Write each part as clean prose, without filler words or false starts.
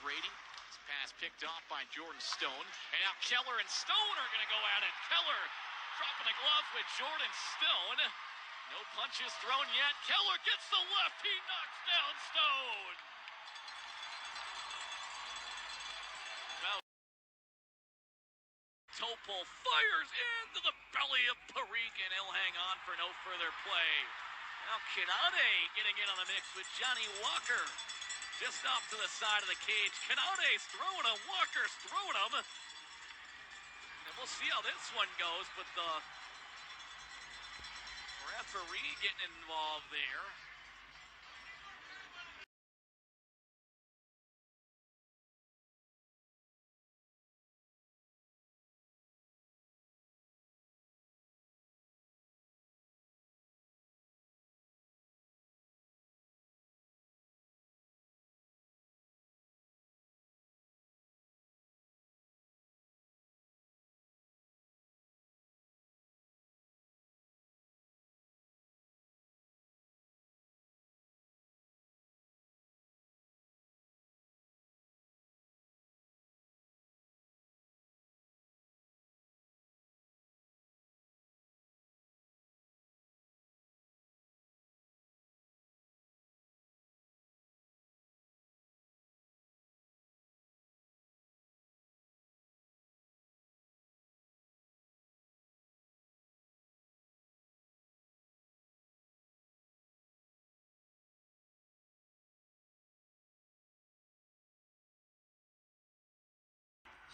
Brady. His pass picked off by Jordan Stone. And now Keller and Stone are going to go at it. Keller dropping the glove with Jordan Stone. No punches thrown yet. Keller gets the left. He knocks down Stone. Well, Topol fires into the belly of Parikh, and he'll hang on for no further play. Now Kanade getting in on the mix with Johnny Walker. Just off to the side of the cage. Kanade's throwing him. Walker's throwing him. And we'll see how this one goes, but the referee getting involved there.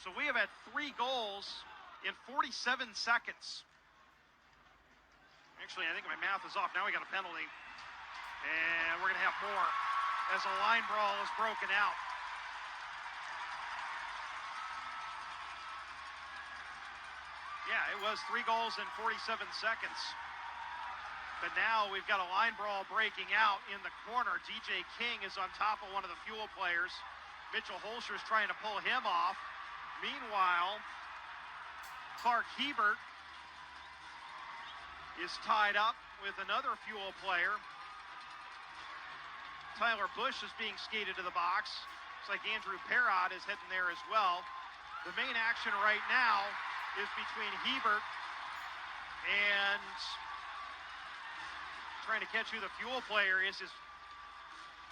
So we have had 3 goals in 47 seconds. Actually, I think my math is off. Now we got a penalty. And we're going to have more as a line brawl is broken out. Yeah, it was 3 goals in 47 seconds. But now we've got a line brawl breaking out in the corner. DJ King is on top of one of the Fuel players. Mitchell Holscher's trying to pull him off. Meanwhile, Clark Hebert is tied up with another Fuel player. Tyler Bush is being skated to the box. Looks like Andrew Perrott is heading there as well. The main action right now is between Hebert and trying to catch who the Fuel player is.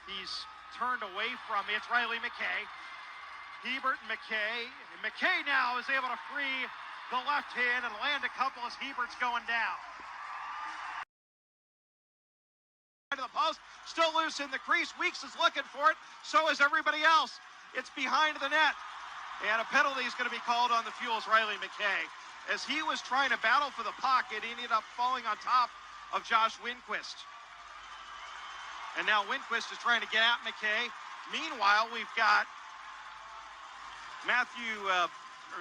He's turned away from it. It's Riley McKay. Hebert and McKay. And McKay now is able to free the left hand and land a couple as Hebert's going down. To the post, still loose in the crease. Weeks is looking for it. So is everybody else. It's behind the net. And a penalty is going to be called on the Fuel's Riley McKay. As he was trying to battle for the puck, it ended up falling on top of Josh Winquist. And now Winquist is trying to get at McKay. Meanwhile, we've got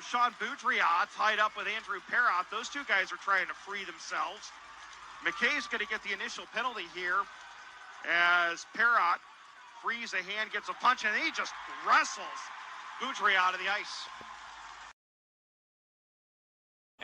Sean Boudreau tied up with Andrew Perrott. Those two guys are trying to free themselves. McKay's going to get the initial penalty here as Perrott frees a hand, gets a punch, and he just wrestles Boudreau out of the ice.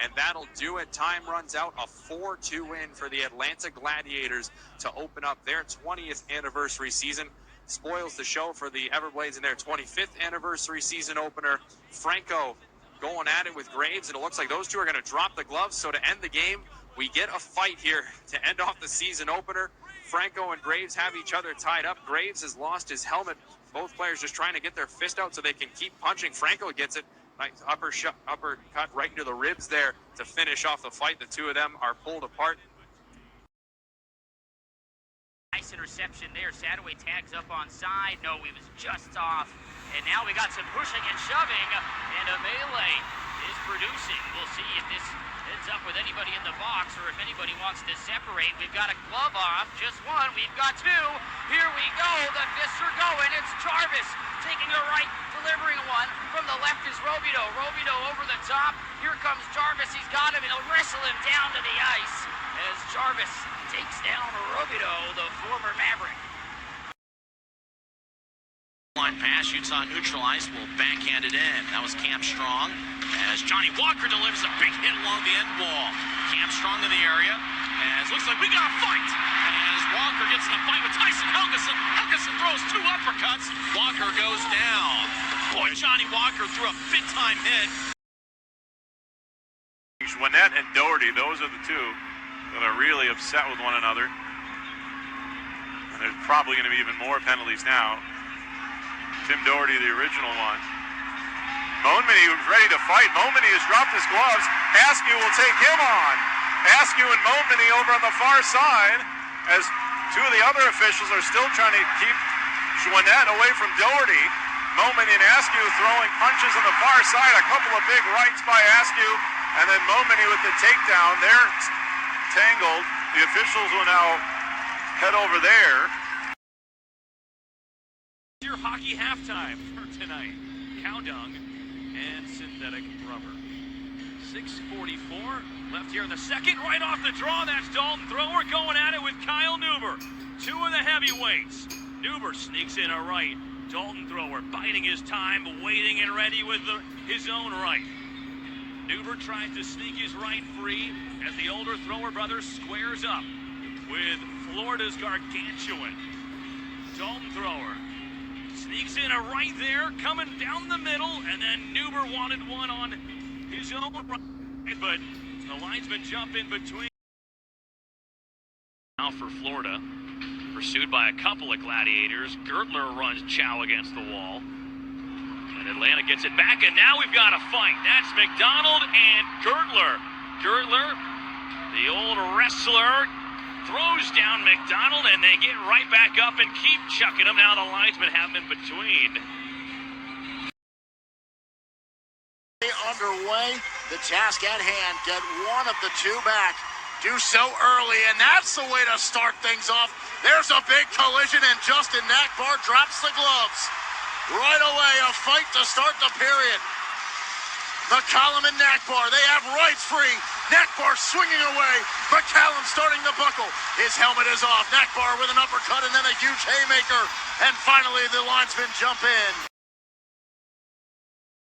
And that'll do it. Time runs out. A 4-2 win for the Atlanta Gladiators to open up their 20th anniversary season. Spoils the show for the Everblades in their 25th anniversary season opener. Franco going at it with Graves, and it looks like those two are going to drop the gloves. So to end the game, we get a fight here to end off the season opener. Franco and Graves have each other tied up. Graves has lost his helmet. Both players just trying to get their fist out so they can keep punching. Franco gets it. Nice uppercut right into the ribs there to finish off the fight. The two of them are pulled apart. Nice interception there. Sadoway tags up on side. No, he was just off. And now we got some pushing and shoving, and a melee is producing. We'll see if this ends up with anybody in the box or if anybody wants to separate. We've got a glove off, just one. We've got two. Here we go. The fists are going. It's Jarvis taking a right, delivering one. From the left is Robito. Robito over the top. Here comes Jarvis. He's got him, and he'll wrestle him down to the ice as Jarvis takes down Robito, the former Maverick. Line pass, Utah neutralized, will backhand it in. That was Cam Strong as Johnny Walker delivers a big hit along the end wall. Cam Strong in the area, As looks like we got a fight. As Walker gets in a fight with Tyson Helgeson. Helgeson throws 2 uppercuts. Walker goes down. Boy, Johnny Walker threw a big-time hit. Winnett and Doherty, those are the two that are really upset with one another. And there's probably going to be even more penalties now. Tim Doherty, the original one. Moenmany was ready to fight. Moenmany has dropped his gloves. Askew will take him on. Askew and Moenmany over on the far side as two of the other officials are still trying to keep Winnett away from Doherty. Moenmany and Askew throwing punches on the far side. A couple of big rights by Askew. And then Moenmany with the takedown. They're tangled. The officials will now head over there. Your hockey halftime for tonight. Cow dung and synthetic rubber. 6:44 left here in the second. Right off the draw, that's Dalton Thrower going at it with Kyle Neuber. 2 of the heavyweights. Neuber sneaks in a right. Dalton Thrower biding his time, waiting and ready with his own right. Neuber tries to sneak his right free as the older Thrower brother squares up with Florida's gargantuan. Dalton Thrower sneaks in a right there, coming down the middle, and then Neuber wanted one on his own right, but the linesman jump in between. Now for Florida, pursued by a couple of gladiators. Gertler runs Chow against the wall. And Atlanta gets it back, and now we've got a fight. That's McDonald and Gertler. Gertler, the old wrestler, throws down McDonald, and they get right back up and keep chucking him. Now the linesmen have him in between. Underway, the task at hand, get one of the 2 back. Do so early, and that's the way to start things off. There's a big collision, and Justin Nakbar drops the gloves. Right away, a fight to start the period. McCallum and Nakbar, they have rights free. Nakbar swinging away. McCallum starting to buckle. His helmet is off. Nakbar with an uppercut and then a huge haymaker. And finally, the linesmen jump in.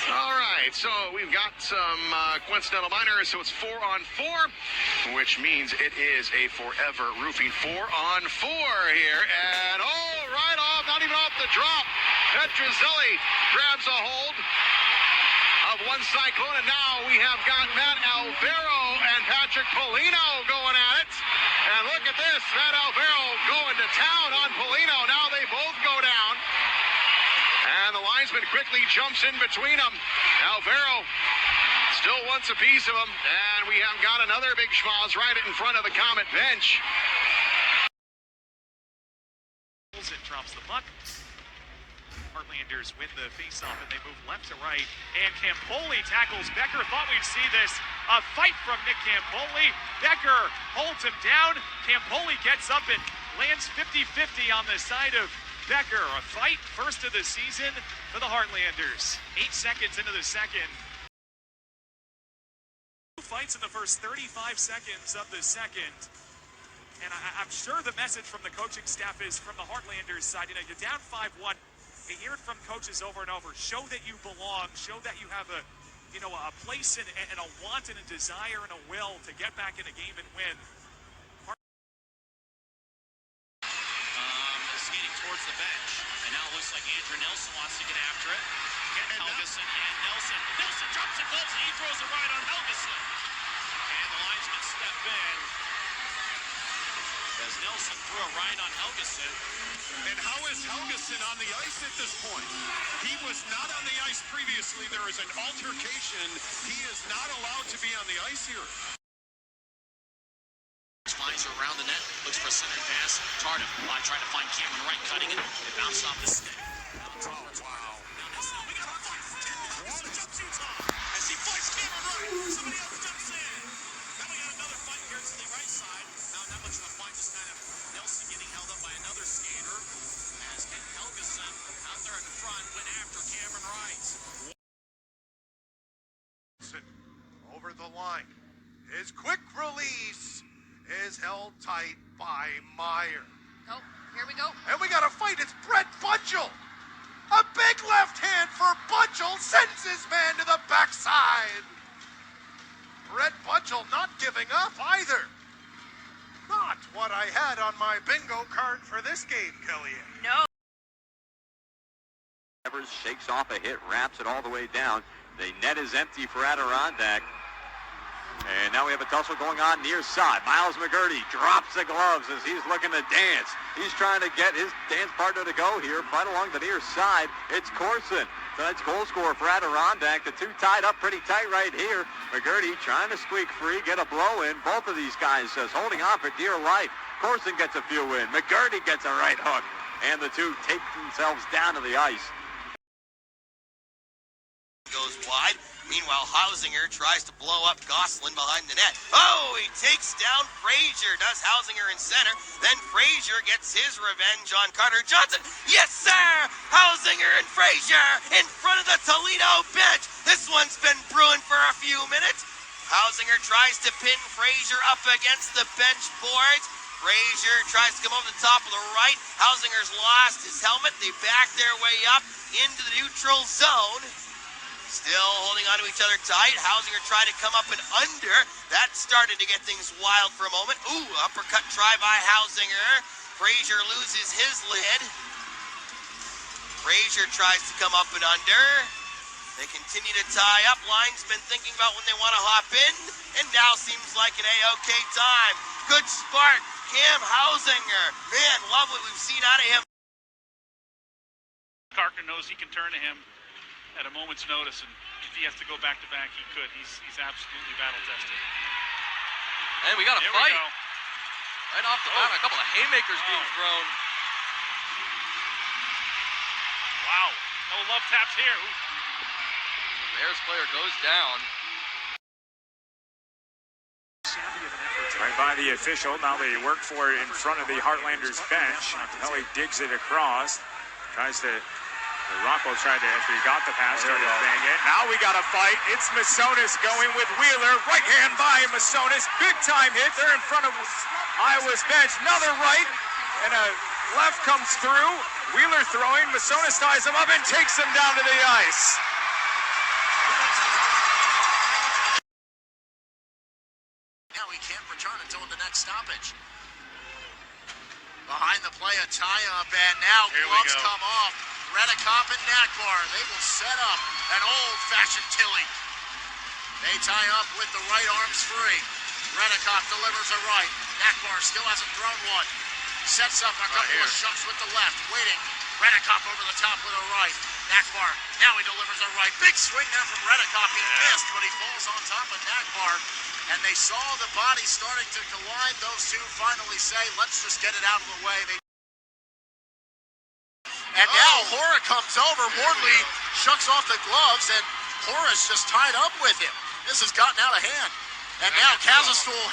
All right, so we've got some coincidental minors, so it's 4-on-4, which means it is a forever roofing 4-on-4 here. And right off, not even off the drop. Petrozelli grabs a hold of one Cyclone, and now we have got Matt Alvaro and Patrick Polino going at it. And look at this, Matt Alvaro going to town on Polino. Now they both go down. And the linesman quickly jumps in between them. Alvaro still wants a piece of him. And we have got another big schmoz right in front of the Comet bench. It drops the puck. Heartlanders win the faceoff and they move left to right. And Campoli tackles Becker. Thought we'd see this. A fight from Nick Campoli. Becker holds him down. Campoli gets up and lands 50-50 on the side of Becker. A fight, first of the season for the Heartlanders. 8 seconds into the second. 2 fights in the first 35 seconds of the second. And I'm sure the message from the coaching staff is from the Heartlanders side. You know, you're down 5-1. You hear it from coaches over and over. Show that you belong. Show that you have a place and a want and a desire and a will to get back in a game and win. Skating towards the bench, and now it looks like Andrew Nelson wants to get after it. Get Helgeson and Nelson. Nelson drops the gloves and he throws a right on Helgeson. And the linesmen step in as Nelson threw a right on Helgeson. And how is Helgeson on the ice at this point? He was not on the ice previously. There is an altercation. He is not allowed to be on the ice here. Flies around the net, looks for a center pass. Tardif trying to find Cameron Wright, cutting it. It bounced off the stick. Oh, wow. Now we got a fight. Jumps Utah as he fights Cameron Wright. Somebody else jumps in. Now we got another fight here to the right side. Not much of a fight, just kind of Nelson getting held up by another skater. As Ken Helgeson out there in front went after Cameron Wright. Over the line. His quick release is held tight by Meyer. Oh, here we go. And we got a fight. It's Brett Bunchel. A big left hand for Bunchel sends his man to the backside. Brett Bunchel not giving up either. I had on my bingo card for this game, Kellyanne. No. Evers shakes off a hit, wraps it all the way down. The net is empty for Adirondack. And now we have a tussle going on near side. Miles McGurty drops the gloves as he's looking to dance. He's trying to get his dance partner to go here right along the near side. It's Corson. Tonight's goal scorer for Adirondack. The two tied up pretty tight right here. McGurty trying to squeak free, get a blow in. Both of these guys holding on for dear life. Corson gets a few in. McGurty gets a right hook. And the two take themselves down to the ice. Goes wide. Meanwhile, Hausinger tries to blow up Gosselin behind the net. Oh, he takes down Frazier. Does Hausinger in center. Then Frazier gets his revenge on Carter Johnson. Yes, sir! Hausinger and Frazier in front of the Toledo bench. This one's been brewing for a few minutes. Hausinger tries to pin Frazier up against the bench boards. Frazier tries to come over the top of the right. Hausinger's lost his helmet. They back their way up into the neutral zone. Still holding on to each other tight. Hausinger tried to come up and under. That started to get things wild for a moment. Ooh, uppercut try by Hausinger. Frazier loses his lid. Frazier tries to come up and under. They continue to tie up. Linesman thinking about when they want to hop in. And now seems like an A-OK time. Good spark. Cam Hausinger. Man, love what we've seen out of him. Karkner knows he can turn to him at a moment's notice, and if he has to go back-to-back, he could. He's absolutely battle-tested. And we got a There fight. we go. Right off the bat, a couple of haymakers being thrown. Wow. No love taps here. Ooh. The Bears player goes down. Right by the official. Now they work for it in front of the Heartlanders bench. Capelli digs it across. Tries to... Rocco tried to, after he got the pass, started to bang it. Now we got a fight. It's Masonis going with Wheeler. Right hand by Masonis. Big time hit. They're in front of Iowa's bench. Another right. And a left comes through. Wheeler throwing. Masonis ties him up and takes him down to the ice. Now he can't return until the next stoppage. Behind the play, a tie-up, and now gloves come off. Redekop and Nakbar, they will set up an old-fashioned Tilly. They tie up with the right arms free. Redekop delivers a right. Nakbar still hasn't thrown one. Sets up a couple of shots with the left. Waiting. Redekop over the top with a right. Nakbar, now he delivers a right. Big swing now from Redekop. He missed, but he falls on top of Nakbar. And they saw the body starting to collide. Those two finally say, let's just get it out of the way. And now Hora comes over. Wardley shucks off the gloves, and Hora's just tied up with him. This has gotten out of hand. And now Kazastool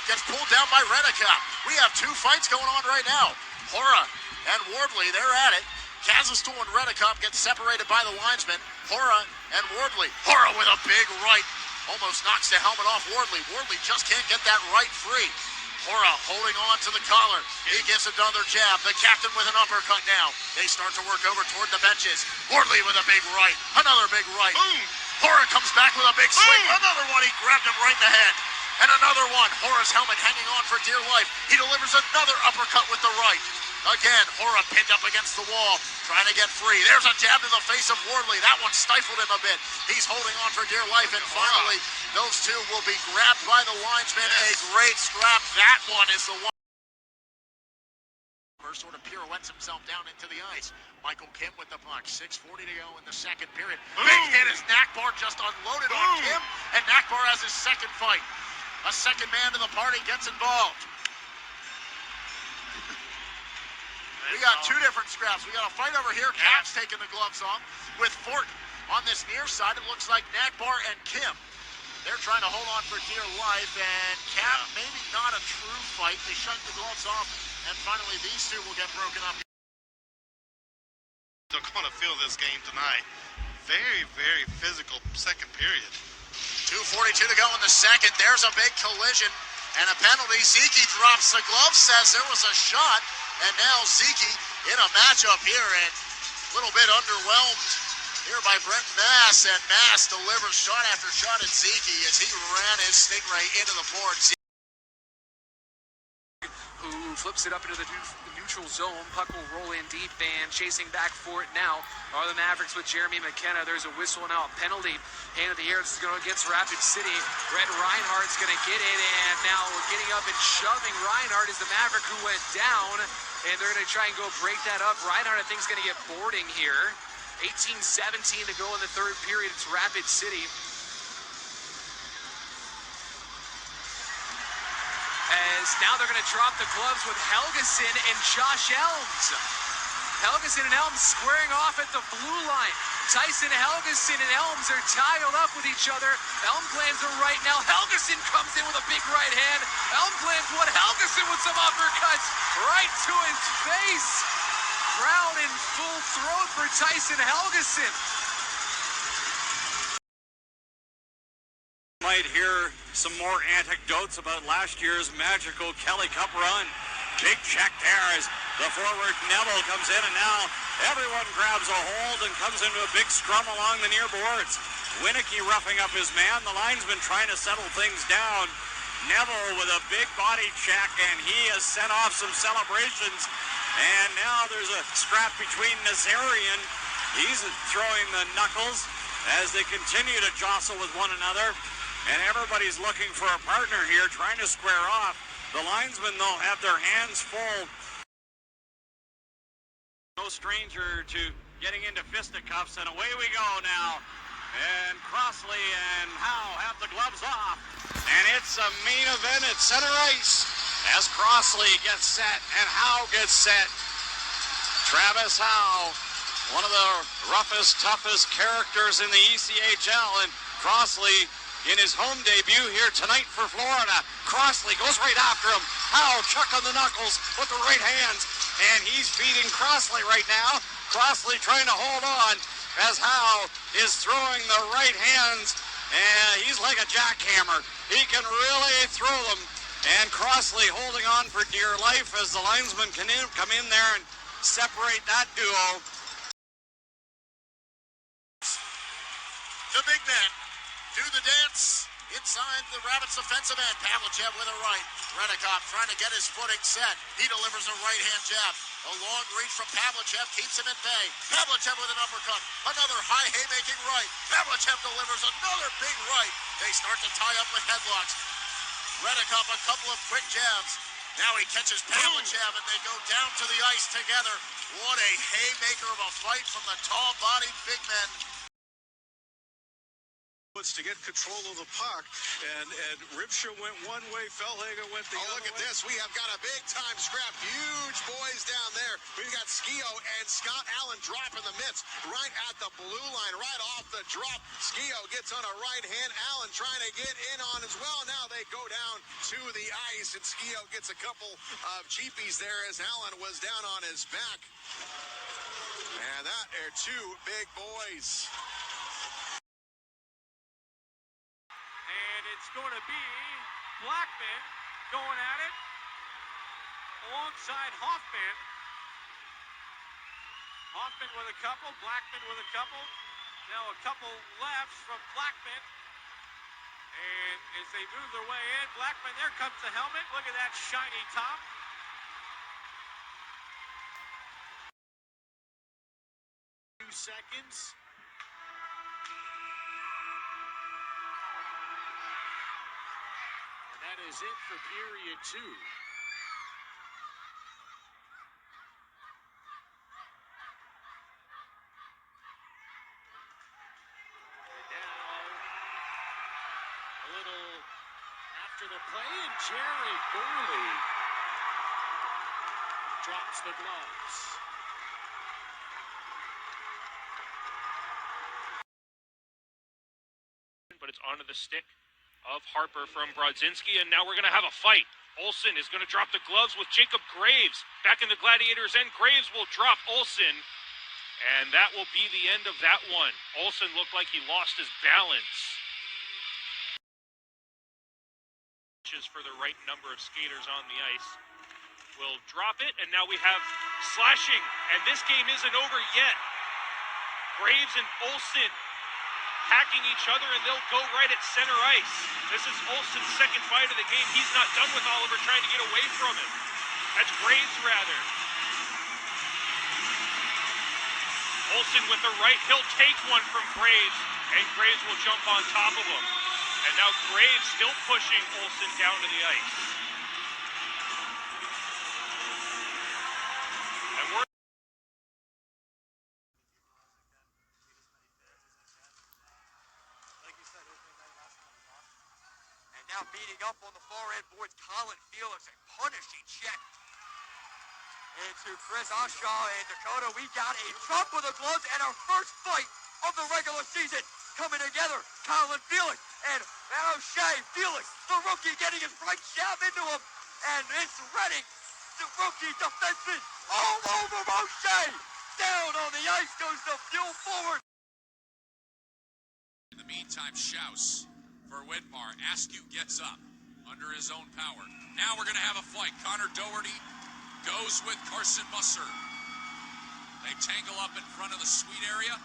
gets pulled down by Redekop. We have two fights going on right now. Hora and Wardley, they're at it. Kazastool and Redekop get separated by the linesmen. Hora and Wardley. Hora with a big right. Almost knocks the helmet off Wardley. Wardley just can't get that right free. Hora holding on to the collar. He gives another jab. The captain with an uppercut now. They start to work over toward the benches. Wardley with a big right. Another big right. Boom! Hora comes back with a big swing. Another one. He grabbed him right in the head. And another one. Hora's helmet hanging on for dear life. He delivers another uppercut with the right. Again, Hora pinned up against the wall, trying to get free. There's a jab to the face of Wardley. That one stifled him a bit. He's holding on for dear life, and finally, those two will be grabbed by the linesman. A great scrap. That one is the one. Sort of pirouettes himself down into the ice. Michael Kim with the puck. 6:40 to go in the second period. Big hit as Nakbar just unloaded on Kim, and Nakbar has his second fight. A second man to the party gets involved. We got two different scraps. We got a fight over here. Cap's taking the gloves off with Fort on this near side. It looks like Nakbar and Kim. They're trying to hold on for dear life, and Cap, maybe not a true fight. They shut the gloves off, and finally these two will get broken up. They're going to feel this game tonight. Very, very physical second period. 2:42 to go in the second. There's a big collision and a penalty. Zeke drops the glove, says there was a shot. And now Zeke in a matchup here, and a little bit underwhelmed here by Brent Mass, and Mass delivers shot after shot at Zeke as he ran his Stingray into the board. flips it up into the neutral zone. Puck will roll in deep, and chasing back for it now are the Mavericks with Jeremy McKenna. There's a whistle now, a penalty. Hand of the air, it's going against Rapid City. Brett Reinhardt's going to get it, and now we're getting up and shoving. Reinhardt is the Maverick who went down, and they're going to try and go break that up. Reinhardt, I think, is going to get boarding here. 18-17 to go in the third period. It's Rapid City. As now they're going to drop the gloves with Helgeson and Josh Elms. Helgeson and Elms squaring off at the blue line. Tyson Helgeson and Elms are tied up with each other. Elms lands a right now. Helgeson comes in with a big right hand. Elms lands one. Helgeson with some uppercuts right to his face. Crowd in full throat for Tyson Helgeson. Might hear some more anecdotes about last year's magical Kelly Cup run. Big check there as the forward Neville comes in, and now everyone grabs a hold and comes into a big scrum along the near boards. Winicky roughing up his man. The linesman trying to settle things down. Neville with a big body check, and he has sent off some celebrations. And now there's a scrap between Nazarian. He's throwing the knuckles as they continue to jostle with one another. And everybody's looking for a partner here, trying to square off. The linesmen, though, have their hands full. No stranger to getting into fisticuffs, and away we go now. And Crossley and Howe have the gloves off. And it's a main event at center ice as Crossley gets set and Howe gets set. Travis Howe, one of the roughest, toughest characters in the ECHL, and Crossley in his home debut here tonight for Florida. Crossley goes right after him. Howe chucking the knuckles with the right hands, and he's feeding Crossley right now. Crossley trying to hold on as Howe is throwing the right hands, and he's like a jackhammer. He can really throw them, and Crossley holding on for dear life as the linesman can come in there and separate that duo. The big men do the dance inside the Rabbits' offensive end. Pavlichev with a right. Redekop trying to get his footing set. He delivers a right-hand jab. A long reach from Pavlichev keeps him at bay. Pavlichev with an uppercut. Another high haymaking right. Pavlichev delivers another big right. They start to tie up with headlocks. Redekop a couple of quick jabs. Now he catches Pavlichev and they go down to the ice together. What a haymaker of a fight from the tall-bodied big men. To get control of the puck, and Ripscher went one way, Fellhagen went the other way. Look at this. We have got a big-time scrap. Huge boys down there. We've got Skio and Scott Allen dropping the mitts right at the blue line, right off the drop. Skio gets on a right hand. Allen trying to get in on as well. Now they go down to the ice, and Skio gets a couple of cheapies there as Allen was down on his back. And that are two big boys. It's going to be Blackman going at it alongside Hoffman. Hoffman with a couple, Blackman with a couple. Now a couple lefts from Blackman. And as they move their way in, Blackman, there comes the helmet. Look at that shiny top. Seconds. That is it for period 2. And now, a little after the play, and Jerry Burley drops the gloves. But it's onto the stick of Harper from Brodzinski, and now we're going to have a fight. Olsen is going to drop the gloves with Jacob Graves. Back in the Gladiators' end, Graves will drop Olsen, and that will be the end of that one. Olsen looked like he lost his balance. For the right number of skaters on the ice. Will drop it, and now we have slashing, and this game isn't over yet. Graves and Olsen hacking each other, and they'll go right at center ice. This is Olsen's second fight of the game. He's not done with Oliver trying to get away from him. That's Graves, rather. Olsen with the right. He'll take one from Graves, and Graves will jump on top of him. And now Graves still pushing Olsen down to the ice. And we're And now beating up on the far end boards, Colin Felix, a punishing check into Chris Oshaw and Dakota. We got a jump with the gloves and our first fight of the regular season coming together. Colin Felix and O'Shea. Felix, the rookie, getting his right jab into him, and it's Redding, the rookie defenseman, all over O'Shea. Down on the ice goes the fuel forward. In the meantime, Schaus for Whitmar. Askew gets up under his own power. Now we're going to have a fight. Connor Doherty goes with Carson Musser. They tangle up in front of the sweet area.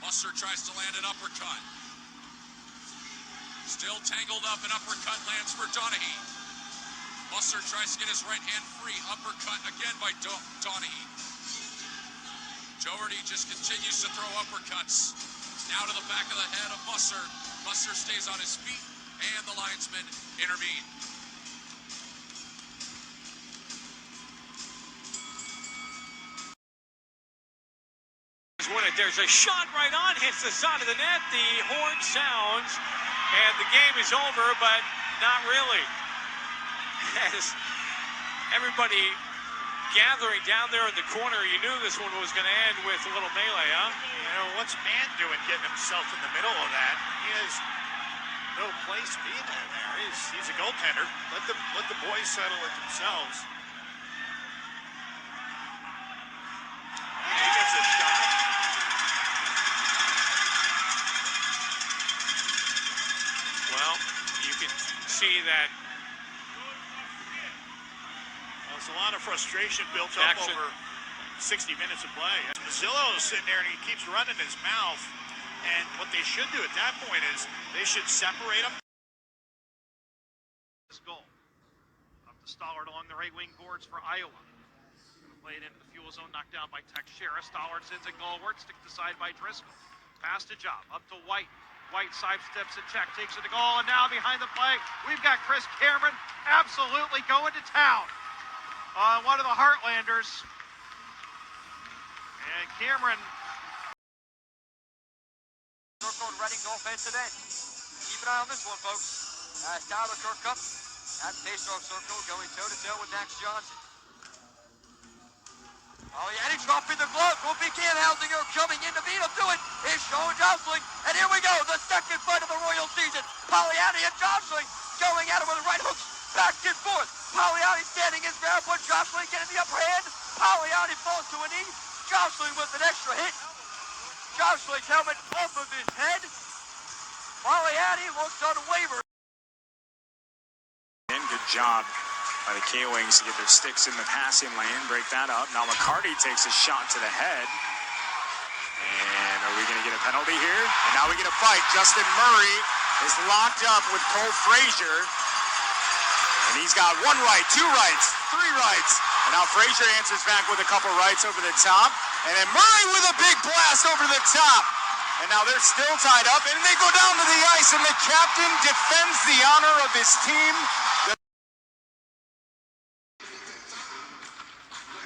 Musser tries to land an uppercut. Still tangled up, an uppercut lands for Donahue. Musser tries to get his right hand free. Uppercut again by Donahue. Doherty just continues to throw uppercuts. Now to the back of the head of Musser. Musser stays on his feet, and the linesmen intervene. There's a shot right on, hits the side of the net. The horn sounds, and the game is over, but not really. As everybody gathering down there in the corner, you knew this one was going to end with a little melee, huh? You know, what's Mann doing getting himself in the middle of that? He has no place being in there. He's a goaltender. Let the boys settle it themselves. He gets a shot. Well, you can see that There's a lot of frustration built up over 60 minutes of play. Mazzillo is sitting there and he keeps running his mouth. And what they should do at that point is they should separate him. This goal up to Stollard along the right wing boards for Iowa. Played into the fuel zone, knocked down by Teixeira. Stollard sends a goal work, stick aside by Driscoll. Pass to Job, up to White. White sidesteps a check, takes it to goal, and now behind the play, we've got Chris Cameron absolutely going to town on one of the Heartlanders. And Cameron. Circle and Redding's offensive end. Keep an eye on this one, folks. Tyler Kirkup at the face-off circle, going toe-to-toe with Max Johnson. Oh, yeah, and he's dropping the glove. Will be Cam Housinger coming in to beat him to it. He's showing jostling, and here we go, the second fight of the Royal season. Poliani and jostling going at it with the right hooks, back and forth. Poliani standing his ground, but jostling getting the upper hand. Poliani falls to a knee. Jostling with an extra hit. Josling's helmet off of his head. Poliani looks unwavering. Good job by the K-Wings to get their sticks in the passing lane, break that up. Now McCarty takes a shot to the head. And are we going to get a penalty here? And now we get a fight. Justin Murray is locked up with Cole Frazier. And he's got one right, two rights, three rights. And now Frazier answers back with a couple rights over the top. And then Murray with a big blast over the top. And now they're still tied up, and they go down to the ice, and the captain defends the honor of his team.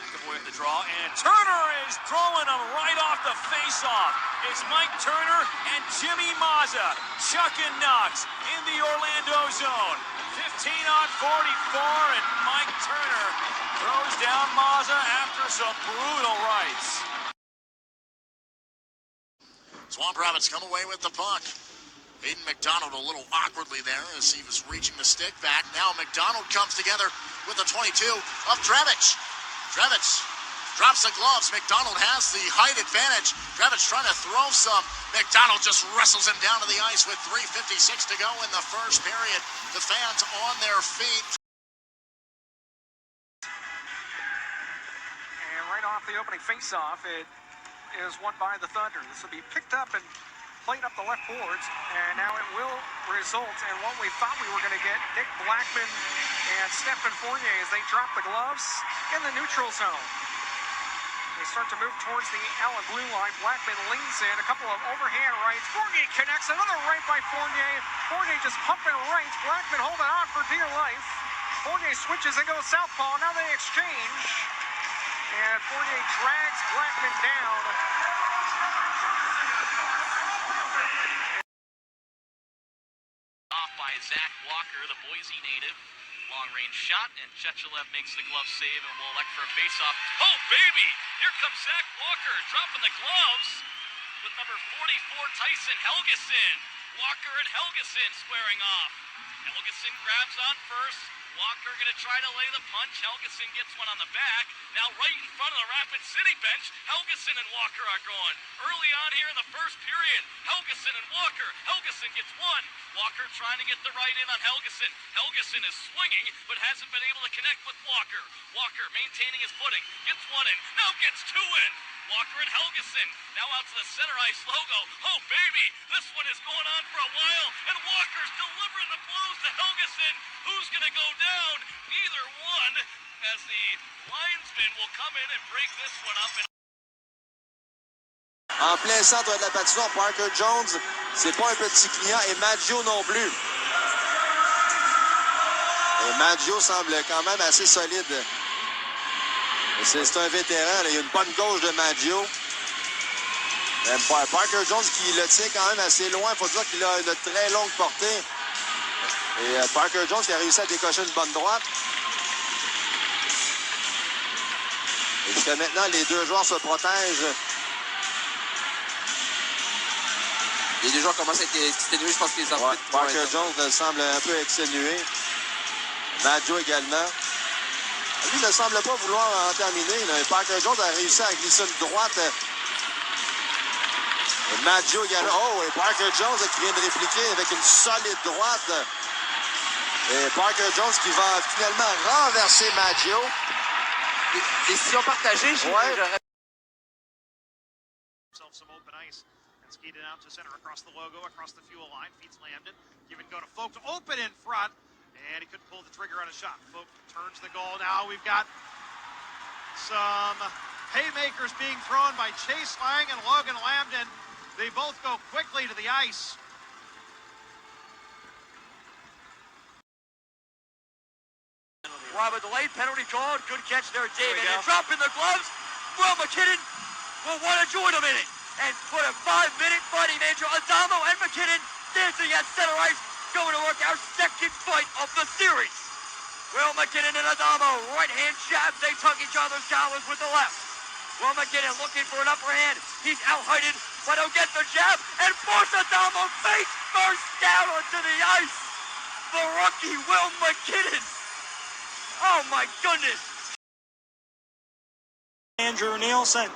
McAvoy at the draw, and Turner is throwing him right off the face-off. It's Mike Turner and Jimmy Mazza chucking knocks in the Orlando zone. 15-on-44, and Mike Turner throws down Mazza after some brutal rights. Swamp Rabbits come away with the puck. Aiden McDonald a little awkwardly there as he was reaching the stick back. Now McDonald comes together with the 22 of Drevich. Drevich drops the gloves. McDonald has the height advantage. Drevich trying to throw some. McDonald just wrestles him down to the ice with 3:56 to go in the first period. The fans on their feet. And right off the opening face-off, it is won by the Thunder. This will be picked up and played up the left boards, and now it will result in what we thought we were going to get. Nick Blackman and Stephen Fournier as they drop the gloves in the neutral zone. They start to move towards the Allen blue line. Blackman leans in, a couple of overhand rights. Fournier connects, another right by Fournier. Fournier just pumping rights. Blackman holding on for dear life. Fournier switches and goes southpaw. Now they exchange. And Fournier drags Blackman down. Off by Zach Walker, the Boise native. Long-range shot, and Chechelev makes the glove save and will elect for a face-off. Oh, baby! Here comes Zach Walker, dropping the gloves with number 44, Tyson Helgeson. Walker and Helgeson squaring off. Helgeson grabs on first. Walker going to try to lay the punch. Helgeson gets one on the back. Now right in front of the Rapid City bench, Helgeson and Walker are going. Early on here in the first period, Helgeson and Walker. Helgeson gets one. Walker trying to get the right in on Helgeson. Helgeson is swinging, but hasn't been able to connect with Walker. Walker maintaining his footing. Gets one in. Now gets two in. Walker and Helgeson. Now out to the center ice logo. Oh, baby. This one is going on for a while. And Walker's delivering the blows to Helgeson. Who's going to go down? Neither one. As the linesman will come in and break this one up. En plein centre de la patinoire, Parker Jones, c'est pas un petit client. Et Maggio non plus. Et Maggio semble quand même assez solide. C'est un vétéran, là. Il y a une bonne gauche de Maggio. Parker Jones qui le tient quand même assez loin. Il faut dire qu'il a une très longue portée. Et Parker Jones qui a réussi à décocher une bonne droite. Et jusqu'à maintenant, les deux joueurs se protègent. Les deux joueurs commencent à être exténués. Je pense que les arbitres... Parker Jones semble un peu exténué. Maggio également. Lui ne semble pas vouloir en terminer. Là. Parker Jones a réussi à glisser une droite. Et Maggio également. Oh, et Parker Jones qui vient de répliquer avec une solide droite. Et Parker Jones qui va finalement renverser Maggio. Décision partagée. Ouais. Some open ice and skied it out to center across the logo, across the fuel line. Feeds Lambden. Give and go to Folk to open in front. And he couldn't pull the trigger on a shot. Folk turns the goal. Now we've got some haymakers being thrown by Chase Lang and Logan Lambden. They both go quickly to the ice. Wow, a delayed penalty called. Good catch there, David. And dropping the gloves. Well, McKinnon will want to join him in it. And put a 5-minute fighting match. Adamo and McKinnon dancing at center ice. Going to work our second fight of the series. Will McKinnon and Adamo, right-hand jabs. They tug each other's collars with the left. Will McKinnon looking for an upper hand. He's out-heighted, but he'll get the jab and force Adamo face first down onto the ice. The rookie, Will McKinnon. Oh, my goodness. Andrew Nielsen.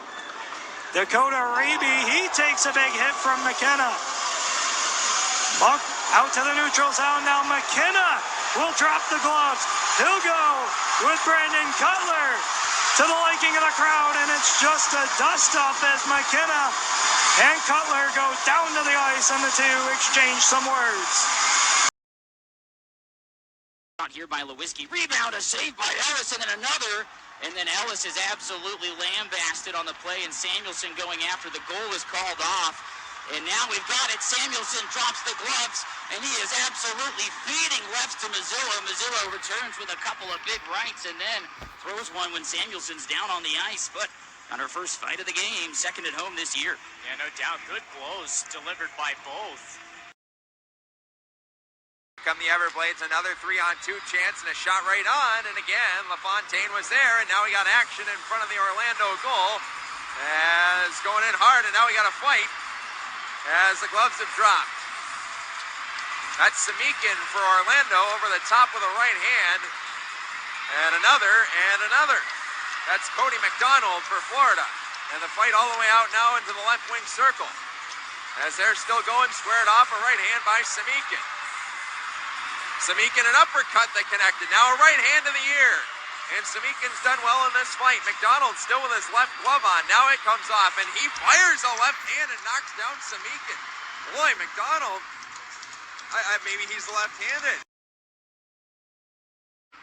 Dakota Reby, he takes a big hit from McKenna. Buck out to the neutral zone. Now McKenna will drop the gloves. He'll go with Brandon Cutler to the liking of the crowd, and it's just a dust-up as McKenna and Cutler go down to the ice, and the two exchange some words. Out here by Lewinsky. Rebound, a save by Ellis, and then another. And then Ellis is absolutely lambasted on the play, and Samuelson going after. The goal is called off. And now we've got it. Samuelson drops the gloves, and he is absolutely feeding left to Mazzillo. Mazzillo returns with a couple of big rights, and then throws one when Samuelson's down on the ice. But on her first fight of the game, second at home this year. Yeah, no doubt. Good blows delivered by both. Come the Everblades, another 3-on-2 chance and a shot right on, and again LaFontaine was there, and now we got action in front of the Orlando goal as going in hard, and now we got a fight as the gloves have dropped. That's Samikin for Orlando over the top with a right hand, and another. That's Cody McDonald for Florida, and the fight all the way out now into the left wing circle as they're still going, squared off, a right hand by Samikin. Samikin, an uppercut that connected. Now a right hand to the ear. And Samikin's done well in this fight. McDonald still with his left glove on. Now it comes off, and he fires a left hand and knocks down Samikin. Boy, McDonald, maybe he's left-handed.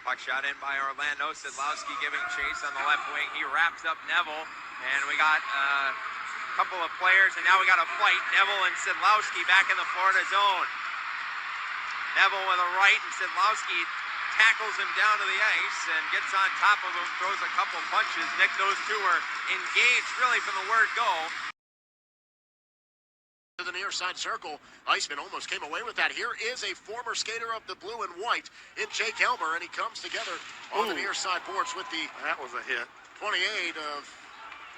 Puck shot in by Orlando. Sedlowski giving chase on the left wing. He wraps up Neville, and we got a couple of players, and now we got a fight. Neville and Sedlowski back in the Florida zone. Neville with a right, and Sedlowski tackles him down to the ice and gets on top of him, throws a couple punches. Nick, those two are engaged really from the word go. To the near side circle, Iceman almost came away with that. Here is a former skater of the blue and white in Jake Elmer, and he comes together on the near side boards with the... That was a hit. 28 of...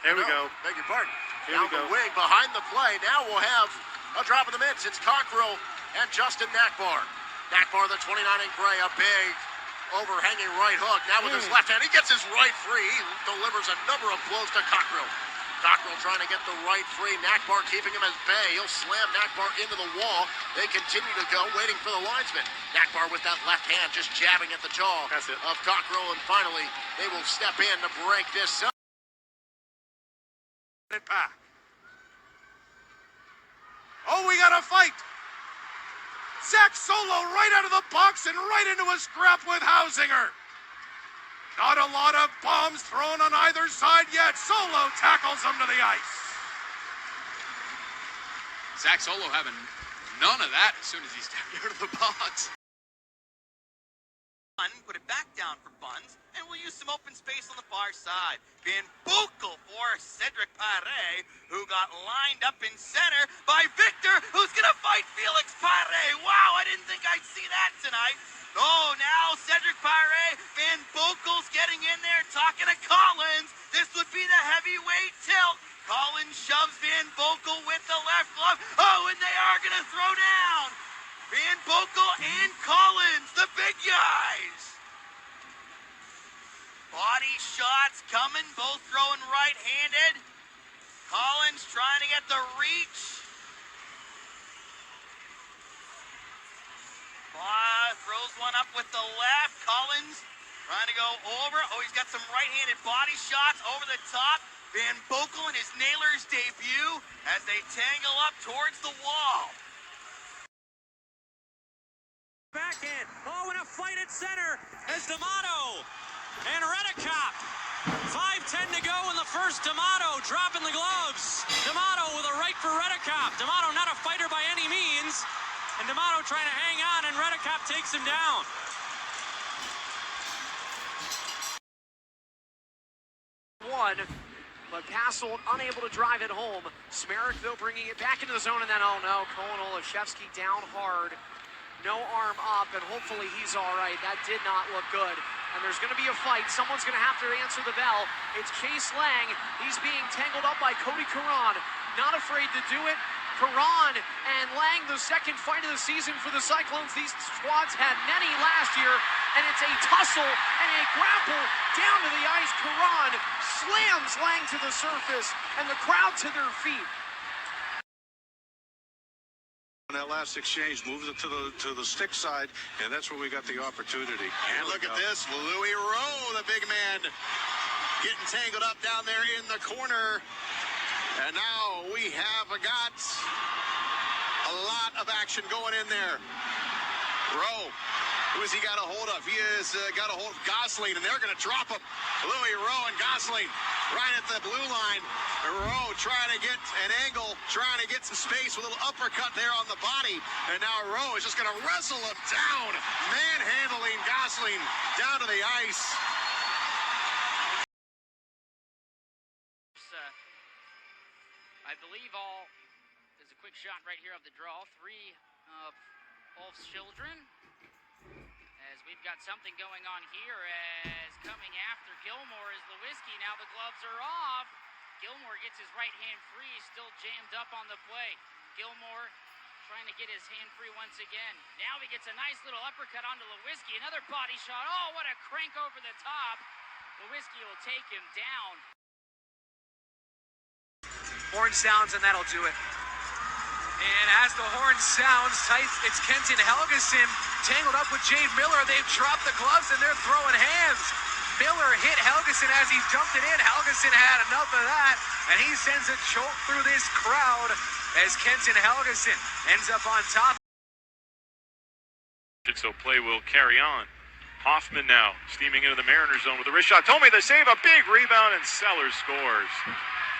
Here we go. Beg your pardon. Here Down we go. the wing, behind the play. Now we'll have a drop in the midst. It's Cockrell and Justin Nakbar. Nakbar, the 29 in gray, a big overhanging right hook. Now with his left hand, he gets his right free. He delivers a number of blows to Cockrell. Cockrell trying to get the right free. Nakbar keeping him at bay. He'll slam Nakbar into the wall. They continue to go, waiting for the linesman. Nakbar with that left hand just jabbing at the jaw of Cockrell. And finally, they will step in to break this up. Oh, we got a fight. Zach Solo right out of the box and right into a scrap with Hausinger. Not a lot of bombs thrown on either side yet. Solo tackles him to the ice. Zach Solo having none of that as soon as he stepped out of the box. Put it back down for Buns, and we'll use some open space on the far side. Van Boekel for Cedric Pare, who got lined up in center by Victor, who's going to fight Felix Pare. Wow, I didn't think I'd see that tonight. Oh, now Cedric Pare, Van Boekel's getting in there talking to Collins. This would be the heavyweight tilt. Collins shoves Van Boekel with the left glove. Oh, and they are going to throw down. Van Boekel and Collins, the big guys. Body shots coming, both throwing right-handed. Collins trying to get the reach. Throws one up with the left. Collins trying to go over. Oh, he's got some right-handed body shots over the top. Van Boekel in his Nailers debut as they tangle up towards the wall. Backhand. Oh, and a fight at center as D'Amato and Redekop. 5:10 to go in the first. D'Amato dropping the gloves. D'Amato with a right for Redekop. D'Amato not a fighter by any means. And D'Amato trying to hang on, and Redekop takes him down. But Passold unable to drive it home. Smerrick, though, bringing it back into the zone, and then, oh no, Colin Olszewski down hard. No arm up, and hopefully he's all right. That did not look good. And there's going to be a fight. Someone's going to have to answer the bell. It's Chase Lang. He's being tangled up by Cody Caron. Not afraid to do it. Caron and Lang, the second fight of the season for the Cyclones. These squads had many last year, and it's a tussle and a grapple down to the ice. Caron slams Lang to the surface, and the crowd to their feet. That last exchange moves it to the stick side, and that's where we got the opportunity. And look at this, Louis Rowe, the big man, getting tangled up down there in the corner. And now we have got a lot of action going in there. Rowe, who has he got a hold of? He has got a hold of Gosling, and they're going to drop him. Louis Rowe and Gosling right at the blue line. Rowe trying to get an angle, trying to get some space with a little uppercut there on the body. And now Rowe is just going to wrestle him down, manhandling Gosling down to the ice. I believe there's a quick shot right here of the draw. 3 of Ulf's children. As we've got something going on here as coming after Gilmore is Lewinsky. Now the gloves are off. Gilmore gets his right hand free, still jammed up on the play. Gilmore trying to get his hand free once again. Now he gets a nice little uppercut onto Lewinsky. Another body shot. Oh, what a crank over the top. Lewinsky will take him down. Horn sounds, and that'll do it. And as the horn sounds, it's Kenton Helgeson tangled up with Jade Miller. They've dropped the gloves, and they're throwing hands. Miller hit Helgeson as he jumped it in. Helgeson had enough of that, and he sends a jolt through this crowd as Kenton Helgeson ends up on top. So play will carry on. Hoffman now steaming into the Mariners zone with a wrist shot. Tomei the save, a big rebound, and Sellers scores.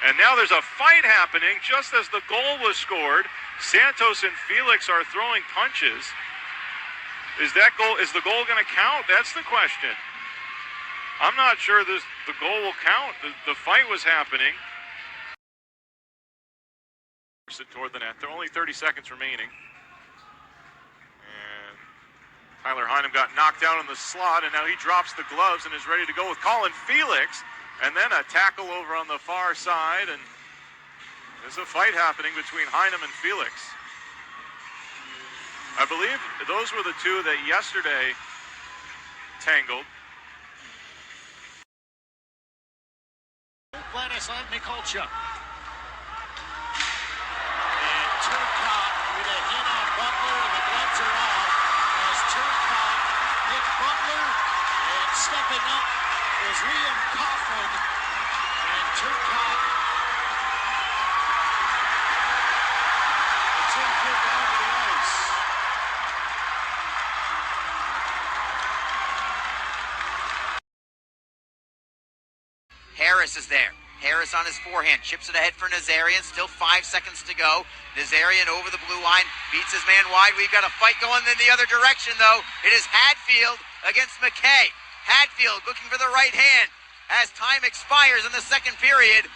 And now there's a fight happening just as the goal was scored. Santos and Felix are throwing punches. Is the goal going to count? That's the question. I'm not sure the goal will count. The fight was happening. Toward the net. There are only 30 seconds remaining. And Tyler Heinem got knocked out in the slot, and now he drops the gloves and is ready to go with Colin Felix. And then a tackle over on the far side, and there's a fight happening between Heinem and Felix. I believe those were the two that yesterday tangled. Vladislav Mikulchuk. And Turcotte with a hit on Butler, and the gloves are off as Turcotte hit Butler, and stepping up is Liam Coughlin, and Turcotte it's in good down to the ice. Harris is there. Harris on his forehand, chips it ahead for Nazarian. Still 5 seconds to go. Nazarian over the blue line, beats his man wide. We've got a fight going in the other direction, though. It is Hadfield against McKay. Hadfield looking for the right hand as time expires in the second period.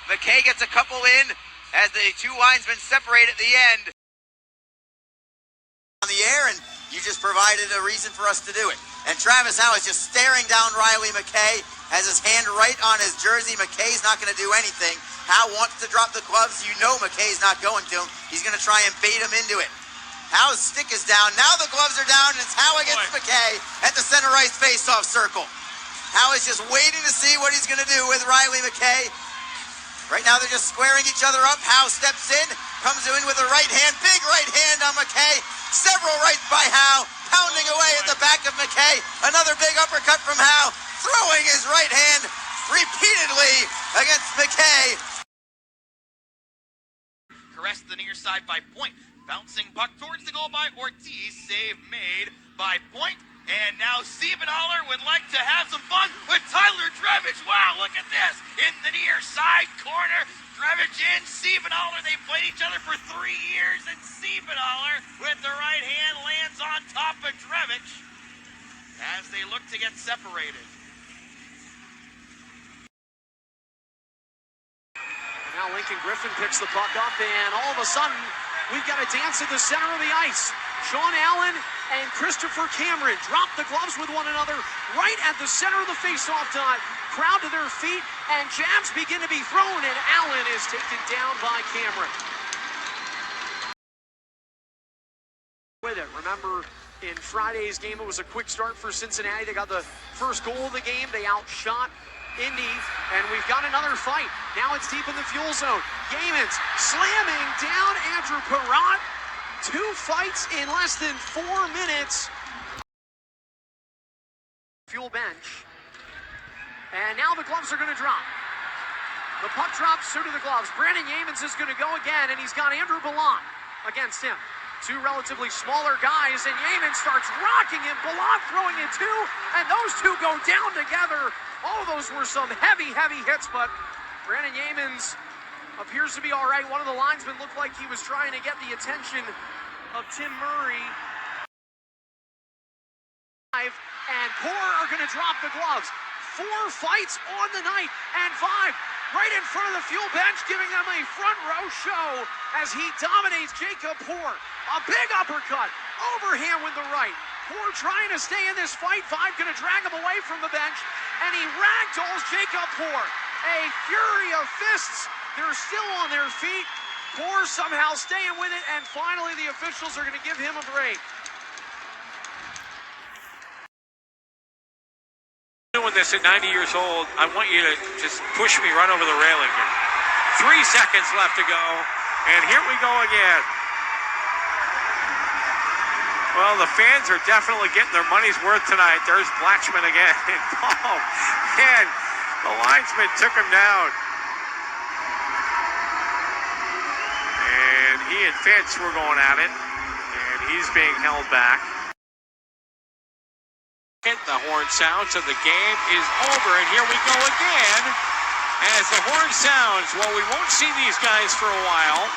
McKay gets a couple in as the two linesmen separate at the end. On the air, and you just provided a reason for us to do it. And Travis Howe is just staring down Riley McKay, has his hand right on his jersey. McKay's not going to do anything. Howe wants to drop the gloves. You know McKay's not going to. He's going to try and bait him into it. Howe's stick is down. Now the gloves are down, and it's Howe against McKay at the center ice face-off circle. Howe is just waiting to see what he's going to do with Riley McKay. Right now they're just squaring each other up. Howe steps in, comes in with a right hand, big right hand on McKay. Several rights by Howe, pounding away at the back of McKay. Another big uppercut from Howe, throwing his right hand repeatedly against McKay. Caressed the near side by Point. Bouncing puck towards the goal by Ortiz. Save made by Point. And now Siebenthaler would like to have some fun with Tyler Drevich. Wow, look at this. In the near side corner. Drevich in, Siebenthaler. They played each other for 3 years. And Siebenthaler with the right hand lands on top of Drevich as they look to get separated. Now Lincoln Griffin picks the puck up, and all of a sudden, we've got a dance at the center of the ice. Sean Allen and Christopher Cameron drop the gloves with one another right at the center of the face-off dot. Crowd to their feet, and jabs begin to be thrown, and Allen is taken down by Cameron. With it, remember in Friday's game, it was a quick start for Cincinnati. They got the first goal of the game. They outshot Indy, and we've got another fight. Now it's deep in the fuel zone. Yeamans slamming down Andrew Perrott. 2 fights in less than 4 minutes. Fuel bench. And now the gloves are going to drop. The puck drops, so do the gloves. Brandon Yeamans is going to go again, and he's got Andrew Ballant against him. 2 relatively smaller guys, and Yeamans starts rocking him. Ballant throwing it too, and those two go down together. All those were some heavy, heavy hits, but Brandon Yeamans appears to be all right. One of the linesmen looked like he was trying to get the attention of Tim Murray. And Poor are going to drop the gloves. 4 fights on the night, and 5 right in front of the fuel bench, giving them a front row show as he dominates Jacob Poor. A big uppercut, overhand with the right. Poor trying to stay in this fight. 5 going to drag him away from the bench, and he ragdolls Jacob Poor. A fury of fists. They're still on their feet. Poor somehow staying with it, and finally the officials are going to give him a break. Doing this at 90 years old, I want you to just push me right over the railing here. 3 seconds left to go, and here we go again. Well, the fans are definitely getting their money's worth tonight. There's Blatchman again. Oh, man, the linesman took him down. And he and Fitz were going at it, and he's being held back. The horn sounds, so the game is over, and here we go again. As the horn sounds, well, we won't see these guys for a while.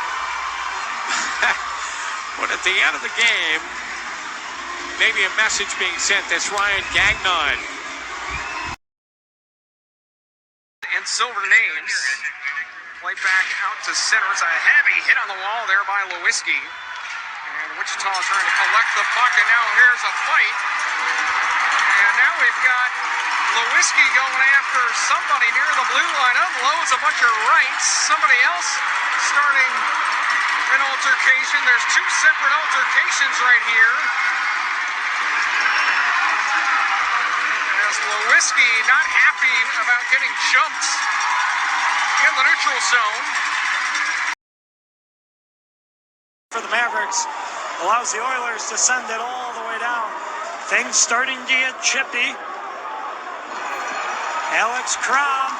But at the end of the game, maybe a message being sent. That's Ryan Gagnon. And Silver names. Play back out to center. It's a heavy hit on the wall there by Lewiski. And Wichita trying to collect the puck, and now here's a fight. And now we've got Lewiski going after somebody near the blue line. Unloads a bunch of rights. Somebody else starting an altercation. There's two separate altercations right here. As Lewiski not happy about getting jumped in the neutral zone. For the Mavericks, allows the Oilers to send it all the way down. Things starting to get chippy. Alex Crom,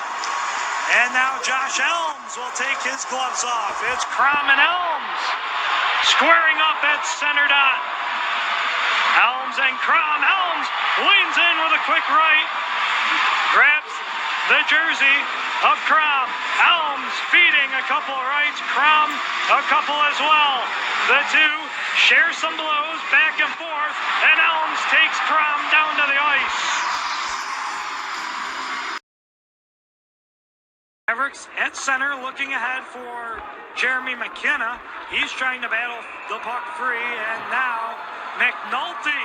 and now Josh Elms will take his gloves off. It's Crom and Elms squaring up at center dot. Elms and Crom. Elms leans in with a quick right, grabs the jersey of Crom. Elms feeding a couple of rights, Crom a couple as well. The two share some blows back and forth, and Elms takes Crom down to the ice. Mavericks at center looking ahead for Jeremy McKenna. He's trying to battle the puck free, and now McNulty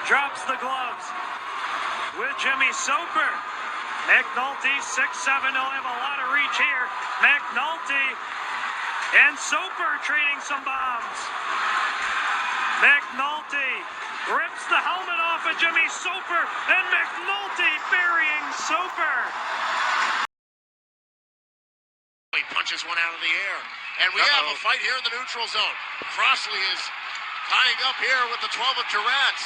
drops the gloves with Jimmy Soper. McNulty, 6'7", he'll have a lot of reach here. McNulty and Soper trading some bombs. McNulty rips the helmet off of Jimmy Soper, and McNulty burying Soper. He punches one out of the air. And we have a fight here in the neutral zone. Crossley is tying up here with the 12 of Durant's.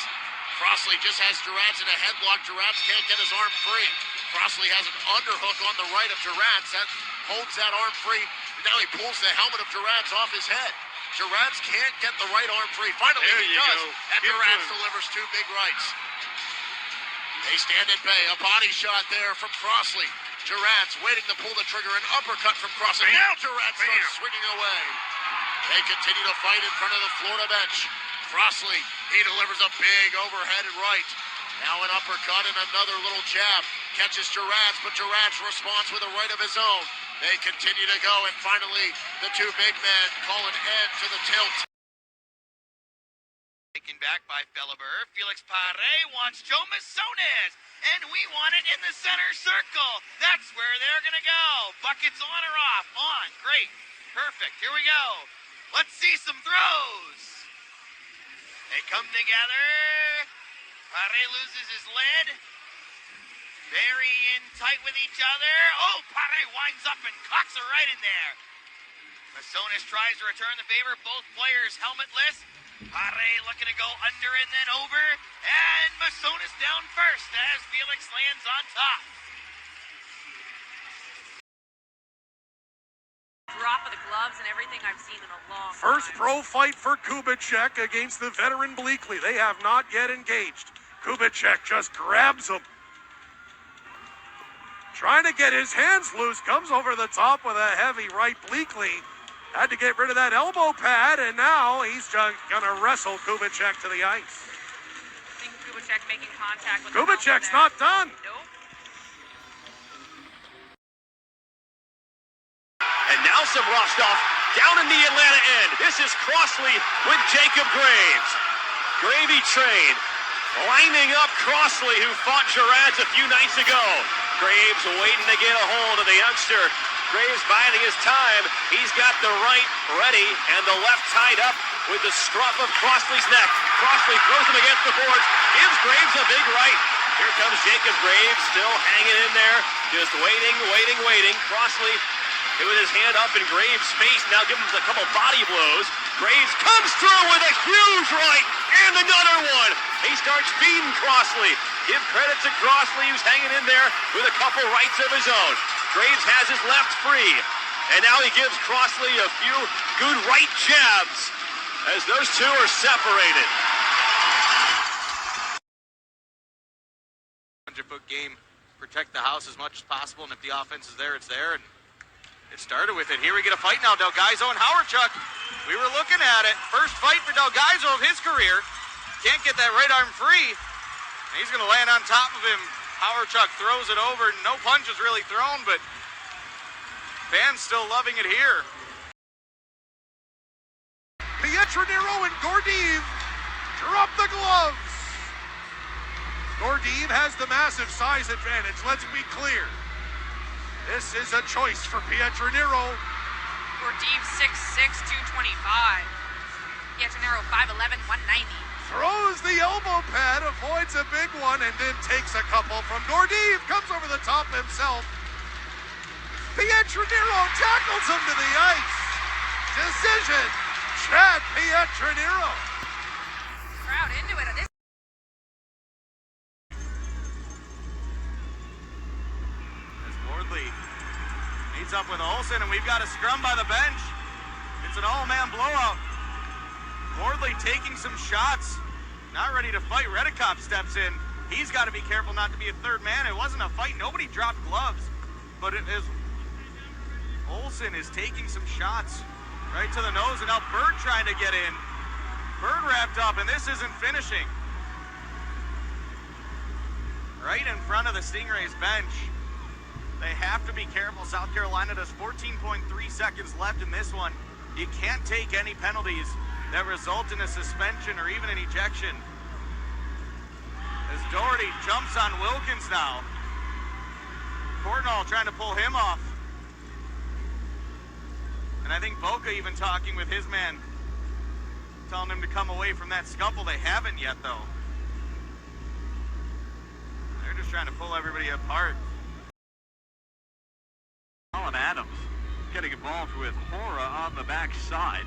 Crossley just has Durant's in a headlock. Durant's can't get his arm free. Crossley has an underhook on the right of Durant's. That holds that arm free. Now he pulls the helmet of Durant's off his head. Durant's can't get the right arm free. Finally he does. And Durant's delivers two big rights. They stand at bay. A body shot there from Crossley. Durant's waiting to pull the trigger. An uppercut from Crossley. Now Durant starts swinging away. They continue to fight in front of the Florida bench. Crossley, he delivers a big overheaded right. Now an uppercut and another little jab. Catches Durant's, but Durant's responds with a right of his own. They continue to go, and finally the two big men call an end to the tilt. Taken back by Felleber. Felix Pare wants Joe Massones, and we want it in the center circle. That's where they're going to go. Buckets on or off? On. Great. Perfect. Here we go. Let's see some throws. They come together. Pare loses his lead. Very in tight with each other. Oh, Pare winds up and cocks it right in there. Massones tries to return the favor. Both players helmetless. Pare looking to go under and then over. And Massones down first as Felix lands on top. Drop of the gloves and everything I've seen in a long time. First pro fight for Kubicek against the veteran Bleakley. They have not yet engaged. Kubicek just grabs him. Trying to get his hands loose, comes over the top with a heavy right. Bleakley had to get rid of that elbow pad, and now he's just gonna wrestle Kubicek to the ice. I think Kubicek making contact with Kubicek's not done. Nope. And now some Rostov down in the Atlanta end. This is Crossley with Jacob Graves. Gravy train lining up Crossley, who fought Gerard's a few nights ago. Graves waiting to get a hold of the youngster. Graves biding his time. He's got the right ready and the left tied up with the scruff of Crossley's neck. Crossley throws him against the boards, gives Graves a big right. Here comes Jacob Graves, still hanging in there, just waiting. Crossley with his hand up in Graves' face, now give him a couple body blows. Graves comes through with a huge right and another one. He starts feeding Crossley. Give credit to Crossley, who's hanging in there with a couple rights of his own. Graves has his left free, and now he gives Crossley a few good right jabs as those two are separated. object book game. Protect the house as much as possible, and if the offense is there, it's there. And it started with it. Here we get a fight now. Delgaizo and Howardchuk. We were looking at it. First fight for Delgaizo of his career. Can't get that right arm free. And he's going to land on top of him. Howardchuk throws it over. No punch is really thrown, but fans still loving it here. Pietranero and Gordeev drop the gloves. Gordeev has the massive size advantage. Let's be clear. This is a choice for Pietranero. Gordeev 6'6", 225. Pietranero 5'11", 190. Throws the elbow pad, avoids a big one, and then takes a couple from Gordeev. Comes over the top himself. Pietranero tackles him to the ice. Decision, Chad Pietranero. Crowd into it. Meets up with Olsen, and we've got a scrum by the bench. It's an all-man blowout. Wardley taking some shots, not ready to fight. Redekop steps in. He's got to be careful not to be a third man. It wasn't a fight. Nobody dropped gloves, but it is. Olsen is taking some shots right to the nose, and now Bird trying to get in. Bird wrapped up, and this isn't finishing. Right in front of the Stingrays bench. They have to be careful. South Carolina does 14.3 seconds left in this one. You can't take any penalties that result in a suspension or even an ejection. As Doherty jumps on Wilkins now. Courtnall trying to pull him off. And I think Boca even talking with his man, telling him to come away from that scuffle. They haven't yet, though. They're just trying to pull everybody apart. Colin Adams getting involved with Hora on the backside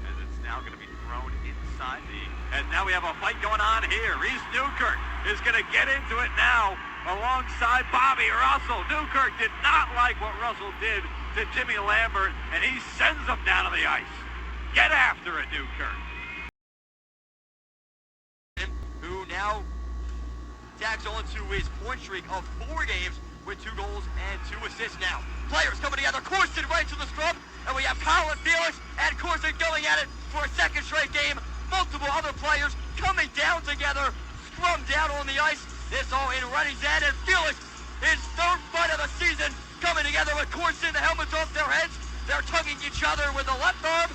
as it's now going to be thrown inside the... And now we have a fight going on here. Reese Newkirk is going to get into it now alongside Bobby Russell. Newkirk did not like what Russell did to Jimmy Lambert, and he sends him down on the ice. Get after it, Newkirk. Who now tags on to his point streak of 4 games with 2 goals and 2 assists now. Players coming together. Corson right to the scrum, and we have Colin Felix and Corson going at it for a second straight game. Multiple other players coming down together, scrum down on the ice. This all in Ready's end, and Felix, his 3rd fight of the season, coming together with Corson. The helmets off their heads. They're tugging each other with the left arm.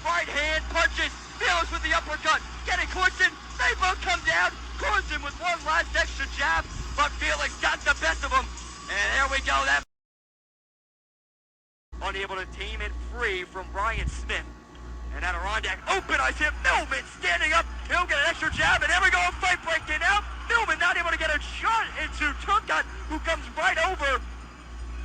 Right hand punches. Felix with the uppercut. Getting Corson. They both come down. Corson with one last extra jab, but Felix got the best of him. And there we go. That unable to tame it free from Brian Smith. And Adirondack open ice hit. Millman standing up. He'll get an extra jab, and there we go. Fight breaking out. Millman not able to get a shot into Turcotte, who comes right over.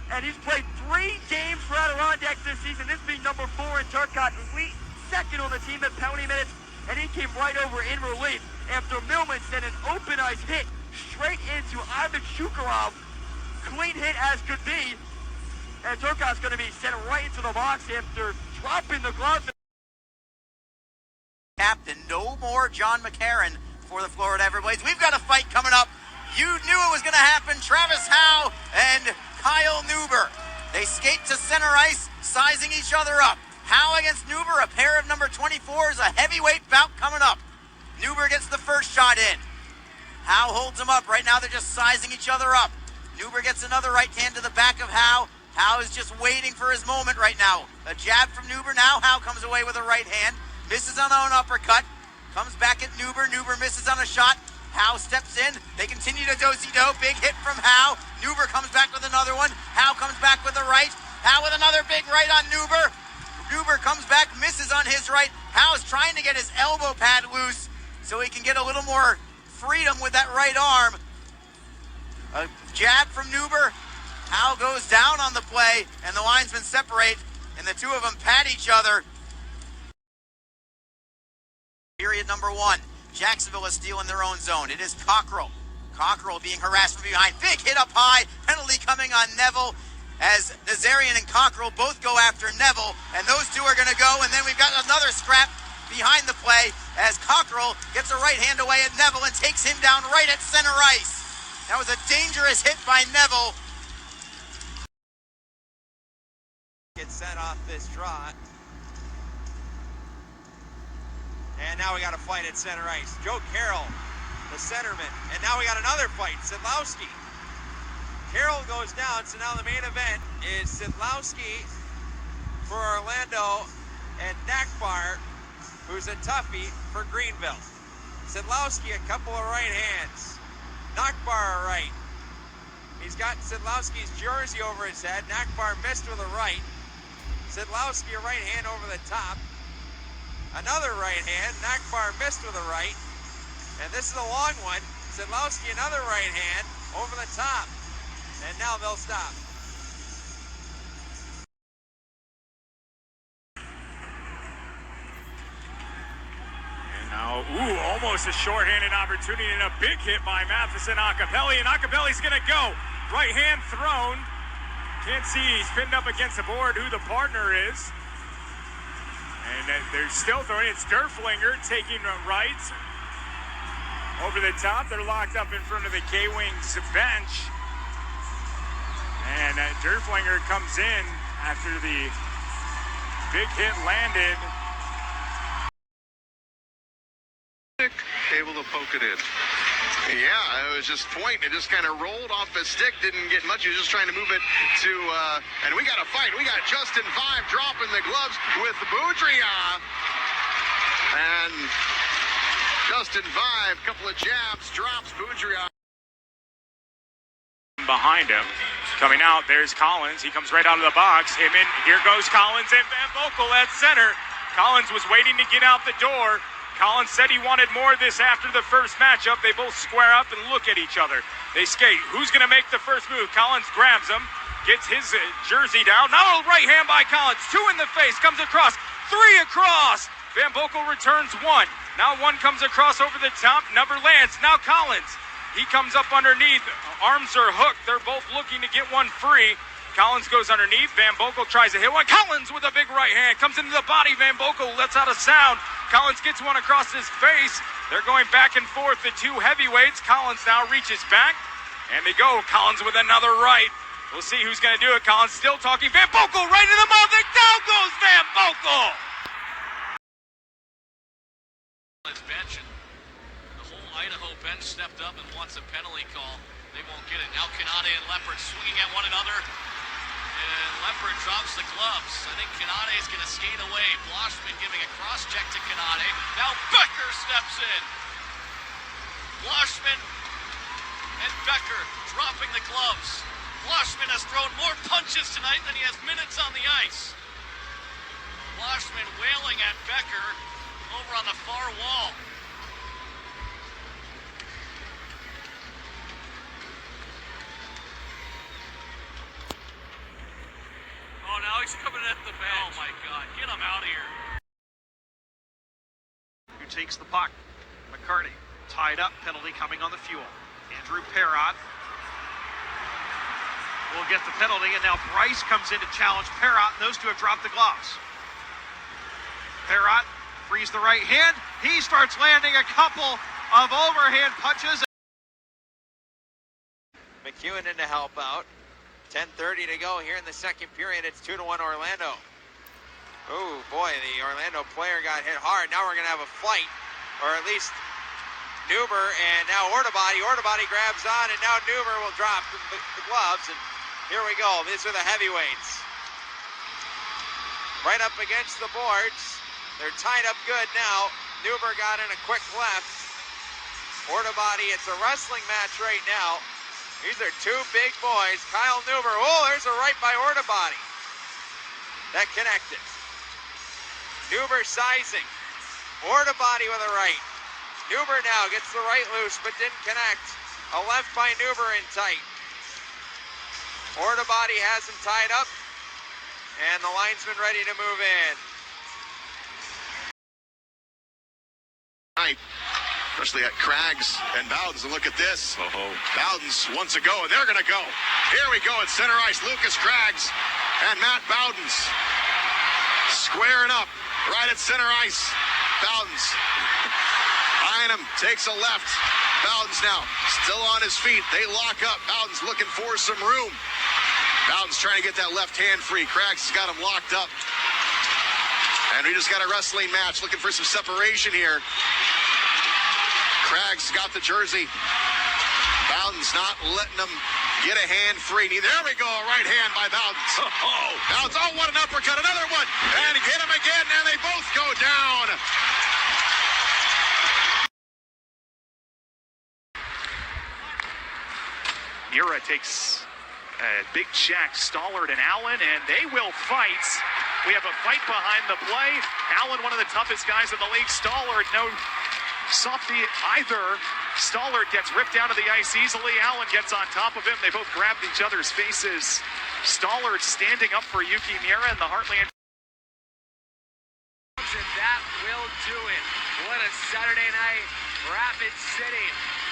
And he's played 3 games for Adirondack this season. This being number 4 in Turcotte. Elite second on the team at penalty minutes. And he came right over in relief after Millman sent an open ice hit straight into Ivan Shukarov. Clean hit as could be. And Turcotte's going to be sent right into the box after dropping the gloves. Captain, no more John McCarron for the Florida Everblades. We've got a fight coming up. You knew it was going to happen. Travis Howe and Kyle Neuber. They skate to center ice, sizing each other up. Howe against Neuber, a pair of number 24s, a heavyweight bout coming up. Neuber gets the first shot in. Howe holds him up. Right now they're just sizing each other up. Neuber gets another right hand to the back of Howe. Howe is just waiting for his moment right now. A jab from Neuber. Now Howe comes away with a right hand. Misses on an uppercut. Comes back at Neuber. Neuber misses on a shot. Howe steps in. They continue to do-si-do. Big hit from Howe. Neuber comes back with another one. Howe comes back with a right. Howe with another big right on Neuber. Neuber comes back, misses on his right. Howe's trying to get his elbow pad loose so he can get a little more freedom with that right arm. A jab from Neuber. Howe goes down on the play, and the linesmen separate, and the two of them pat each other. Period number 1. Jacksonville is still in their own zone. It is Cockrell. Cockrell being harassed from behind. Big hit up high. Penalty coming on Neville as Nazarian and Cockrell both go after Neville, and those two are going to go, and then we've got another scrap behind the play as Cockrell gets a right hand away at Neville and takes him down right at center ice. That was a dangerous hit by Neville. Gets set off this draw. And now we got a fight at center ice. Joe Carroll, the centerman. And now we got another fight, Sidlowski. Carroll goes down, so now the main event is Sidlowski for Orlando and Nakbar, who's a toughie for Greenville. Sidlowski, a couple of right hands. Nakbar a right. He's got Sidlowski's jersey over his head. Nakbar missed with a right. Sidlowski a right hand over the top. Another right hand. Nakbar missed with a right. And this is a long one. Sidlowski another right hand over the top. And now they'll stop. And now, almost a shorthanded opportunity and a big hit by Matheson Acapelli. And Acapelli's going to go. Right hand thrown. Can't see, he's pinned up against the board who the partner is. And they're still throwing. It's Derflinger taking rights over the top. They're locked up in front of the K-Wings bench. And Derflinger comes in after the big hit landed. Able to poke it in. Yeah, it was just point. It just kind of rolled off his stick. Didn't get much. He was just trying to move it to, and we got a fight. We got Justin Vive dropping the gloves with Boudria. And Justin Vive, couple of jabs, drops Boudria. Behind him. Coming out, there's Collins. He comes right out of the box. Him in. Here goes Collins and Van Boekel at center. Collins was waiting to get out the door. Collins said he wanted more of this after the first matchup. They both square up and look at each other. They skate. Who's going to make the first move? Collins grabs him, gets his jersey down. Now a right hand by Collins. 2 in the face, comes across. 3 across. Van Boekel returns 1. Now 1 comes across over the top. Number lands. Now Collins. He comes up underneath. Arms are hooked. They're both looking to get one free. Collins goes underneath. Van Boekel tries to hit one. Collins with a big right hand. Comes into the body. Van Boekel lets out a sound. Collins gets one across his face. They're going back and forth, the 2 heavyweights. Collins now reaches back. And they go. Collins with another right. We'll see who's going to do it. Collins still talking. Van Boekel right in the mouth. And down goes Van Boekel. His bench, and the whole Idaho bench stepped up and wants a penalty call. They won't get it. Now Kanade and Leopard swinging at one another. And Leopard drops the gloves. I think Kanade is going to skate away. Bloschman giving a cross check to Kanade. Now Becker steps in. Bloschman and Becker dropping the gloves. Bloschman has thrown more punches tonight than he has minutes on the ice. Bloschman wailing at Becker over on the far wall. Oh, now he's coming at the bench. Oh my God, get him out of here. Who takes the puck? McCarty tied up, penalty coming on the Fuel. Andrew Perrott will get the penalty, and now Bryce comes in to challenge Perrott, and those 2 have dropped the gloves. Perrott frees the right hand. He starts landing a couple of overhand punches. McEwen in to help out. 10:30 to go here in the second period. It's 2-1 Orlando. Oh boy, the Orlando player got hit hard. Now we're going to have a fight, or at least Neuber and now Ortobody. Ortobody grabs on, and now Neuber will drop the gloves. And here we go. These are the heavyweights. Right up against the boards. They're tied up good now. Neuber got in a quick left. Ortobody, it's a wrestling match right now. These are 2 big boys. Kyle Neuber. Oh, there's a right by Ortobody. That connected. Neuber sizing. Ortobody with a right. Neuber now gets the right loose, but didn't connect. A left by Neuber in tight. Ortobody has him tied up. And the linesman ready to move in. Especially at Craggs and Bowdens. And look at this. Bowdens wants to go, and they're going to go. Here we go at center ice. Lucas Craggs and Matt Bowdens squaring up right at center ice. Bowdens eyeing him, takes a left. Bowden's now still on his feet. They lock up. Bowden's looking for some room. Bowden's trying to get that left hand free. Craggs has got him locked up. And we just got a wrestling match looking for some separation here. Craggs got the jersey. Bowden's not letting him get a hand free. There we go, a right hand by Bowden's. Bowden's, oh, what an uppercut, another one. And hit him again, and they both go down. Mira takes a big check, Stollard and Allen, and they will fight. We have a fight behind the play. Allen, one of the toughest guys in the league. Stollard, no softy either. Stollard gets ripped down to the ice easily. Allen gets on top of him. They both grabbed each other's faces. Stollard standing up for Yuki Mira in the Heartland. And that will do it. What a Saturday night. Rapid City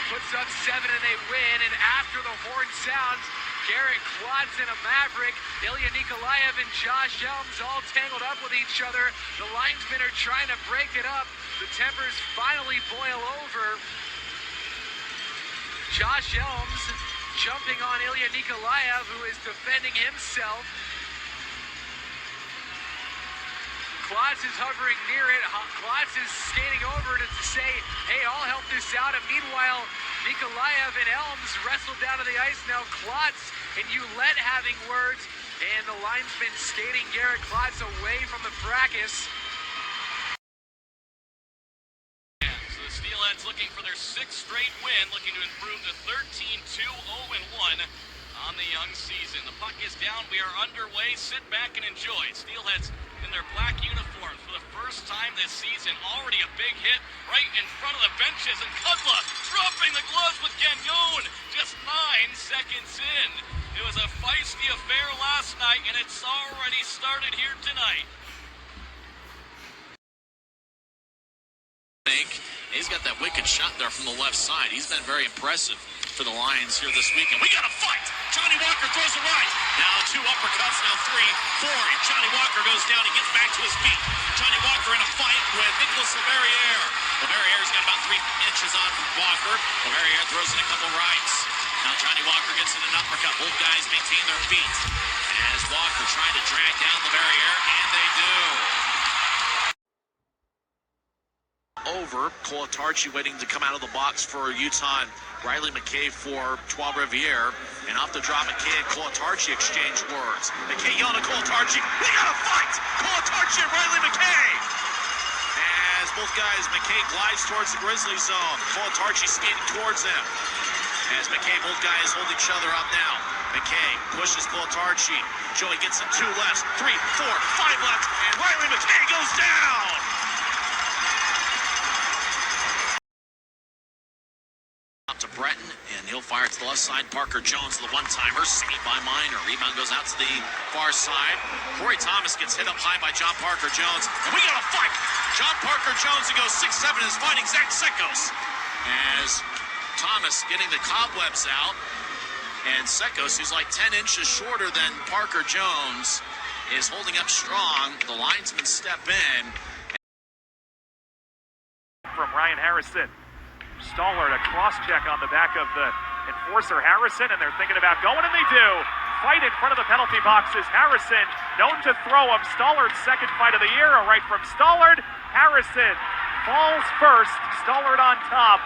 puts up 7 and they win. And after the horn sounds, Garrett Klotz and a Maverick, Ilya Nikolaev and Josh Elms all tangled up with each other. The linesmen are trying to break it up. The tempers finally boil over. Josh Elms jumping on Ilya Nikolaev, who is defending himself. Klotz is hovering near it. Klotz is skating over to say, hey, I'll help this out. And meanwhile, Nikolaev and Elms wrestle down to the ice. Now Klotz and Ouellette having words. And the linesman skating Garrett Klotz away from the fracas. So the Steelheads looking for their 6th straight win, looking to improve to 13-2-0-1 on the young season. The puck is down. We are underway. Sit back and enjoy. Steelheads in their black uniforms for the first time this season. Already a big hit right in front of the benches. And Kudla dropping the gloves with Gagnon just 9 seconds in. It was a feisty affair last night, and it's already started here tonight. He's got that wicked shot there from the left side. He's been very impressive for the Lions here this weekend. We got a fight. Johnny Walker throws it right. Now 2 uppercuts, now 3, 4. And Johnny Walker goes down. He gets back to his feet. Johnny Walker in a fight with Nicholas Leverrier. Leverrier's got about 3 inches on Walker. Leverrier throws in a couple rights. Now Johnny Walker gets in an uppercut. Both guys maintain their feet. As Walker trying to drag down Leverrier, and they do. Over. Colatarchi waiting to come out of the box for Utah. Riley McKay for Trois-Rivières. And off the draw, McKay and Colatarchi exchange words. McKay yelling at Colatarchi, we got to fight! Colatarchi and Riley McKay! As both guys, McKay glides towards the Grizzly zone. Colatarchi skating towards him. As McKay, both guys hold each other up now. McKay pushes Colatarchi. Joey gets him 2 left, 3, 4, 5 left, and Riley McKay goes down! To Breton, and he'll fire to the left side. Parker Jones, the one-timer, saved by Minor. Rebound goes out to the far side. Corey Thomas gets hit up high by John Parker Jones, and we got a fight. John Parker Jones, who goes 6'7", is fighting Zach Sekos. As Thomas getting the cobwebs out, and Sekos, who's like 10 inches shorter than Parker Jones, is holding up strong. The linesmen step in. From Ryan Harrison. Stollard, a cross-check on the back of the enforcer Harrison, and they're thinking about going, and they do. Fight in front of the penalty boxes. Harrison, known to throw him. Stollard's 2nd fight of the year. A right from Stollard. Harrison falls first. Stollard on top.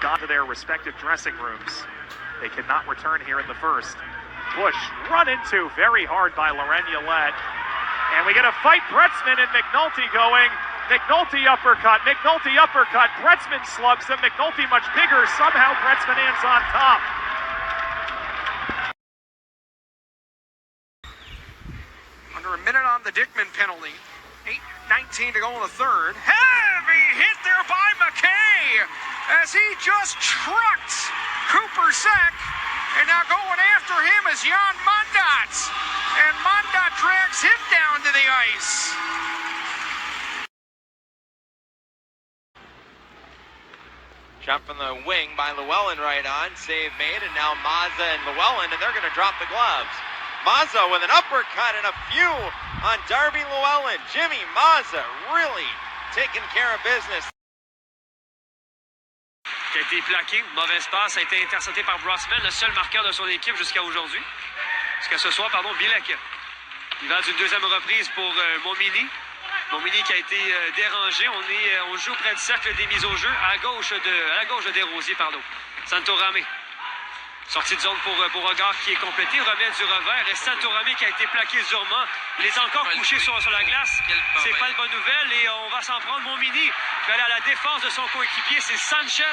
Gone to their respective dressing rooms. They cannot return here in the first. Bush run into very hard by Laurent Ouellette. And we get a fight. Bretzman and McNulty going. McNulty uppercut, Bretzman slugs him, McNulty much bigger, somehow Bretzman ends on top. Under a minute on the Dickman penalty, 8:19 to go in the third. Heavy hit there by McKay as he just trucked Cooper Sack, and now going after him is Jan Mondat, and Mondat drags him down to the ice. Shot from the wing by Llewellyn right on. Save made, and now Mazza and Llewellyn, and they're going to drop the gloves. Mazza with an uppercut and a few on Darby Llewellyn. Jimmy Mazza really taking care of business. qui a été plaqué. Mauvaise passe, a été intercepté par Brossman, le seul marqueur de son équipe jusqu'à aujourd'hui. Jusqu'à ce soir, pardon, Bilek. Il va d'une deuxième reprise pour Montmini. Montmini qui a été dérangé. On joue près du cercle des mises au jeu, à la gauche de Desrosiers, pardon. Santoramé. Sortie de zone pour Beauregard qui est complété, remet du revers. Et Santoramé qui a été plaqué durement. Il est encore couché sur la glace. C'est pas une bonne nouvelle et on va s'en prendre. Montmini qui va aller à la défense de son coéquipier. C'est Sanchez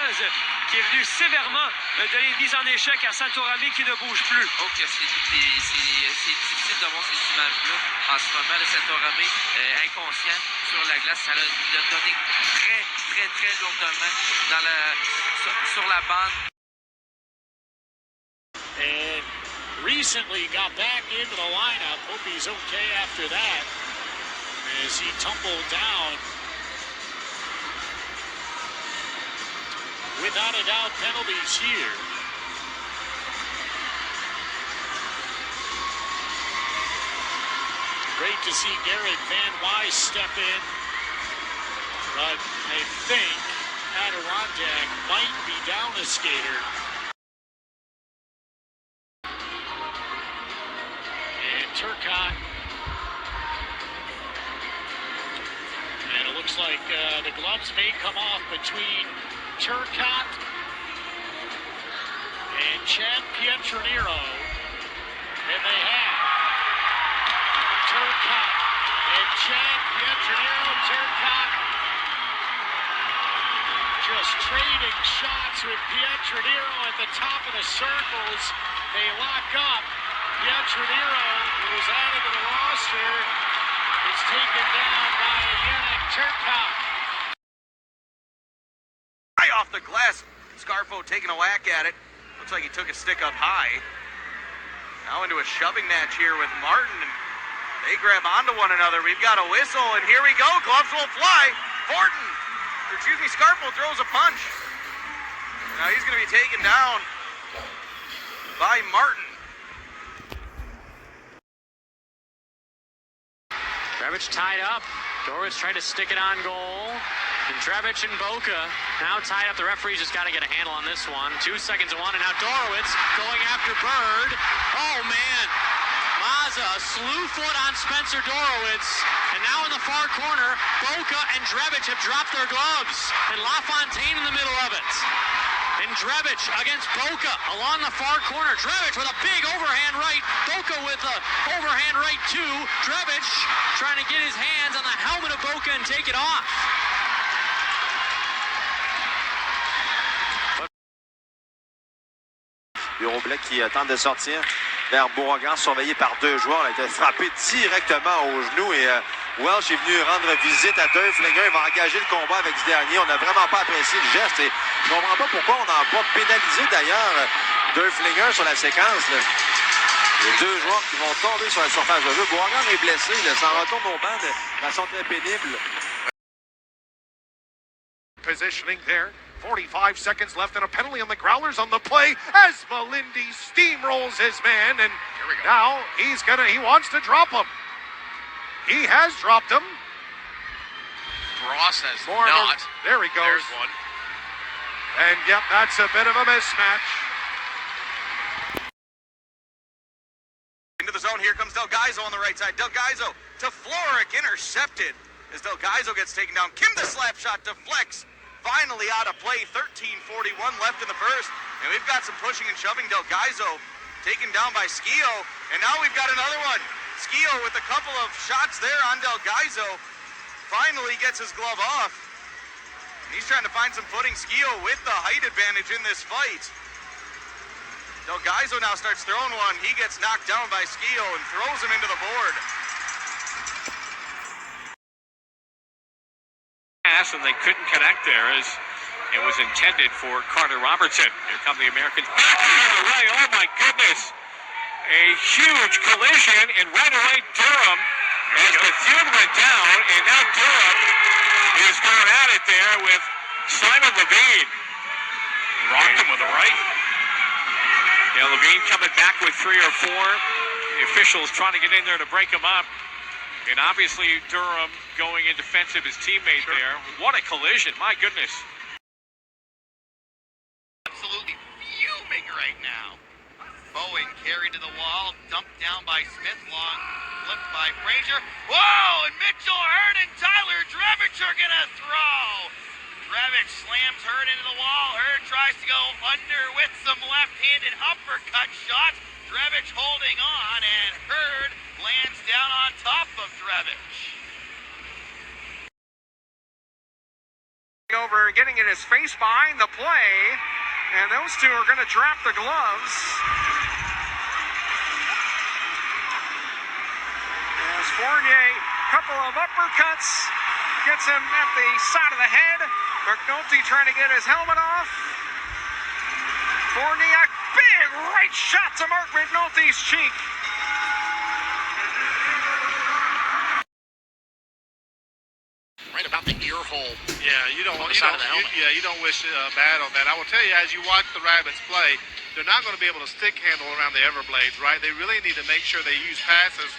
qui est venu sévèrement donner une mise en échec à Santoramé qui ne bouge plus. Ok, c'est difficile de voir ces images-là en ce moment. Le Santoramé inconscient sur la glace. Ça l'a donné très lourdement sur la bande. And recently got back into the lineup. Hope he's okay after that as he tumbled down. Without a doubt, penalties here. Great to see Garrett Van Wise step in, but I think Adirondack might be down a skater. Turcotte, and it looks like the gloves may come off between Turcotte and Chad Pietranero, and they have. Turcotte and Chad Pietranero. Turcotte just trading shots with Pietranero at the top of the circles. They lock up. Pietranero, who was added to the roster, is taken down by Yannick Turcotte. High off the glass. Scarfo taking a whack at it. Looks like he took a stick up high. Now into a shoving match here with Martin. And they grab onto one another. We've got a whistle, and here we go. Gloves will fly. Scarfo throws a punch. Now he's going to be taken down by Martin. Dravic tied up. Dorowitz tried to stick it on goal. And Dravic and Boca now tied up. The referee's just got to get a handle on this one. 2 seconds to one, and now Dorowitz going after Bird. Oh, man. Mazza, a slew foot on Spencer Dorowitz. And now in the far corner, Boca and Dravic have dropped their gloves. And LaFontaine in the middle of it. And Dravic against Boca along the far corner. Dravic with a big overhand right. Boca with a overhand right too. Dravic trying to get his hands on the helmet of Boca and take it off. Bureau Black qui tente de sortir vers Beauregard, surveillé par deux joueurs. Il a été frappé directement au genou et Welsh est venu rendre visite à Dörflinger. Il va engager le combat avec ce dernier. On n'a vraiment pas apprécié le geste et je ne comprends pas pourquoi on n'a pas pénalisé d'ailleurs Dörflinger sur la séquence. Là. Les deux joueurs qui vont tomber sur la surface de jeu. Beauregard est blessé, il s'en retourne au banc de façon très pénible. Positioning there. 45 seconds left and a penalty on the Growlers on the play as Malindi steamrolls his man, and now he wants to drop him. He has dropped him. Ross has not. There he goes. There's one. And yep, that's a bit of a mismatch. Into the zone, here comes Delgaizo on the right side. Delgaizo to Floric, intercepted as Delgaizo gets taken down. Kim the slap shot deflects. Finally out of play, 13:41 left in the first. And we've got some pushing and shoving. Delgaizo taken down by Skio. And now we've got another one. Skio with a couple of shots there on Delgaizo. Finally gets his glove off. And he's trying to find some footing. Skio with the height advantage in this fight. Delgaizo now starts throwing one. He gets knocked down by Skio and throws him into the board. And they couldn't connect there as it was intended for Carter Robertson. Here come the Americans back the other way. Oh my goodness. A huge collision, and right away Durham, as Bethune went down, and now Durham is going at it there with Simon Levine. Rocked him with a right. Yeah, Levine coming back with 3 or 4. The officials trying to get in there to break him up. And obviously Durham going in defense of his teammate there. What a collision, my goodness. carried to the wall, dumped down by Smith, long flipped by Frazier. Whoa, and Mitchell, Hurd, and Tyler Drevich are gonna throw. Drevich slams Hurd into the wall. Hurd tries to go under with some left-handed uppercut shots. Drevich holding on, and Hurd lands down on top of Drevich. Over, getting in his face behind the play, and those two are going to drop the gloves. As Fournier, couple of uppercuts, gets him at the side of the head. McNulty trying to get his helmet off. Fournier, big right shot to Mark McNulty's cheek. Right about the ear hole. Yeah, you don't wish bad on that. I will tell you, as you watch the Rabbits play, they're not going to be able to stick handle around the Everblades, right? They really need to make sure they use passes,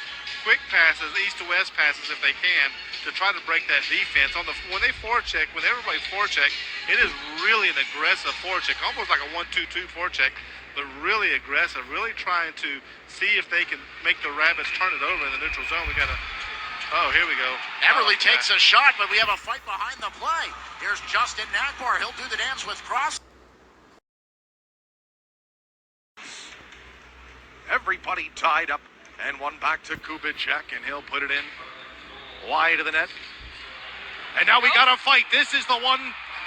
quick passes, east to west passes if they can, to try to break that defense. When they forecheck, when everybody forecheck, it is really an aggressive forecheck, almost like a 1-2-2 forecheck, but really aggressive, really trying to see if they can make the Rabbits turn it over in the neutral zone. We got to. Oh, here we go. Everly takes a shot, but we have a fight behind the play. Here's Justin Nagbar. He'll do the dance with Cross. Everybody tied up, and one back to Kubicek, and he'll put it in wide of the net. And now we got a fight. This is the one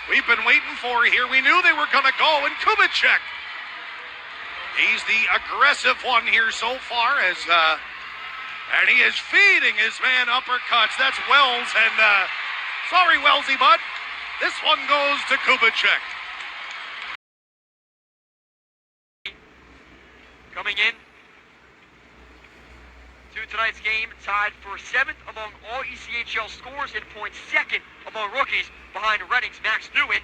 we've been waiting for here. We knew they were going to go, and Kubicek. He's the aggressive one here so far as... and he is feeding his man uppercuts. That's Wells, and sorry, Wellsy bud. This one goes to Kubicek. Coming in to tonight's game, tied for 7th among all ECHL scores and points, 2nd among rookies behind Reading's Max Newton.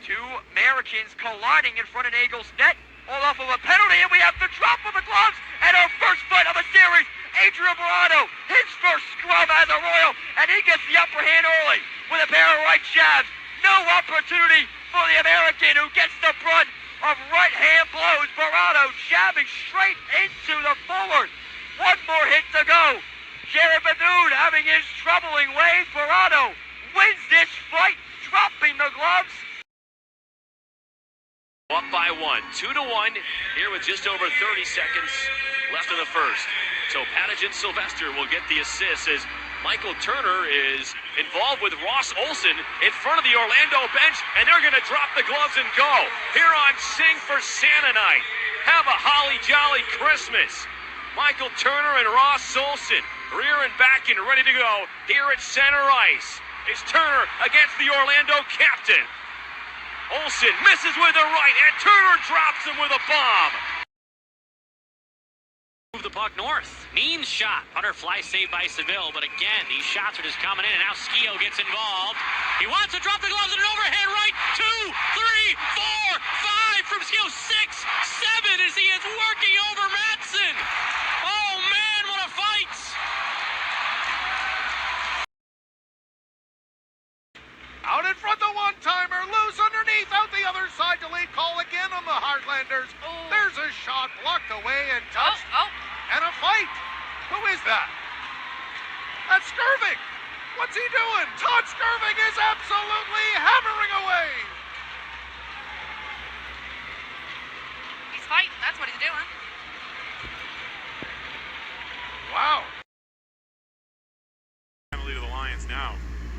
Two Americans colliding in front of Nagel's net, all off of a penalty, and we have the drop of the gloves and our first fight of the series. Adrian Barado, his first scrum as a Royal, and he gets the upper hand early with a pair of right jabs. No opportunity for the American, who gets the brunt of right hand blows. Barado jabbing straight into the forward. One more hit to go. Jared Bethune having his troubling way. Barado wins this fight, dropping the gloves. Up by one, 2-1, here with just over 30 seconds left in the first. So Patagen Sylvester will get the assist as Michael Turner is involved with Ross Olson in front of the Orlando bench, and they're going to drop the gloves and go. Here on Sing for Santa Night. Have a holly jolly Christmas. Michael Turner and Ross Olson, rear and back and ready to go here at center ice. It's Turner against the Orlando captain. Olson misses with the right, and Turner drops him with a bomb. Move the puck north. Mean shot. Butterfly saved by Seville, but again, these shots are just coming in, and now Skio gets involved. He wants to drop the gloves and an overhand right. 2, 3, 4, 5 from Skio. 6, 7 as he is working over Madsen. Oh man, what a fight! Out in front, the one-timer, loose underneath, out the other side, delayed call again on the Heartlanders. Oh. There's a shot blocked away and touched. And a fight. Who is that? That's Skirving. What's he doing? Todd Skirving is absolutely hammering away. He's fighting. That's what he's doing. Wow. Penalty to the Lions now.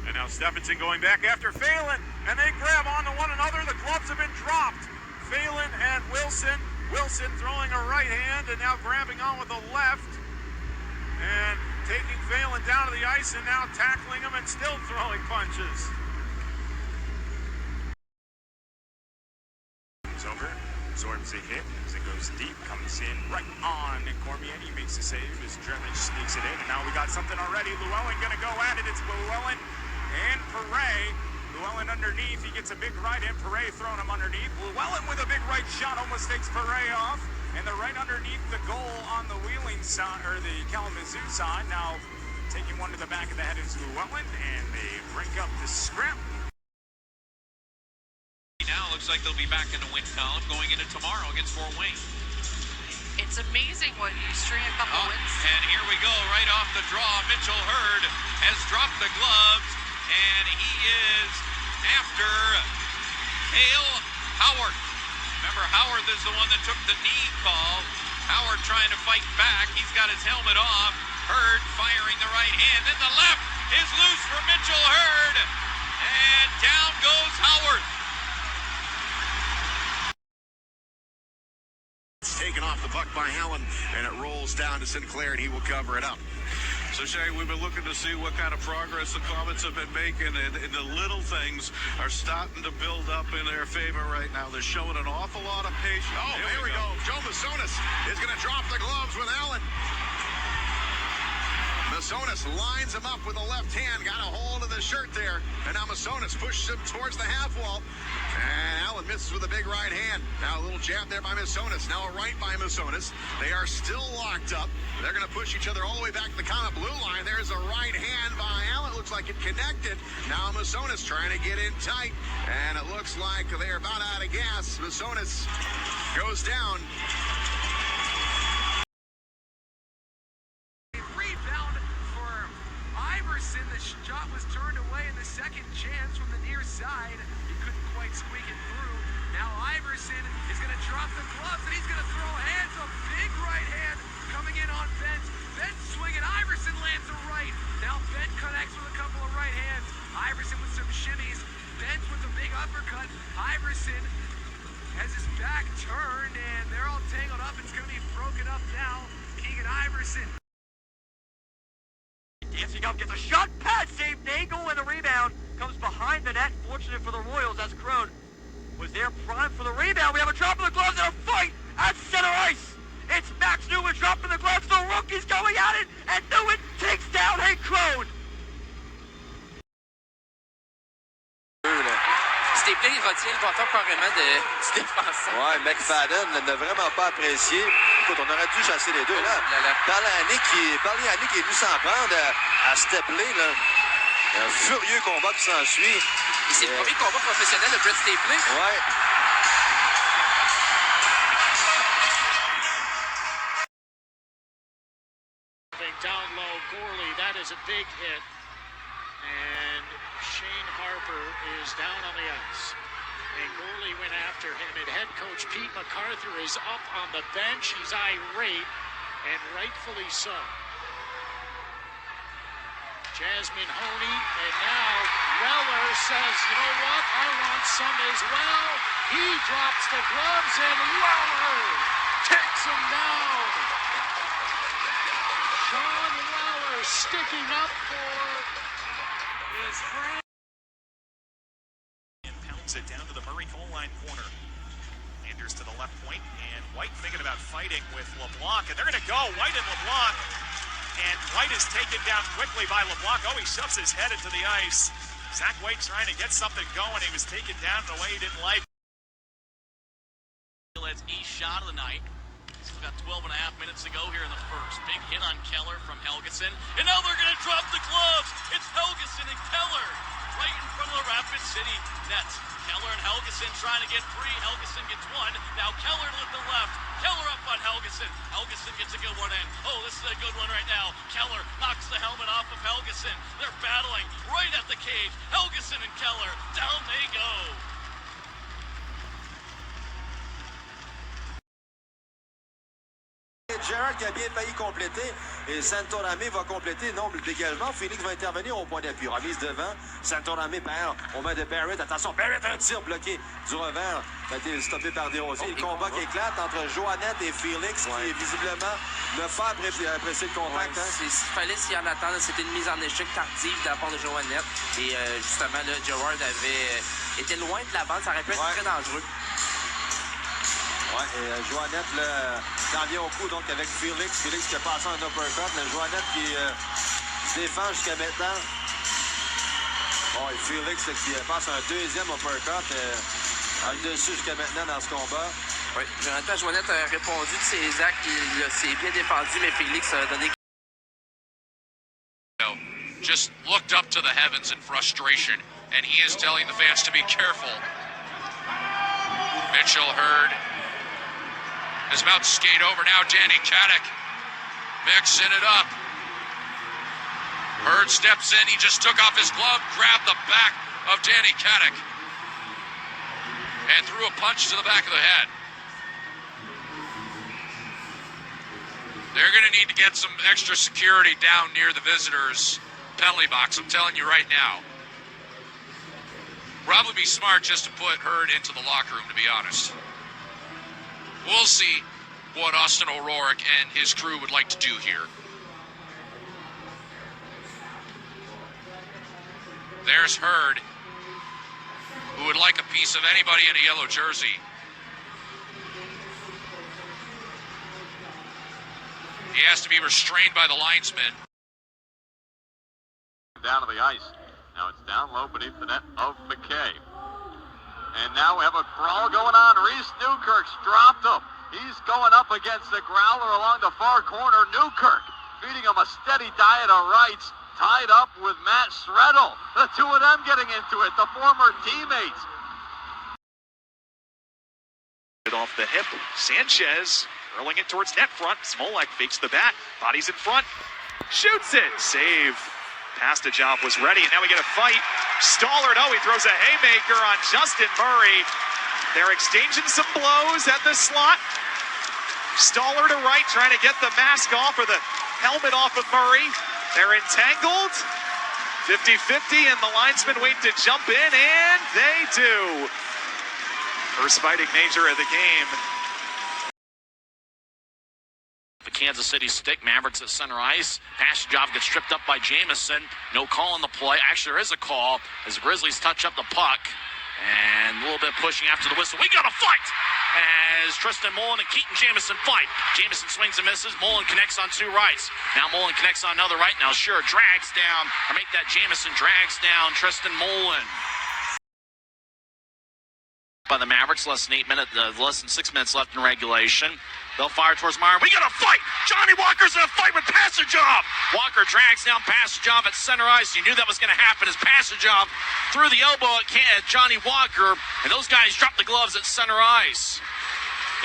And now Stephenson going back after Phelan, and they grab onto one another. The gloves have been dropped. Phelan and Wilson. Wilson throwing a right hand and now grabbing on with the left. And taking Phelan down to the ice and now tackling him and still throwing punches. Comes over, absorbs a hit as it goes deep, comes in right on Cormier. He makes a save as Drevich sneaks it in. And now we got something already. Llewellyn going to go at it. It's Llewellyn and Perret. Llewellyn underneath. He gets a big right in. Perret throwing him underneath. Llewellyn with a big right shot almost takes Perret off. And they're right underneath the goal on the Wheeling side, or the Kalamazoo side. Now taking one to the back of the head is Llewellyn, and they break up the scrim. Now looks like they'll be back in the win column going into tomorrow against Fort Wayne. It's amazing when you string a couple wins. And here we go, right off the draw. Mitchell Hurd has dropped the gloves, and he is after Hale Howard. Remember, Howard is the one that took the knee call. Howard trying to fight back. He's got his helmet off. Hurd firing the right hand. Then the left is loose for Mitchell Hurd. And down goes Howard. It's taken off the puck by Allen, and it rolls down to Sinclair, and he will cover it up. So, Shay, we've been looking to see what kind of progress the Comets have been making, and the little things are starting to build up in their favor right now. They're showing an awful lot of patience. Oh, here we go. Joe Masonis is going to drop the gloves with Allen. Masonis lines him up with the left hand, got a hold of the shirt there, and now Masonis pushes him towards the half wall, and Allen misses with a big right hand. Now a little jab there by Masonis, now a right by Masonis. They are still locked up. They're going to push each other all the way back to the Comet blue line. There's a right hand by Allen. Looks like it connected. Now Masonis trying to get in tight, and it looks like they're about out of gas. Masonis goes down. The shot was turned away in the second chance from the near side. He couldn't quite squeak it through. Now Iverson is going to drop the gloves, and he's going to throw hands. A big right hand coming in on Bent. Bent swinging. Iverson lands a right. Now Bent connects with a couple of right hands. Iverson with some shimmies. Bent with a big uppercut. Iverson has his back turned, and they're all tangled up. It's going to be broken up now. Keegan Iverson. Dancing up, gets a shot, pad save, Nagel, and the rebound comes behind the net. Fortunate for the Royals, as Crone was there primed for the rebound. We have a drop of the gloves and a fight at center ice. It's Max Newman dropping the gloves. The rookie's going at it, and Newman takes down Hank Crone. Stapler, il retient le bâton carrément du défenseur. Ouais, McFadden n'a vraiment pas apprécié. Écoute, on aurait dû chasser les deux, là. Barliani qui est venu s'en prendre à Stapler, là. Un furieux combat qui s'ensuit. Et c'est le premier combat professionnel de Brett Stapler. Ouais. Down low, Gorley, that is a big hit. And Shane Harper is down on the ice. And Gorley went after him, and head coach Pete MacArthur is up on the bench. He's irate, and rightfully so. Jasmine Honey, and now Weller says, you know what, I want some as well. He drops the gloves, and Weller takes him down. Sean Weller sticking up for his friend. And pounds it down to the Murray goal line corner. Anders to the left point, and White thinking about fighting with LeBlanc, and they're going to go. White and LeBlanc, and White is taken down quickly by LeBlanc. Oh, he shoves his head into the ice. Zach White trying to get something going. He was taken down in a way he didn't like. That's East shot of the night. Still got 12 and a half minutes to go here in the first. Big hit on Keller from Helgeson. And now they're going to drop the gloves. It's Helgeson and Keller right in front of the Rapid City nets. Keller and Helgeson trying to get free. Helgeson gets one. Now Keller to the left. Keller up on Helgeson. Helgeson gets a good one in. Oh, this is a good one right now. Keller knocks the helmet off of Helgeson. They're battling right at the cage. Helgeson and Keller. Down they go. Gerard qui a bien failli compléter et Santorame va compléter non dégagement. Phoenix va intervenir au point d'appui. Remise devant. Santorame perd au main de Barrett. Attention, Barrett, un tir bloqué du revers. Ça a été stoppé par Desrosiers. Le combat qui éclate entre Joannette et Félix qui visiblement ne pas apprécier le contact. Il fallait s'y en attendre. C'était une mise en échec tardive de la part de Joannette. Et justement, là, Gerard était loin de la bande. Ça aurait pu être très dangereux. Ouais, et Joannette s'en vient au coup donc avec Félix. Félix qui a passé un uppercut, mais Joannette qui se défend jusqu'à maintenant. Bon, et Félix qui passe un deuxième uppercut en dessus jusqu'à maintenant dans ce combat. Oui, Jonathan Joannette a répondu de ses actes, il s'est bien défendu, mais Félix a donné. Just looked up to the heavens in frustration, and he is telling the fans to be careful. Mitchell Hurd is about to skate over now. Danny Caddick mixing it up. Hurd steps in. He just took off his glove, grabbed the back of Danny Caddick, and threw a punch to the back of the head. They're going to need to get some extra security down near the visitors' penalty box. I'm telling you right now. Probably be smart just to put Hurd into the locker room, to be honest. We'll see what Austin O'Rourke and his crew would like to do here. There's Hurd, who would like a piece of anybody in a yellow jersey. He has to be restrained by the linesman. Down to the ice. Now it's down low beneath the net of McKay. And now we have a brawl going on. Reese Newkirk's dropped him. He's going up against the Growler along the far corner. Newkirk feeding him a steady diet of rights. Tied up with Matt Sredel. The two of them getting into it, the former teammates. Off the hip, Sanchez hurling it towards net front. Smolek fakes the bat, bodies in front, shoots it, save. Pastajov was ready, and now we get a fight. Stollard, he throws a haymaker on Justin Murray. They're exchanging some blows at the slot. Stollard to right, trying to get the mask off or the helmet off of Murray. They're entangled, 50-50, and the linesmen wait to jump in, and they do. First fighting major of the game. The Kansas City stick, Mavericks at center ice. Pastajov gets tripped up by Jamison. No call on the play. Actually, there is a call as the Grizzlies touch up the puck. And a little bit pushing after the whistle. We got a fight as Tristan Mullen and Keaton Jamison fight. Jamison swings and misses. Mullen connects on two rights. Now Mullen connects on another right. Now Sure drags down, or make that Jamison drags down Tristan Mullen. By the Mavericks, less than 6 minutes left in regulation. They'll fire towards Meyer. We got a fight! Johnny Walker's in a fight with Pastajov! Walker drags down Pastajov at center ice. You knew that was going to happen as Pastajov threw the elbow at Johnny Walker, and those guys dropped the gloves at center ice.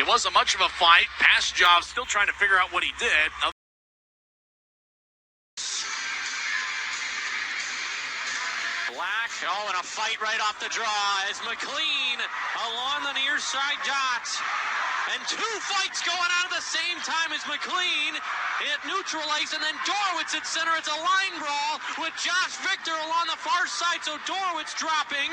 It wasn't much of a fight. Pastajov still trying to figure out what he did. Black, and a fight right off the draw as McLean along the near side dot. And two fights going on at the same time as McLean hit neutralized, and then Dorowitz at center. It's a line brawl with Josh Victor along the far side, so Dorowitz dropping.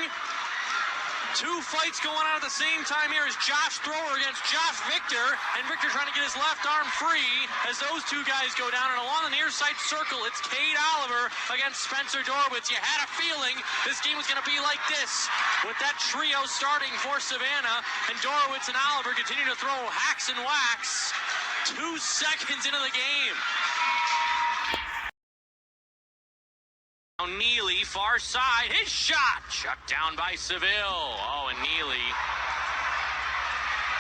Two fights going on at the same time here as Josh Thrower against Josh Victor, and Victor trying to get his left arm free as those two guys go down. And along the near side circle, it's Cade Oliver against Spencer Dorowitz. You had a feeling this game was going to be like this, with that trio starting for Savannah, and Dorowitz and Oliver continue to throw hacks and whacks. 2 seconds into the game. Neely, far side, his shot, shut down by Seville. And Neely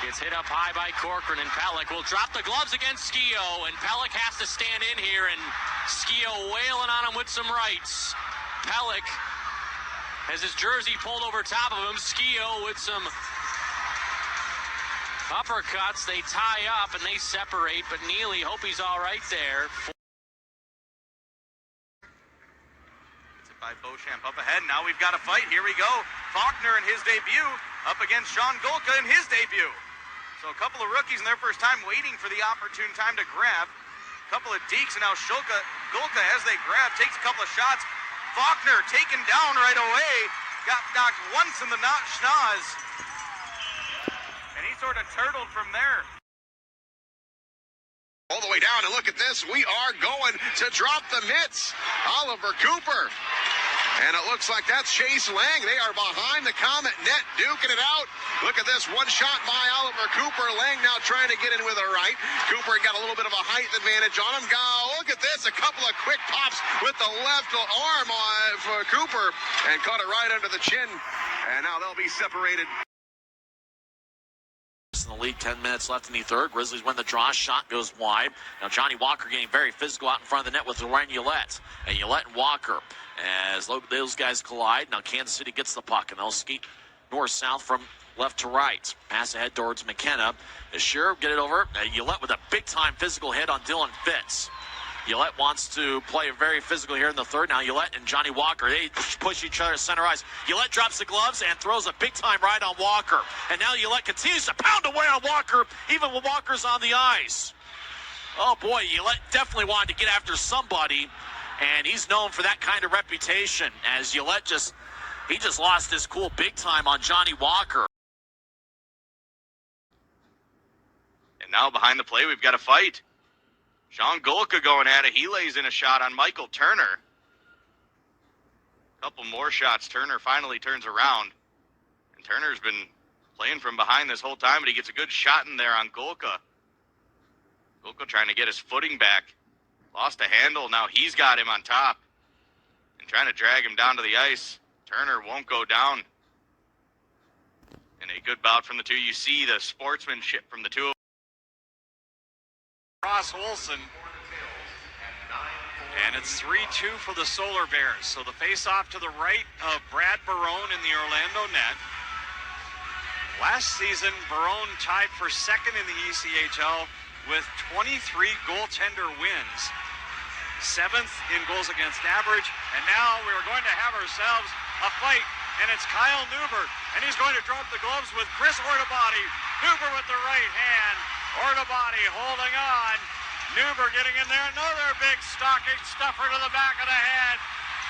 gets hit up high by Corcoran, and Pellick will drop the gloves against Skio, and Pellick has to stand in here, and Skio wailing on him with some rights. Pellick has his jersey pulled over top of him. Skio with some uppercuts. They tie up and they separate, but Neely, hope he's all right there. By Beauchamp up ahead. Now we've got a fight. Here we go. Faulkner in his debut up against Sean Golka in his debut. So a couple of rookies in their first time waiting for the opportune time to grab. A couple of dekes, and now Golka, as they grab, takes a couple of shots. Faulkner taken down right away. Got knocked once in the schnoz. And he sort of turtled from there. All the way down, and look at this. We are going to drop the mitts. Oliver Cooper. And it looks like that's Chase Lang. They are behind the Comet net, duking it out. Look at this. One shot by Oliver Cooper. Lang now trying to get in with a right. Cooper got a little bit of a height advantage on him. Look at this. A couple of quick pops with the left arm for Cooper. And caught it right under the chin. And now they'll be separated. In the lead, 10 minutes left in the third. Grizzlies win the draw. Shot goes wide. Now Johnny Walker getting very physical out in front of the net with Ryan Ouellette. And Ouellette and Walker as those guys collide. Now Kansas City gets the puck, and they'll skate north-south from left to right. Pass ahead towards McKenna. Asher, get it over. Ullette with a big-time physical hit on Dylan Fitz. Ullette wants to play very physical here in the third. Now Ullette and Johnny Walker, they push each other center ice. Ullette drops the gloves and throws a big-time right on Walker. And now Ullette continues to pound away on Walker, even when Walker's on the ice. Oh, boy, Ullette definitely wanted to get after somebody, and he's known for that kind of reputation, as Ullette just lost his cool big time on Johnny Walker. And now behind the play, we've got a fight. Sean Golka going at it. He lays in a shot on Michael Turner. A couple more shots. Turner finally turns around. And Turner's been playing from behind this whole time, but he gets a good shot in there on Golka. Golka trying to get his footing back. Lost a handle. Now he's got him on top. And trying to drag him down to the ice. Turner won't go down. And a good bout from the two. You see the sportsmanship from the two. Ross Olson. And it's 3-2 for the Solar Bears. So the face-off to the right of Brad Barone in the Orlando net. Last season, Barone tied for second in the ECHL with 23 goaltender wins. 7th in goals against average. And now we're going to have ourselves a fight. And it's Kyle Newber. And he's going to drop the gloves with Chris Ortobody. Newber with the right hand. Ortobody holding on. Newber getting in there. Another big stocking stuffer to the back of the head.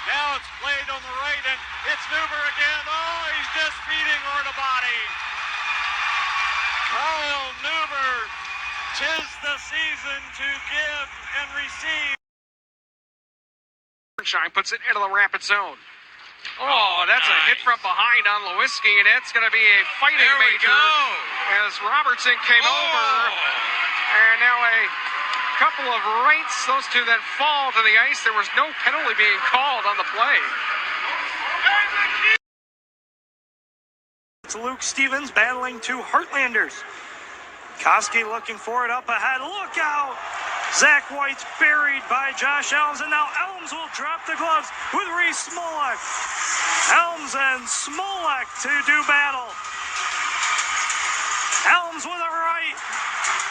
Now it's played on the right, and it's Newber again. Oh, he's just feeding Ortobody. Kyle Newber, 'tis the season to give and receive. Shine puts it into the rapid zone. Oh, that's nice. A hit from behind on Lewinsky, and it's going to be a fighting major as Robertson came over. And now a couple of rights, those two that fall to the ice. There was no penalty being called on the play. It's Luke Stevens battling two Heartlanders. Koski looking for it up ahead. Look out! Zach White's buried by Josh Elms, and now Elms will drop the gloves with Reese Smolek. Elms and Smolek to do battle. Elms with a right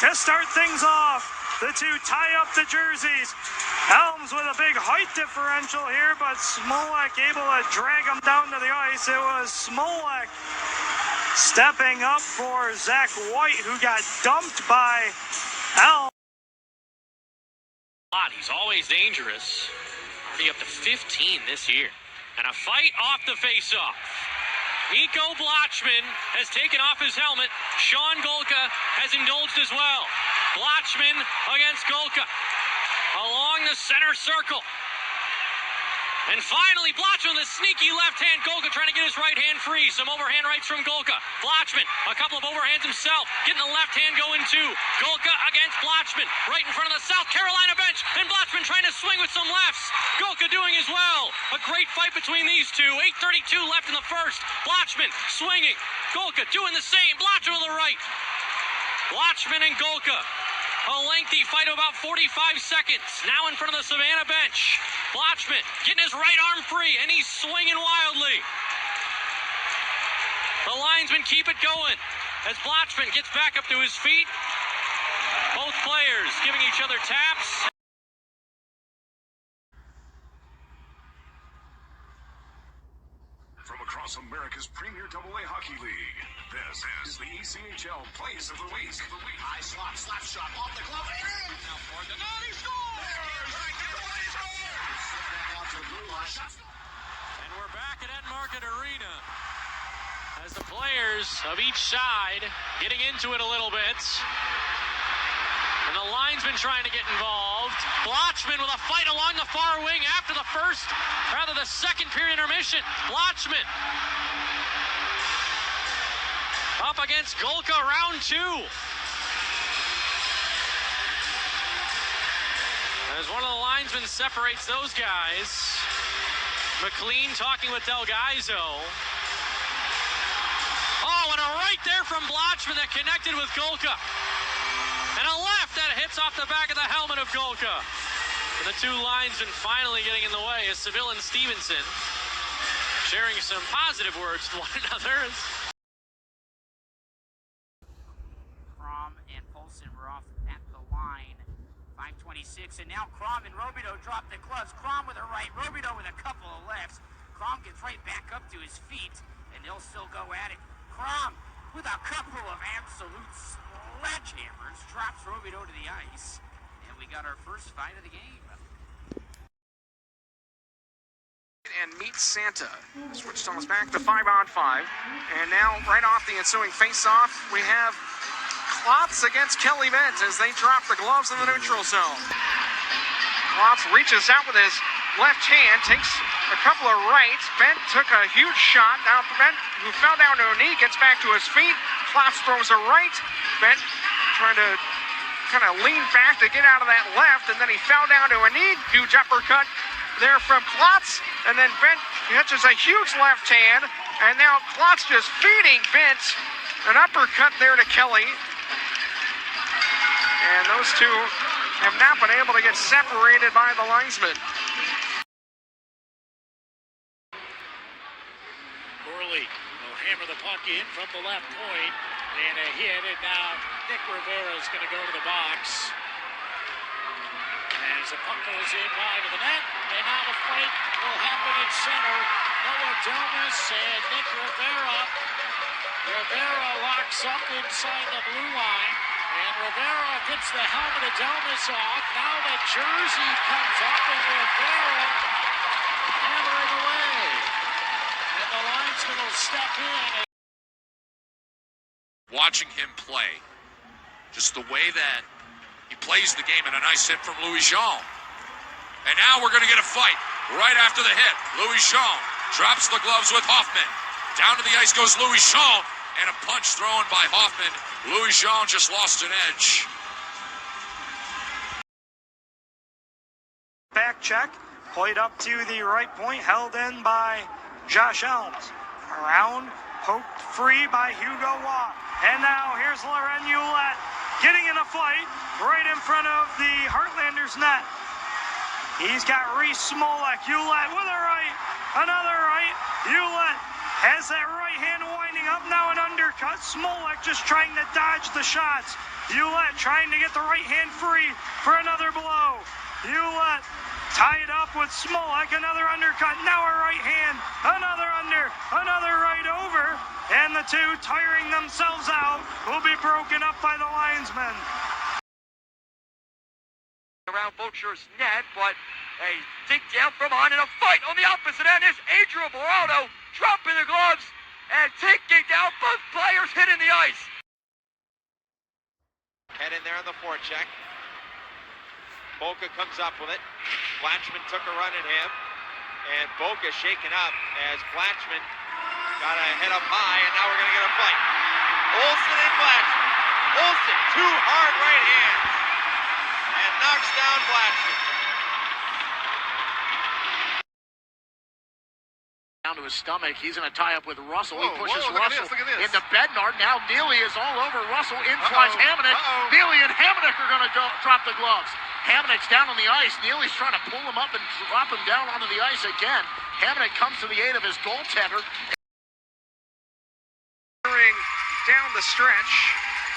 to start things off. The two tie up the jerseys. Elms with a big height differential here, but Smolek able to drag him down to the ice. It was Smolek stepping up for Zach White, who got dumped by Elms. He's always dangerous. Already up to 15 this year. And a fight off the face-off. Nico Blotchman has taken off his helmet. Sean Golka has indulged as well. Blotchman against Golka. Along the center circle. And finally, Blotchman with a sneaky left hand. Golka trying to get his right hand free. Some overhand rights from Golka. Blotchman, a couple of overhands himself. Getting the left hand going too. Golka against Blotchman. Right in front of the South Carolina bench. And Blotchman trying to swing with some lefts. Golka doing as well. A great fight between these two. 8:32 left in the first. Blotchman swinging. Golka doing the same. Blotchman with the right. Blotchman and Golka. A lengthy fight of about 45 seconds. Now in front of the Savannah bench. Blotchman getting his right arm free, and he's swinging wildly. The linesmen keep it going as Blotchman gets back up to his feet. Both players giving each other taps. From across America's Premier AA Hockey League, this is the ECHL Plays of the Week. High slot, slap shot, off the glove, and in! Now for the net, he scores! And we're back at Enmarket Arena as the players of each side getting into it a little bit. And the linesman trying to get involved. Blotchman with a fight along the far wing after the second period intermission. Blotchman up against Golka, round two. As one of the linesmen separates those guys. McLean talking with Delgaizo. Oh, and a right there from Blotchman that connected with Golka. And a left that hits off the back of the helmet of Golka. And the two linesmen finally getting in the way is Seville and Stevenson sharing some positive words with one another. 26, and now Crom and Robideau drop the gloves. Crom with a right, Robideau with a couple of lefts. Crom gets right back up to his feet, and they'll still go at it. Crom, with a couple of absolute sledgehammers, drops Robideau to the ice, and we got our first fight of the game. And meet Santa. Switch Thomas back to 5-on-5. And now, right off the ensuing face-off, we have Klotz against Kelly Bent as they drop the gloves in the neutral zone. Klotz reaches out with his left hand, takes a couple of rights. Bent took a huge shot. Now Bent, who fell down to a knee, gets back to his feet. Klotz throws a right. Bent trying to kind of lean back to get out of that left, and then he fell down to a knee. Huge uppercut there from Klotz, and then Bent catches a huge left hand, and now Klotz just feeding Bent an uppercut there to Kelly. And those two have not been able to get separated by the linesman. Corley will hammer the puck in from the left point, and a hit, and now Nick Rivera is going to go to the box. As the puck goes in wide of the net, and now the fight will happen in center. Noah Delmas and Nick Rivera. Rivera locks up inside the blue line, and Rivera gets the helmet of Delmas off. Now the jersey comes up, and Rivera hammering away. And the linesman will step in. Watching him play, just the way that he plays the game, and a nice hit from Louis Jean. And now we're going to get a fight right after the hit. Louis Jean drops the gloves with Hoffman. Down to the ice goes Louis Jean, and a punch thrown by Hoffman. Louis Jean just lost an edge. Back check, played up to the right point, held in by Josh Elms. Around, poked free by Hugo Watt. And now here's Laurent Ouellette getting in a fight right in front of the Heartlanders net. He's got Reese Smolek. Ouellette with a right, another right. Ouellette has that right hand winding up, now an undercut. Smolek just trying to dodge the shots. Ouellette trying to get the right hand free for another blow. Ouellette tied up with Smolek, another undercut, now a right hand, another under, another right over, and the two tiring themselves out will be broken up by the linesmen. Around Vulture's net, but a dig down from on and a fight on the opposite end is Adrian Baraldo dropping the gloves and taking down both players hitting the ice. Head in there on the forecheck. Boca comes up with it. Blatchman took a run at him, and Boca shaken up as Blatchman got a head up high, and now we're going to get a fight. Olsen and Blatchman. Olsen, two hard right hands, and knocks down Blatchman. Down to his stomach. He's going to tie up with Russell. He pushes Russell into Bednar. Now Neely is all over Russell. In flies Hamonic. Neely and Hamonic are going to drop the gloves. Hamonic's down on the ice. Neely's trying to pull him up and drop him down onto the ice again. Hamonic comes to the aid of his goaltender. Down the stretch,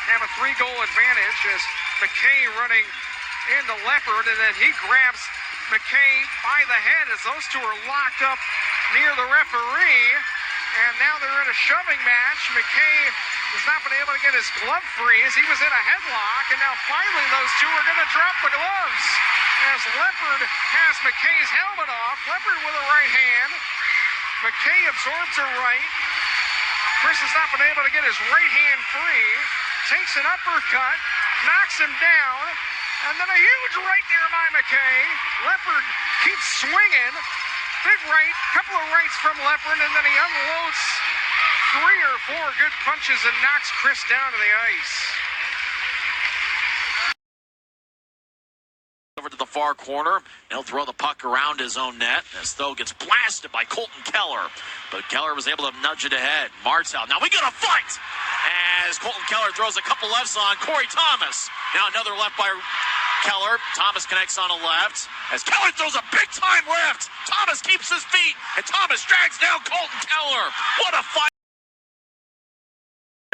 have a 3-goal advantage as McKay running into Leopard, and then he grabs McKay by the head as those two are locked up near the referee, and now they're in a shoving match. McKay has not been able to get his glove free as he was in a headlock, and now finally those two are going to drop the gloves as Leopard has McKay's helmet off. Leopard with a right hand. McKay absorbs a right. Chris has not been able to get his right hand free. Takes an uppercut, knocks him down, and then a huge right there by McKay. Leopard keeps swinging. Big right, couple of rights from Leopard, and then he unloads 3 or 4 good punches and knocks Chris down to the ice. Over to the far corner. He'll throw the puck around his own net as Stowe gets blasted by Colton Keller. But Keller was able to nudge it ahead. Martel. Now we got a fight as Colton Keller throws a couple lefts on Corey Thomas. Now another left by Keller. Thomas connects on a left as Keller throws a big-time left. Thomas keeps his feet, and Thomas drags down Colton Keller. What a fight.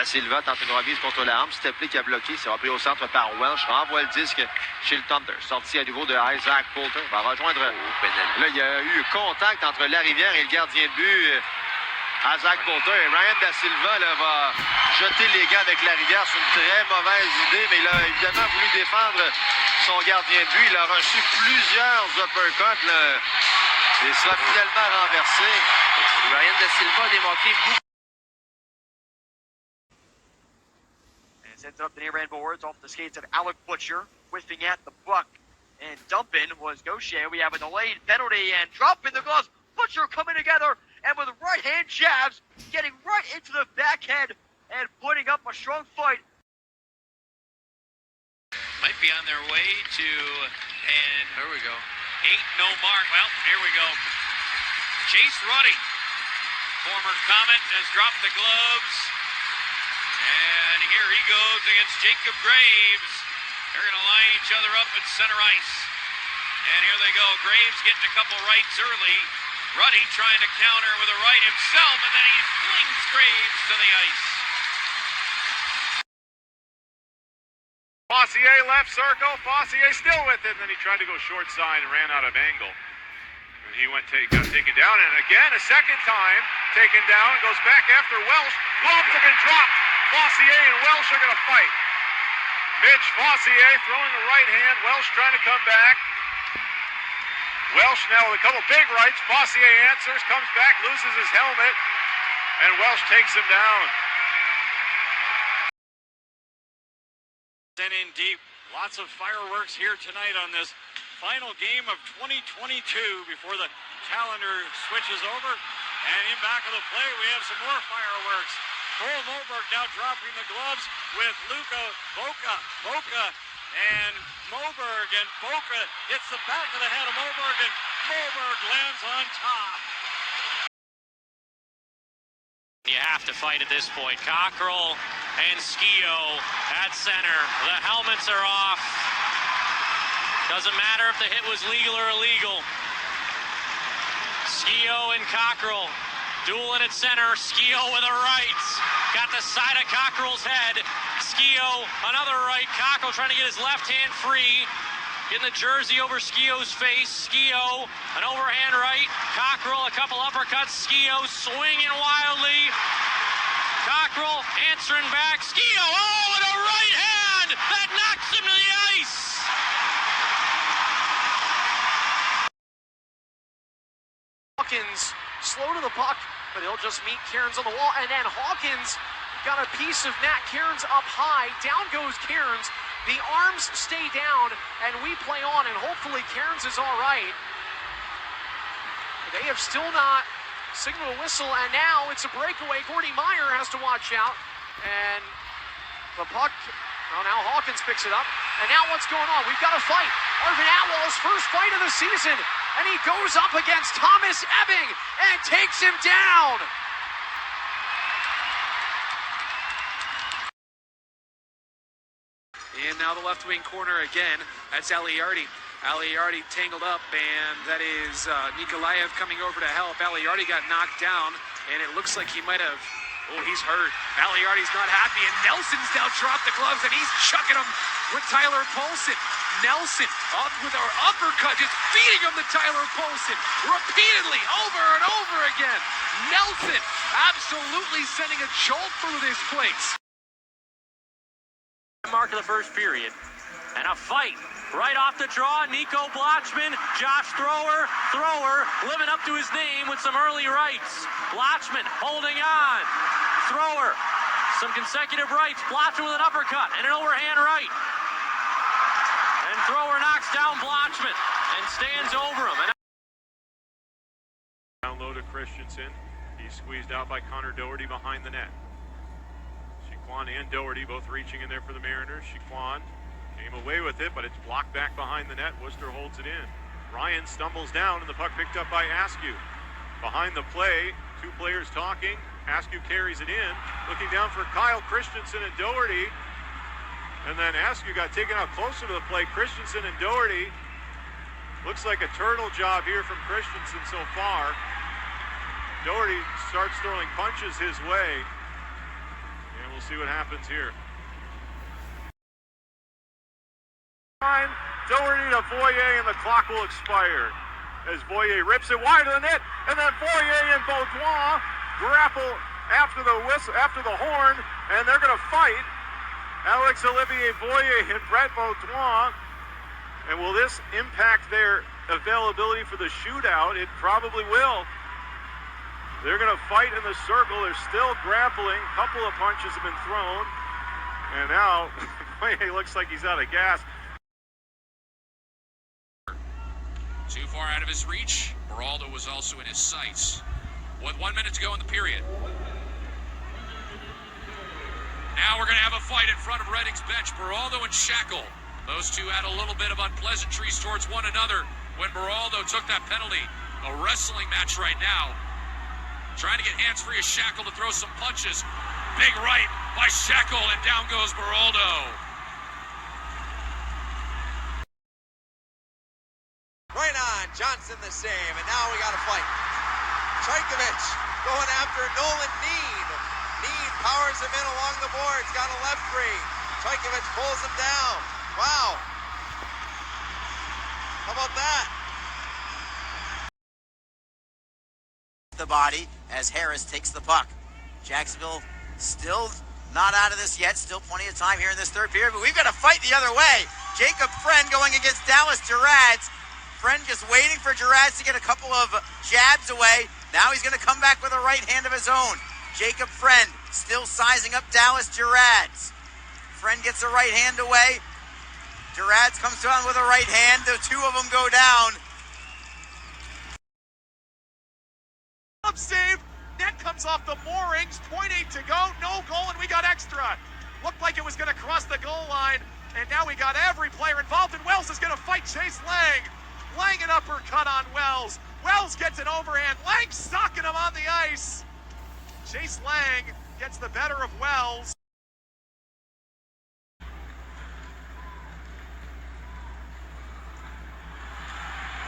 Silva tente une remise contre la hampe. Stepley qui a bloqué. C'est repris au centre par Welsh. Renvoie le disque chez le Thunder. Sortie à nouveau de Isaac Poulter. Va rejoindre. Là, il y a eu contact entre Larivière et le gardien de but, Isaac Poulter. Et Ryan Da Silva là, va jeter les gants avec Larivière. C'est une très mauvaise idée. Mais il a évidemment voulu défendre son gardien de but. Il a reçu plusieurs uppercuts. Là, et sera finalement renversé. Ryan Da Silva a démontré beaucoup. Ends up the near end boards off the skates of Alec Butcher, whiffing at the puck, and dumping was Gaucher. We have a delayed penalty and dropping the gloves. Butcher coming together and with right hand jabs, getting right into the backhand and putting up a strong fight. Might be on their way to, and there we go. 8, no mark. Well, here we go. Chase Ruddy, former Comet, has dropped the gloves. And here he goes against Jacob Graves. They're going to line each other up at center ice. And here they go. Graves getting a couple rights early. Ruddy trying to counter with a right himself, and then he flings Graves to the ice. Fossier left circle. Fossier still with it. And then he tried to go short side and ran out of angle. And he got taken down. And again, a second time, taken down. Goes back after Welsh. Gloves have been dropped. Fossier and Welsh are going to fight. Mitch Fossier throwing the right hand. Welsh trying to come back. Welsh now with a couple big rights. Fossier answers, comes back, loses his helmet, and Welsh takes him down. And in deep, lots of fireworks here tonight on this final game of 2022 before the calendar switches over. And in back of the play, we have some more fireworks. Cole Moberg now dropping the gloves with Luka Boca. Boca and Moberg, and Boca hits the back of the head of Moberg, and Moberg lands on top. You have to fight at this point. Cockrell and Skio at center. The helmets are off. Doesn't matter if the hit was legal or illegal. Skio and Cockrell dueling at center. Skio with a right. Got the side of Cockrell's head. Skio, another right. Cockrell trying to get his left hand free. In the jersey over Skio's face. Skio, an overhand right. Cockrell, a couple uppercuts. Skio swinging wildly. Cockrell answering back. Skio, oh, and a right hand that knocks him to the ice. Hawkins slow to the puck, but he'll just meet Cairns on the wall. And then Hawkins got a piece of Matt Cairns up high. Down goes Cairns. The arms stay down, and we play on, and hopefully Cairns is all right. They have still not signaled a whistle, and now it's a breakaway. Gordy Meyer has to watch out, and the puck, well, now Hawkins picks it up, and now what's going on? We've got a fight. Arvin Atwell's first fight of the season, and he goes up against Thomas Ebbing and takes him down. And now the left wing corner again. That's Aliardi. Aliardi tangled up, and that is Nikolaev coming over to help. Aliardi got knocked down, and it looks like he might have... Oh, he's hurt. Aliardi's not happy, and Nelson's now dropped the gloves, and he's chucking them with Tyler Polson. Nelson up with our uppercut, just feeding him to Tyler Polson repeatedly, over and over again. Nelson absolutely sending a jolt through this place. Mark of the first period. And a fight right off the draw. Nico Blotchman, Josh Thrower, living up to his name with some early rights. Blotchman holding on. Thrower, some consecutive rights. Blotchman with an uppercut and an overhand right. And Thrower knocks down Blotchman and stands over him. Down low to Christensen. He's squeezed out by Connor Doherty behind the net. Chiquan and Doherty both reaching in there for the Mariners. Chiquan came away with it, but it's blocked back behind the net. Worcester holds it in. Ryan stumbles down, and the puck picked up by Askew. Behind the play, two players talking. Askew carries it in, looking down for Kyle Christensen and Doherty. And then Askew got taken out closer to the play. Christensen and Doherty. Looks like a turtle job here from Christensen so far. Doherty starts throwing punches his way. And we'll we'll see what happens here. Doherty to Boyer, and the clock will expire as Boyer rips it wide of the net, and then Boyer and Baudouin grapple after the horn, and they're going to fight. Alex Olivier Boyer and Brett Baudouin. And will this impact their availability for the shootout? It probably will. They're going to fight in the circle. They're still grappling. A couple of punches have been thrown. And now, Boyer looks like he's out of gas. Too far out of his reach. Beraldo was also in his sights. With 1 minute to go in the period. Now we're going to have a fight in front of Reading's bench. Beraldo and Shackle. Those two had a little bit of unpleasantries towards one another when Beraldo took that penalty. A wrestling match right now. Trying to get hands-free of Shackle to throw some punches. Big right by Shackle, and down goes Beraldo. Right on, Johnson the same, and now we got a fight. Trajkovic going after Nolan Need. Need powers him in along the boards, got a left free. Trajkovic pulls him down. Wow. How about that? The body as Harris takes the puck. Jacksonville still not out of this yet. Still plenty of time here in this third period, but we've got to fight the other way. Jacob Friend going against Dallas Gerads. Friend just waiting for Gerads to get a couple of jabs away. Now he's going to come back with a right hand of his own. Jacob Friend still sizing up Dallas Gerads. Friend gets a right hand away. Gerads comes down with a right hand. The two of them go down. Up save. Net comes off the moorings. 0.8 to go. No goal, and we got extra. Looked like it was going to cross the goal line, and now we got every player involved, and Wells is going to fight Chase Lang. Lang an uppercut on Wells. Wells gets an overhand. Lang socking him on the ice. Chase Lang gets the better of Wells.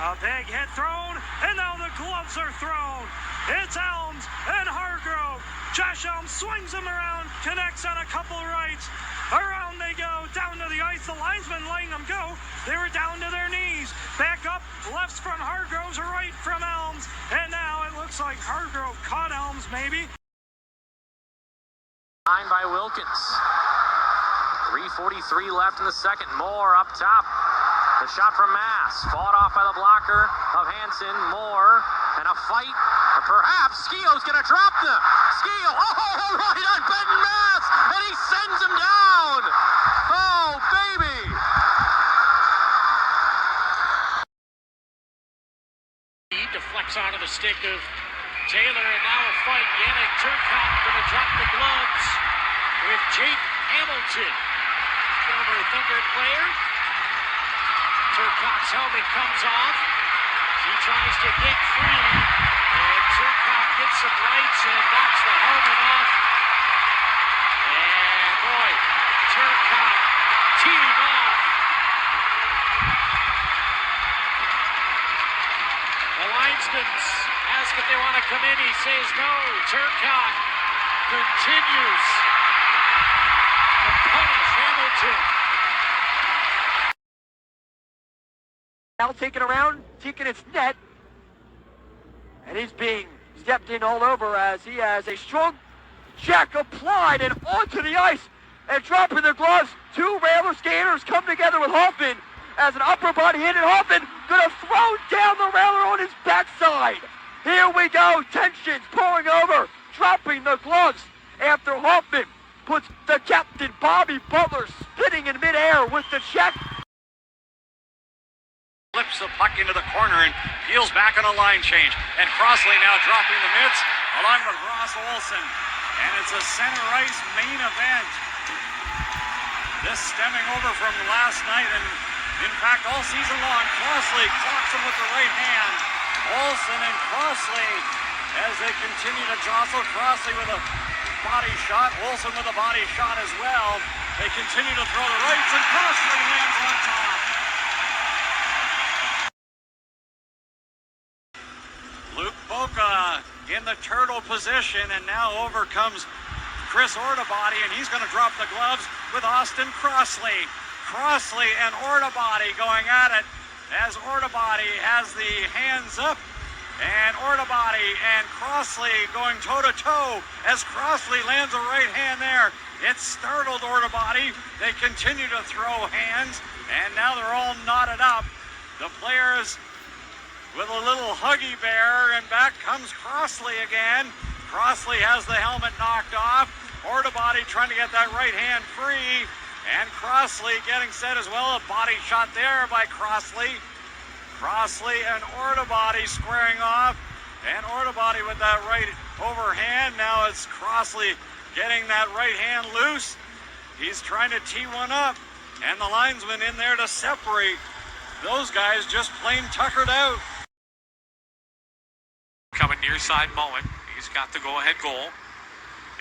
A big hit thrown, and now the gloves are thrown. It's Elms and Hargrove. Josh Elms swings him around, connects on a couple rights. Around they go, down to the ice. The linesman letting them go. They were down to their knees. Back up, lefts from Hargrove's, right from Elms. And now it looks like Hargrove caught Elms, maybe. Line by Wilkins. 3:43 left in the second. Moore up top. The shot from Mass, fought off by the blocker of Hansen. Moore, and a fight. Or perhaps Skio's going to drop them. Skio, right on Benton Mass, and he sends him down. Oh, baby. He deflects onto the stick of Taylor, and now a fight. Yannick Turcotte going to drop the gloves with Jake Hamilton, former Thunder player. Turcotte's helmet comes off. He tries to get free, and Turcotte gets some rights and knocks the helmet off. And boy, Turcotte teeing off. The linesmen ask if they want to come in. He says no. Turcotte continues to punish Hamilton. Now taken around, taking its net, and he's being stepped in all over as he has a strong check applied and onto the ice and dropping their gloves. Two Railer skaters come together with Hoffman as an upper body hit, and Hoffman gonna throw down the Railer on his backside. Here we go, tensions pouring over, dropping the gloves after Hoffman puts the captain Bobby Butler spinning in midair with the check. Flips the puck into the corner and peels back on a line change. And Crossley now dropping the mitts along with Ross Olson. And it's a center ice main event. This stemming over from last night and in fact all season long. Crossley clocks him with the right hand. Olson and Crossley as they continue to jostle. Crossley with a body shot. Olson with a body shot as well. They continue to throw the rights and Crossley lands on top. Luke Boca in the turtle position, and now over comes Chris Ortobody, and he's going to drop the gloves with Austin Crossley. Crossley and Ortobody going at it as Ortobody has the hands up, and Ortobody and Crossley going toe-to-toe as Crossley lands a right hand there. It startled Ortobody. They continue to throw hands, and now they're all knotted up. The players with a little huggy bear, and back comes Crossley again. Crossley has the helmet knocked off. Ortobody trying to get that right hand free, and Crossley getting set as well. A body shot there by Crossley. Crossley and Ortobody squaring off, and Ortobody with that right overhand. Now it's Crossley getting that right hand loose. He's trying to tee one up, and the linesman in there to separate. Those guys just plain tuckered out. Coming near side Mullen. He's got the go-ahead goal.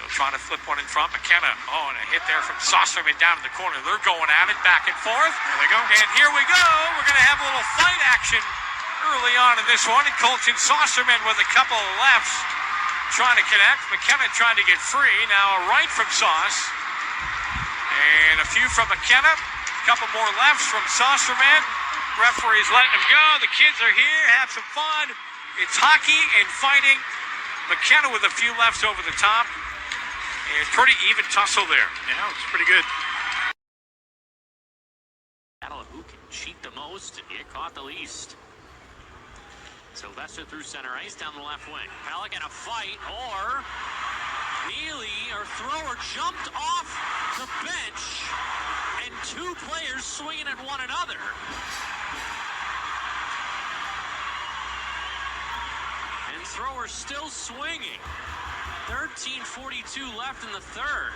He'll try to flip one in front. McKenna, and a hit there from Saucerman down in the corner. They're going at it back and forth. There they go. And here we go. We're going to have a little fight action early on in this one. And Colton Saucerman with a couple of lefts trying to connect. McKenna trying to get free. Now a right from Sauce. And a few from McKenna. A couple more lefts from Saucerman. Referee's letting him go. The kids are here. Have some fun. It's hockey and fighting. McKenna with a few lefts over the top. And pretty even tussle there. Yeah, it's pretty good. Battle of who can cheat the most. It caught the least. Sylvester through center ice down the left wing. Pellick in a fight, or Neely or thrower jumped off the bench, and two players swinging at one another. And thrower still swinging. 13:42 left in the third.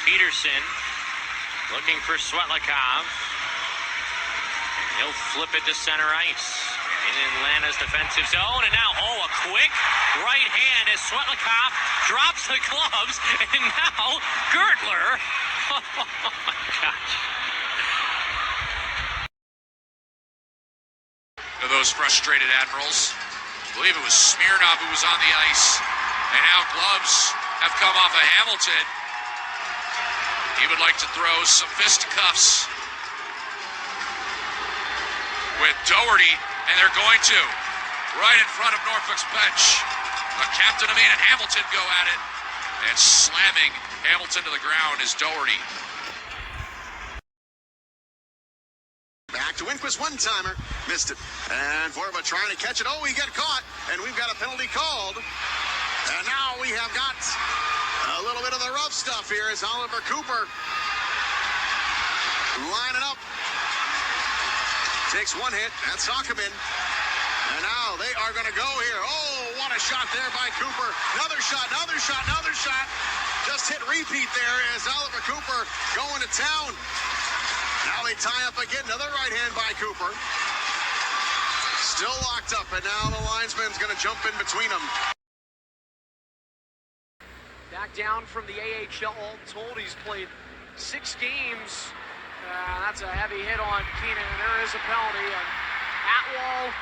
Peterson looking for Svetlikov. He'll flip it to center ice in Atlanta's defensive zone, and now a quick right hand as Svetlikov drops the gloves, and now Gertler. Oh my gosh. Those frustrated Admirals. I believe it was Smirnov who was on the ice, and now gloves have come off of Hamilton. He would like to throw some fisticuffs with Doherty, and they're going to right in front of Norfolk's bench. Captain Amin and Hamilton go at it, and slamming Hamilton to the ground is Doherty. Back to Winquist, one-timer. Missed it. And Forba trying to catch it. Oh, he got caught. And we've got a penalty called. And now we have got a little bit of the rough stuff here as Oliver Cooper lining up. Takes one hit. That's Sockman. And now they are going to go here. Oh, what a shot there by Cooper. Another shot, another shot, another shot. Just hit repeat there as Oliver Cooper going to town. Now they tie up again. Another right hand by Cooper. Still locked up, and now the linesman's going to jump in between them. Back down from the AHL. All told, he's played 6 games. That's a heavy hit on Keenan, and there is a penalty. And Atwall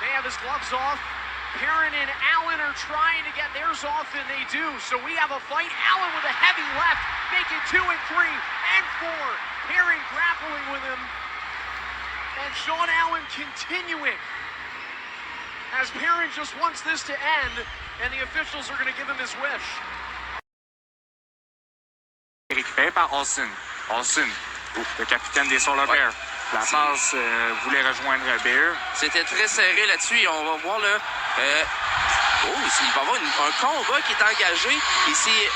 may have his gloves off. Perrin and Allen are trying to get theirs off, and they do. So we have a fight. Allen with a heavy left, making 2 and 3 and 4. Perrin grappling with him. And Sean Allen continuing. As Perrin just wants this to end, and the officials are going to give him his wish. Récupéré par Olsen. Olsen, le capitaine des Solar Bears. La passe voulait rejoindre Bear. C'était très serré là-dessus et on va voir là. Il va y avoir un combat qui est engagé. Ici,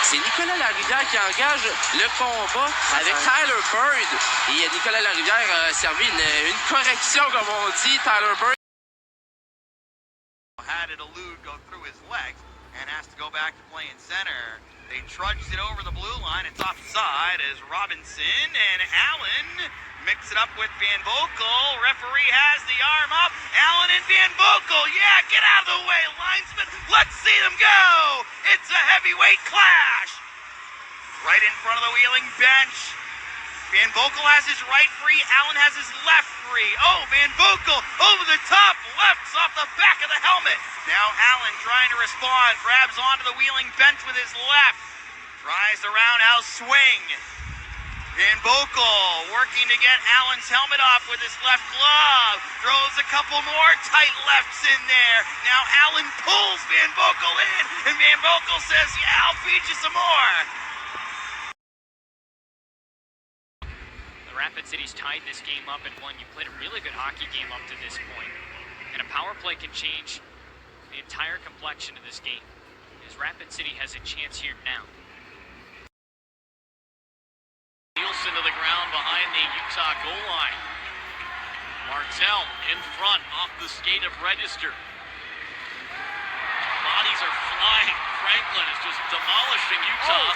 c'est Nicolas Larivière qui engage le combat avec Tyler Bird. Et Nicolas Larivière a servi une correction, comme on dit. Tyler Bird had it elude go through his legs and has to go back to playing center. They trudged it over the blue line. It's offside as Robinson and Allen mix it up with Van Boekel. Referee has the arm up. Allen and Van Boekel. Yeah, get out of the way, linesman. Let's see them go. It's a heavyweight clash. Right in front of the Wheeling bench. Van Boekel has his right free. Allen has his left free. Oh, Van Boekel over the top. Lefts off the back of the helmet. Now Allen trying to respond. Grabs onto the wheeling bench with his left. Tries the roundhouse swing. Van Boekel working to get Allen's helmet off with his left glove. Throws a couple more tight lefts in there. Now Allen pulls Van Boekel in. And Van Boekel says, yeah, I'll feed you some more. Rapid City's tied this game up and won. You played a really good hockey game up to this point. And a power play can change the entire complexion of this game. As Rapid City has a chance here now. Nielsen to the ground behind the Utah goal line. Martell in front off the skate of Register. Bodies are flying. Franklin is just demolishing Utah.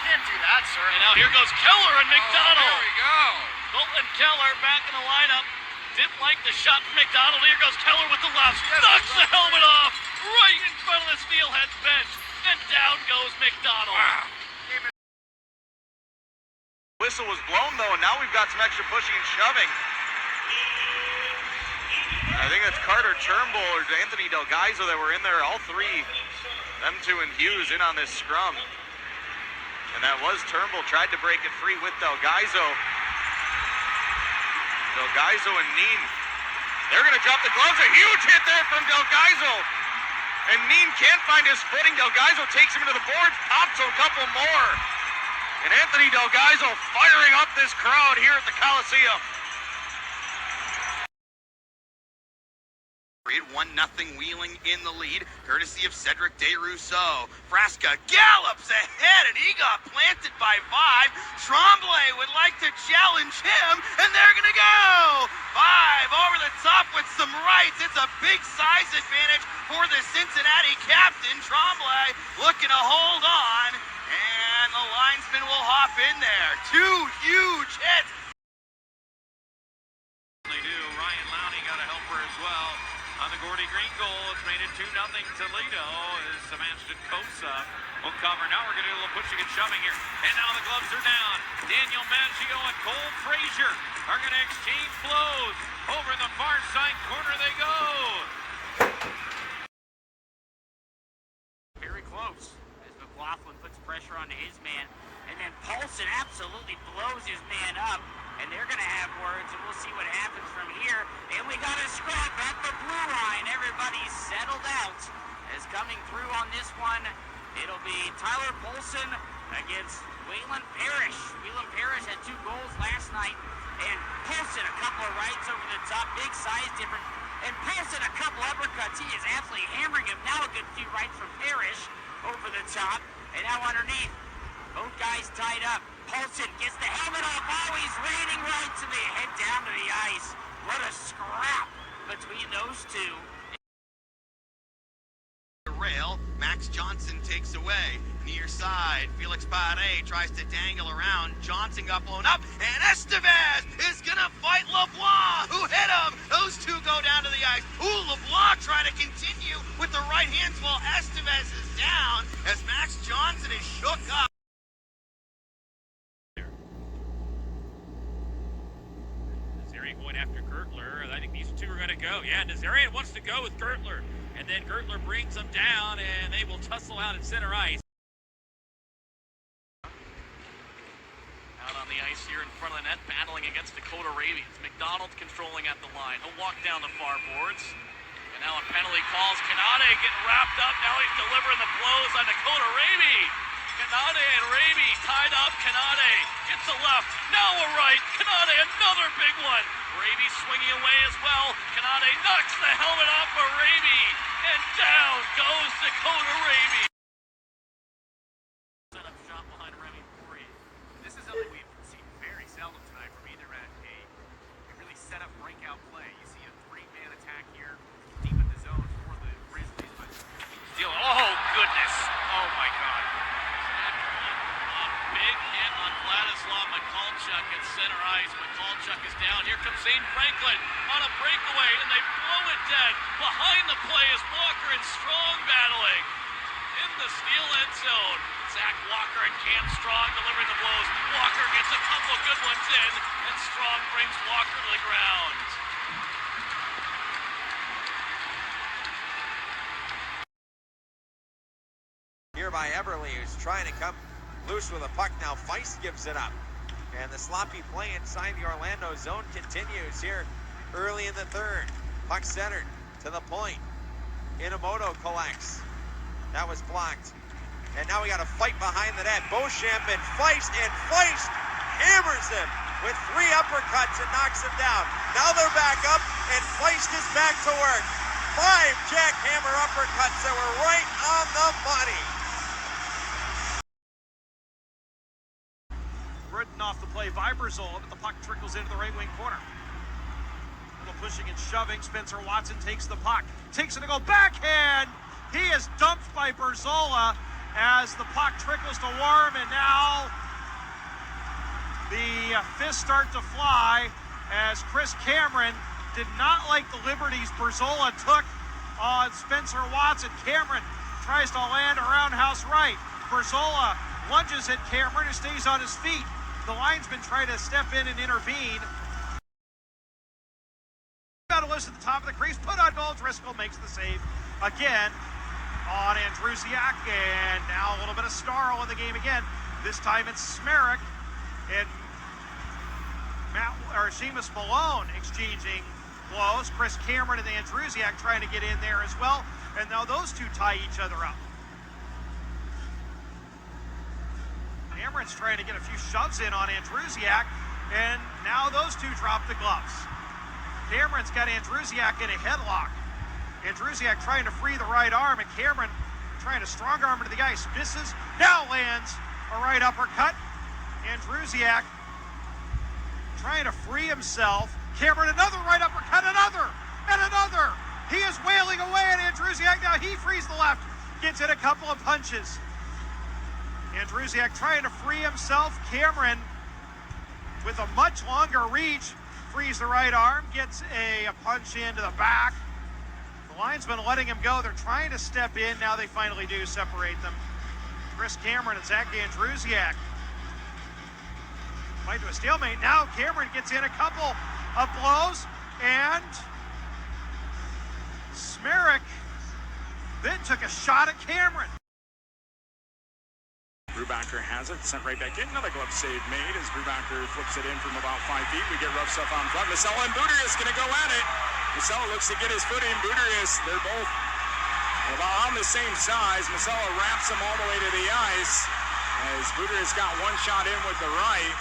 Can't do that, sir. And now here goes Keller and McDonald. There we go. Colton Keller back in the lineup. Didn't like the shot from McDonald. Here goes Keller with the left. Knocks the helmet off right in front of the Steelheads bench. And down goes McDonald. Wow. Whistle was blown, though, and now we've got some extra pushing and shoving. I think that's Carter Turnbull or Anthony Del Gaizo that were in there, all three. Them two and Hughes in on this scrum. And that was Turnbull, tried to break it free with Del Gaizo. Del Gaizo and Neen. They're going to drop the gloves. A huge hit there from Del Gaizo. And Neen can't find his footing. Del Gaizo takes him into the boards, pops a couple more. And Anthony Del Gaizo firing up this crowd here at the Coliseum. 1-0 Wheeling in the lead, courtesy of Cedric DeRousseau. Frasca gallops ahead, and he got planted by 5. Tremblay would like to challenge him, and they're going to go! 5 over the top with some rights. It's a big size advantage for the Cincinnati captain. Tremblay looking to hold on, and the linesman will hop in there. 2 huge hits. They do. Ryan Lowney got a helper as well. On the Gordy Green goal, it's made it 2-0 Toledo as Sebastian Cosa will cover. Now we're going to do a little pushing and shoving here. And now the gloves are down. Daniel Maggio and Cole Frazier are going to exchange blows. Over in the far side corner they go. Very close as McLaughlin puts pressure onto his man. And then Paulson absolutely blows his man up. And they're going to have words, and we'll see what happens from here. And we got a scrap at the blue line. Everybody's settled out. As coming through on this one, it'll be Tyler Polson against Waylon Parrish. Waylon Parrish had 2 goals last night. And Polson, a couple of rights over the top, big size difference. And Polson, a couple uppercuts. He is absolutely hammering him. Now a good few rights from Parrish over the top. And now underneath, both guys tied up. Paulson gets the helmet off. Oh, he's raining rights, and they head down to the ice. What a scrap between those two. The rail, Max Johnson takes away. Near side, Felix Pare tries to dangle around. Johnson got blown up, and Estevez is going to fight LeBlanc, who hit him. Those two go down to the ice. Ooh, LeBlanc trying to continue with the right hands while Estevez is down as Max Johnson is shook up. Going after Gertler. I think these two are going to go. Yeah, Nazarian wants to go with Gertler. And then Gertler brings them down, and they will tussle out at center ice. Out on the ice here in front of the net, battling against Dakota Rabies. McDonald controlling at the line. He'll walk down the far boards. And now a penalty calls. Kanade getting wrapped up. Now he's delivering the blows on Dakota Rabies. Kanade and Raby tied up. Kanade gets a left, now a right. Kanade, another big one. Raby swinging away as well. Kanade knocks the helmet off of Raby, and down goes Dakota Raby. Set up shot behind Remy Poirier. This is something we've seen very seldom tonight from either a really set up breakout play. You see a 3-man attack here deep in the zone for the Grizzlies, but still, oh goodness, oh my God. Big hit on Vladislav Mikulchuk at center ice. Mikulchuk is down. Here comes Zane Franklin on a breakaway, and they blow it dead. Behind the play is Walker and Strong battling. In the the steel end zone. Zach Walker and Cam Strong delivering the blows. Walker gets a couple good ones in, and Strong brings Walker to the ground. Here by Everly, who's trying to come loose with a puck. Now Feist gives it up. And the sloppy play inside the Orlando zone continues here early in the third. Puck centered to the point. Inamoto collects. That was blocked. And now we got a fight behind the net. Beauchamp and Feist hammers him with 3 uppercuts and knocks him down. Now they're back up, and Feist is back to work. 5 jackhammer uppercuts that were right on the money. Ridden off the play by Brazola, but the puck trickles into the right wing corner. A little pushing and shoving. Spencer Watson takes the puck. Takes it to go backhand. He is dumped by Brazola as the puck trickles to Worm, and now the fists start to fly as Chris Cameron did not like the liberties Brazola took on Spencer Watson. Cameron tries to land a roundhouse right. Brazola lunges at Cameron, who stays on his feet. The linesman trying to step in and intervene. Battlist at the top of the crease, put on goal. Driscoll makes the save again on Andrusiak, and now a little bit of snarl in the game again. This time it's Smerek and Seamus Malone exchanging blows. Chris Cameron and Andrusiak trying to get in there as well, and now those two tie each other up. Cameron's trying to get a few shoves in on Andrusiak, and now those two drop the gloves. Cameron's got Andrusiak in a headlock. Andrusiak trying to free the right arm, and Cameron trying to strong arm into the ice. Misses, now lands a right uppercut. Andrusiak trying to free himself. Cameron, another right uppercut, another, and another. He is wailing away at Andrusiak. Now he frees the left, gets in a couple of punches. Andrusiak trying to free himself. Cameron, with a much longer reach, frees the right arm, gets a punch into the back. The linesman letting him go. They're trying to step in. Now they finally do separate them. Chris Cameron and Zach Andrusiak fight to a stalemate. Now Cameron gets in a couple of blows, and Smerek then took a shot at Cameron. Brubacher has it, sent right back in. Another glove save made as Brubacher flips it in from about 5 feet. We get rough stuff on front. Masella and Bouterius going to go at it. Masella looks to get his footing. Bouterius, they're both about on the same size. Masella wraps him all the way to the ice as Bouterius got one shot in with the right.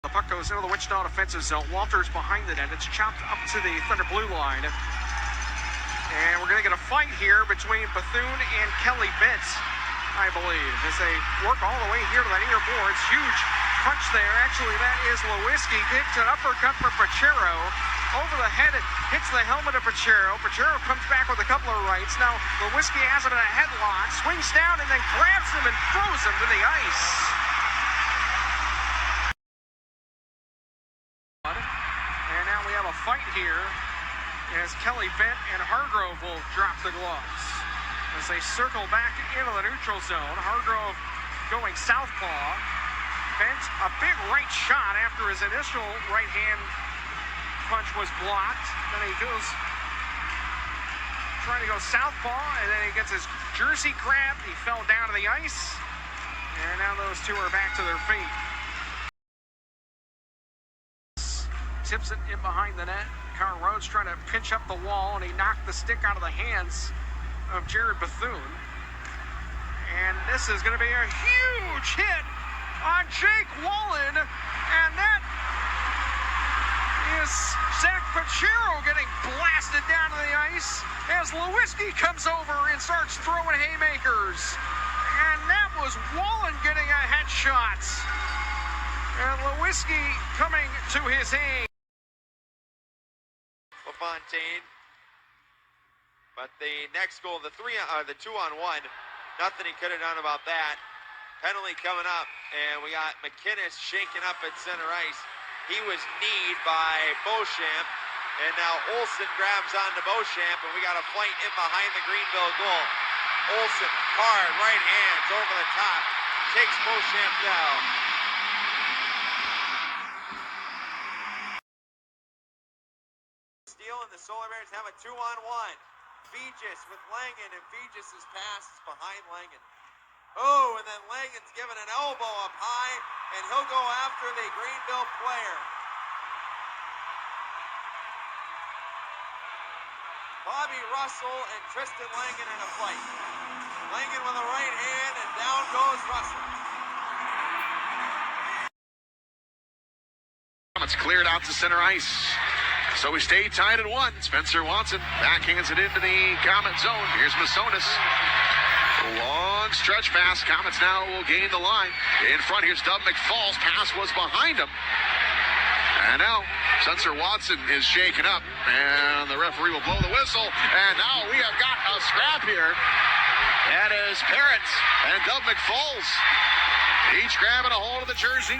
The puck goes into the Wichita defensive zone. Walters behind the net. It's chopped up to the Thunder Blue line. And we're going to get a fight here between Bethune and Kelly Bentz, I believe, as they work all the way here to the near boards. Huge punch there. Actually, that is Lewinsky. Gets an uppercut from Pachero. Over the head, it hits the helmet of Pachero. Pachero comes back with a couple of rights. Now, Lewinsky has him in a headlock, swings down, and then grabs him and throws him to the ice. And now we have a fight here as Kelly Bent and Hargrove will drop the gloves as they circle back into the neutral zone. Hargrove going southpaw. Bent a big right shot after his initial right hand punch was blocked. Then he goes trying to go southpaw, and then he gets his jersey grabbed. He fell down to the ice, and now those two are back to their feet. Tips it in behind the net. Carl Rhodes trying to pinch up the wall, and he knocked the stick out of the hands of Jared Bethune. And this is going to be a huge hit on Jake Wallen, and that is Zach Pachero getting blasted down to the ice as Lewinsky comes over and starts throwing haymakers. And that was Wallen getting a headshot. And Lewinsky coming to his aid. LaFontaine. But the next goal, the 2-on-1, nothing he could have done about that. Penalty coming up, and we got McInnes shaking up at center ice. He was kneed by Beauchamp, and now Olsen grabs onto Beauchamp, and we got a fight in behind the Greenville goal. Olsen, hard, right hands over the top. Takes Beauchamp down. Steele and the Solar Bears have a 2-on-1. Fegis with Langen, and Fegis' pass is behind Langen. Oh, and then Langen's given an elbow up high, and he'll go after the Greenville player. Bobby Russell and Tristan Langen in a fight. Langen with a right hand, and down goes Russell. It's cleared out to center ice. So we stay tied at 1. Spencer Watson backhands it into the Comet zone. Here's Masonis. Long stretch pass. Comets now will gain the line. In front, here's Doug McFall's pass was behind him. And now Spencer Watson is shaken up, and the referee will blow the whistle. And now we have got a scrap here. That is Parrott and Doug McFalls, each grabbing a hold of the jersey.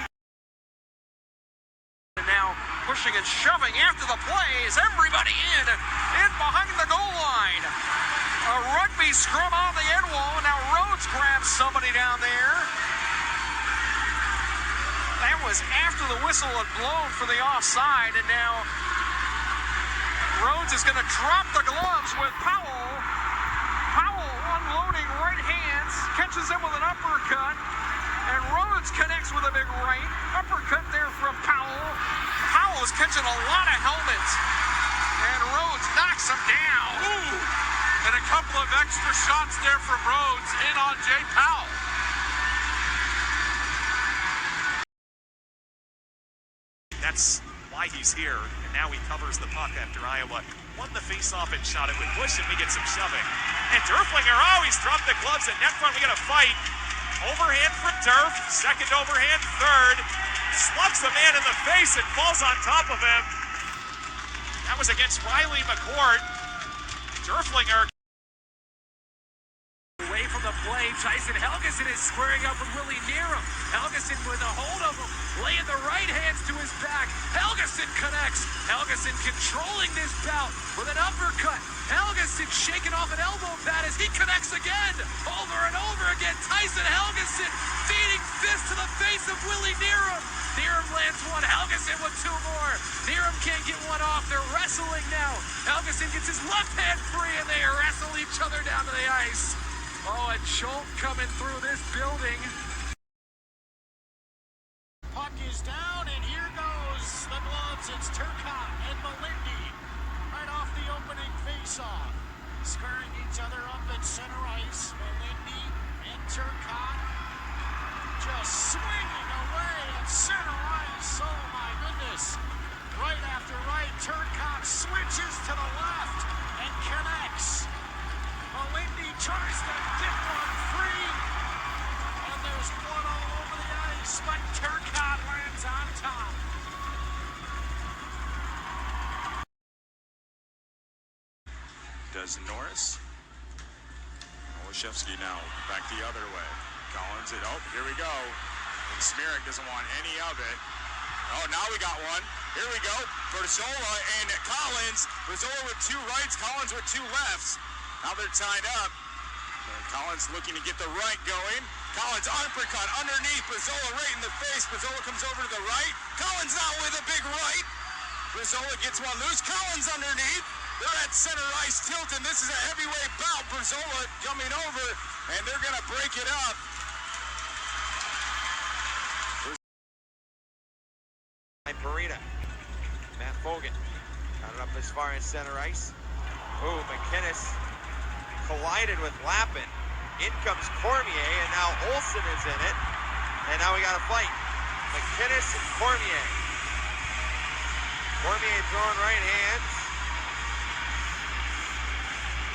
Now pushing and shoving after the plays. Everybody in behind the goal line. A rugby scrum on the end wall. Now Rhodes grabs somebody down there. That was after the whistle had blown for the offside, and now Rhodes is going to drop the gloves with Powell. Powell unloading right hands, catches him with an uppercut, and Rhodes connects with a big right. Uppercut there from Powell. Powell is catching a lot of helmets, and Rhodes knocks him down. Ooh, and a couple of extra shots there from Rhodes in on Jay Powell. That's why he's here, and now he covers the puck after Iowa won the faceoff and shot it with Bush, and we get some shoving. And Derflinger always dropped the gloves at net front. We got a fight. Overhand from Derf, second overhand, third. Slugs the man in the face and falls on top of him. That was against Riley McCourt. Derflinger. Away from the play, Tyson Helgeson is squaring up with Willie Nerum. Helgeson with a hold of him, laying the right hands to his back. Helgeson connects. Helgeson controlling this bout with an uppercut. Helgeson shaking off an elbow pad as he connects again. Over and over again, Tyson Helgeson feeding fist to the face of Willie Nerum. Nerum lands one, Helgeson with two more. Nerum can't get one off. They're wrestling now. Helgeson gets his left hand free, and they wrestle each other down to the ice. Oh, a jolt coming through this building. Puck is down, and here goes the gloves. It's Turcotte and Melindy right off the opening faceoff. Squaring each other up at center ice. Melindy and Turcotte just swinging away at center ice. Oh, my goodness. Right after right, Turcotte switches to the left and connects. Melindy tries to get one free, and there's blood all over the ice, but Turcotte lands on top. Does Norris. Olszewski now back the other way. Collins it. Oh, here we go. And Smearick doesn't want any of it. Oh, now we got one. Here we go. Berzola and Collins. Berzola with two rights. Collins with two lefts. Now they're tied up. Collins looking to get the right going. Collins uppercut underneath. Berzola right in the face. Berzola comes over to the right. Collins now with a big right. Berzola gets one loose. Collins underneath. They're at center ice tilted. This is a heavyweight bout. Berzola coming over, and they're going to break it up. Parita. Matt Fogan got it up as far as center ice. Oh, McInnes collided with Lappin. In comes Cormier, and now Olsen is in it. And now we got a fight. McInnes and Cormier. Cormier throwing right hands.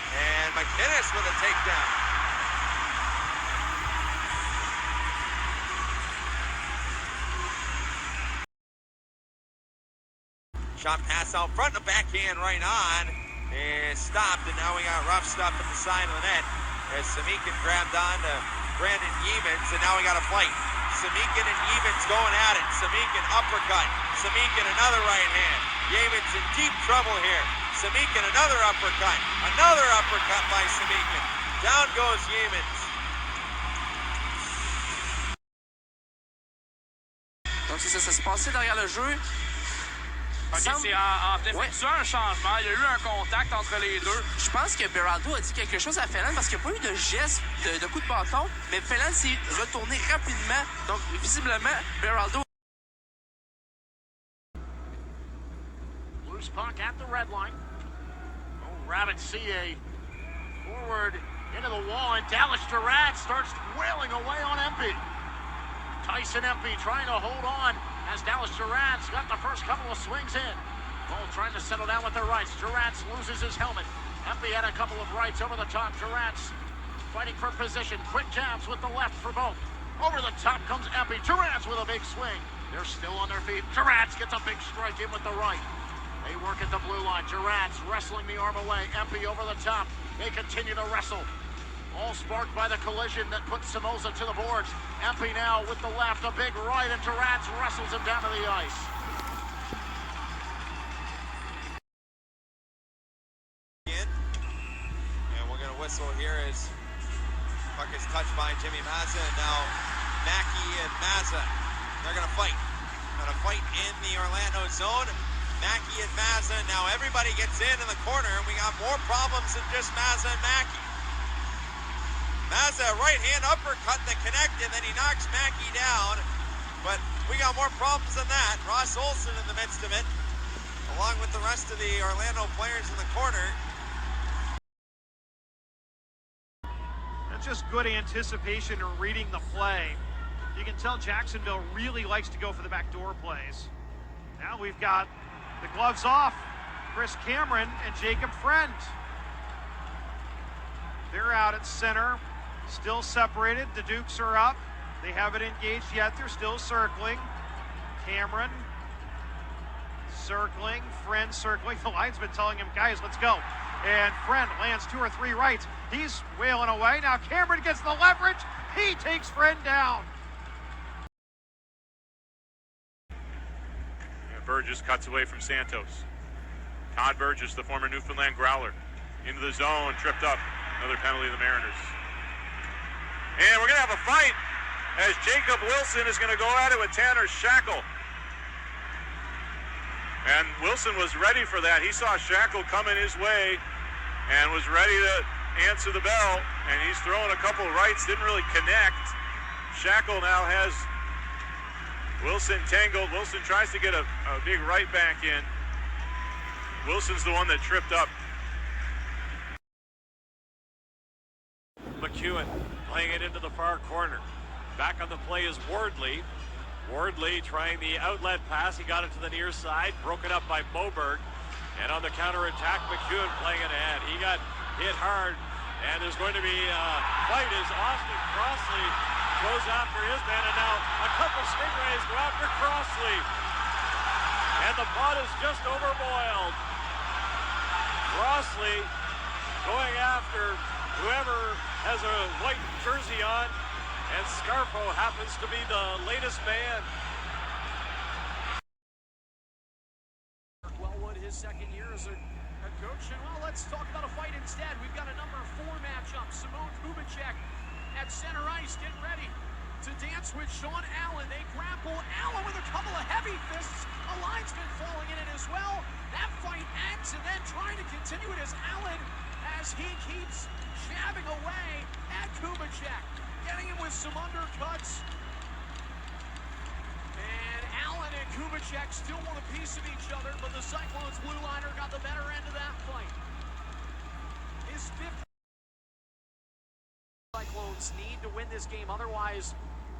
And McInnes with a takedown. Shot pass out front, the backhand right on. And stopped, and now we got rough stuff at the side of the net as Samikin grabbed on to Brandon Yemens, and now we got a fight. Samikin and Yemens going at it. Samikin uppercut. Samikin another right hand. Yemens in deep trouble here. Samikin another uppercut. Another uppercut by Samikin. Down goes Yeamans. Donc c'est ça, ça se passait derrière le jeu. OK, c'est en effectuant un changement. Il y a eu un contact entre les deux. Je pense que Beraldo a dit quelque chose à Phelan parce qu'il n'y a pas eu de geste de coup de bâton, mais Phelan s'est retourné rapidement. Donc, visiblement, Beraldo. Loose puck at the red line. Oh, Rabbits see a forward into the wall, and Dallas Durant starts wailing away on Empey. Tyson Empey trying to hold on as Dallas Durant's got the first couple of swings in. Both trying to settle down with their rights. Durant loses his helmet. Empey had a couple of rights over the top. Durant's fighting for position. Quick jabs with the left for both. Over the top comes Empey. Durant's with a big swing. They're still on their feet. Durant's gets a big strike in with the right. They work at the blue line. Durant's wrestling the arm away. Empey over the top. They continue to wrestle. All sparked by the collision that put Somoza to the boards. Empey now with the left, a big right, and Durant wrestles him down to the ice. And we're going to whistle here as puck is touched by Jimmy Mazza, and now Mackey and Mazza, they're going to fight. Going to fight in the Orlando zone. Mackey and Mazza, now everybody gets in the corner, and we got more problems than just Mazza and Mackey. Mazza, right hand uppercut to connect, and then he knocks Mackey down. But we got more problems than that. Ross Olson in the midst of it, along with the rest of the Orlando players in the corner. That's just good anticipation and reading the play. You can tell Jacksonville really likes to go for the backdoor plays. Now we've got the gloves off. Chris Cameron and Jacob Friend. They're out at center. Still separated. The Dukes are up. They haven't engaged yet. They're still circling. Cameron circling. Friend circling. The linesman telling him, guys, let's go. And Friend lands 2 or 3 rights. He's wailing away. Now Cameron gets the leverage. He takes Friend down. And Burgess cuts away from Santos. Todd Burgess, the former Newfoundland Growler, into the zone, tripped up. Another penalty of the Mariners. And we're going to have a fight as Jacob Wilson is going to go at it with Tanner Shackle. And Wilson was ready for that. He saw Shackle coming his way and was ready to answer the bell. And he's throwing a couple of rights, didn't really connect. Shackle now has Wilson tangled. Wilson tries to get a big right back in. Wilson's the one that tripped up. McEwen playing it into the far corner. Back on the play is Wardley. Wardley trying the outlet pass. He got it to the near side, broken up by Moberg. And on the counterattack, McEwen playing it ahead. He got hit hard, and there's going to be a fight as Austin Crossley goes after his man, and now a couple Stingrays go after Crossley. And the pot is just overboiled. Crossley going after whoever has a white jersey on, and Scarfo happens to be the latest man. Wellwood, his second year as a head coach, and well, let's talk about a fight instead. We've got a number 4 matchup. Simone Kubicek at center ice, getting ready to dance with Sean Allen. They grapple. Allen with a couple of heavy fists. A linesman falling in it as well. That fight ends, and then trying to continue it as Allen, as he keeps jabbing away at Kubicek, getting him with some undercuts. And Allen and Kubicek still want a piece of each other, but the Cyclones blue liner got the better end of that fight. His 5th. Cyclones need to win this game, otherwise,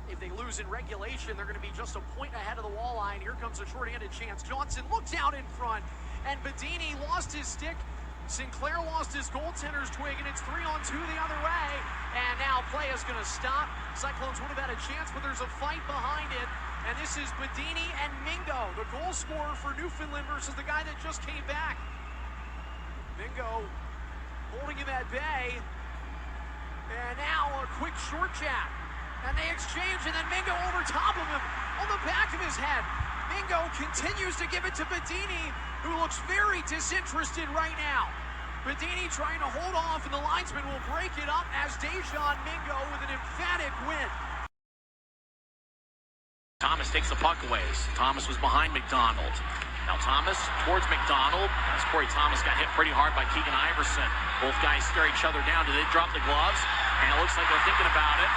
if they lose in regulation, they're going to be just a point ahead of the wall line. Here comes a short-handed chance. Johnson looks out in front, and Bedini lost his stick. Sinclair lost his goaltender's twig, and it's 3-on-2 the other way. And now play is going to stop. Cyclones would have had a chance, but there's a fight behind it. And this is Bedini and Mingo, the goal scorer for Newfoundland versus the guy that just came back. Mingo holding him at bay. And now a quick short jab. And they exchange, and then Mingo over top of him on the back of his head. Mingo continues to give it to Bedini, who looks very disinterested right now. Bedini trying to hold off, and the linesman will break it up as Dejan Mingo with an emphatic win. Thomas takes the puck away. Thomas was behind McDonald. Now Thomas towards McDonald. As Corey Thomas got hit pretty hard by Keegan Iverson. Both guys stare each other down. Do they drop the gloves? And it looks like they're thinking about it.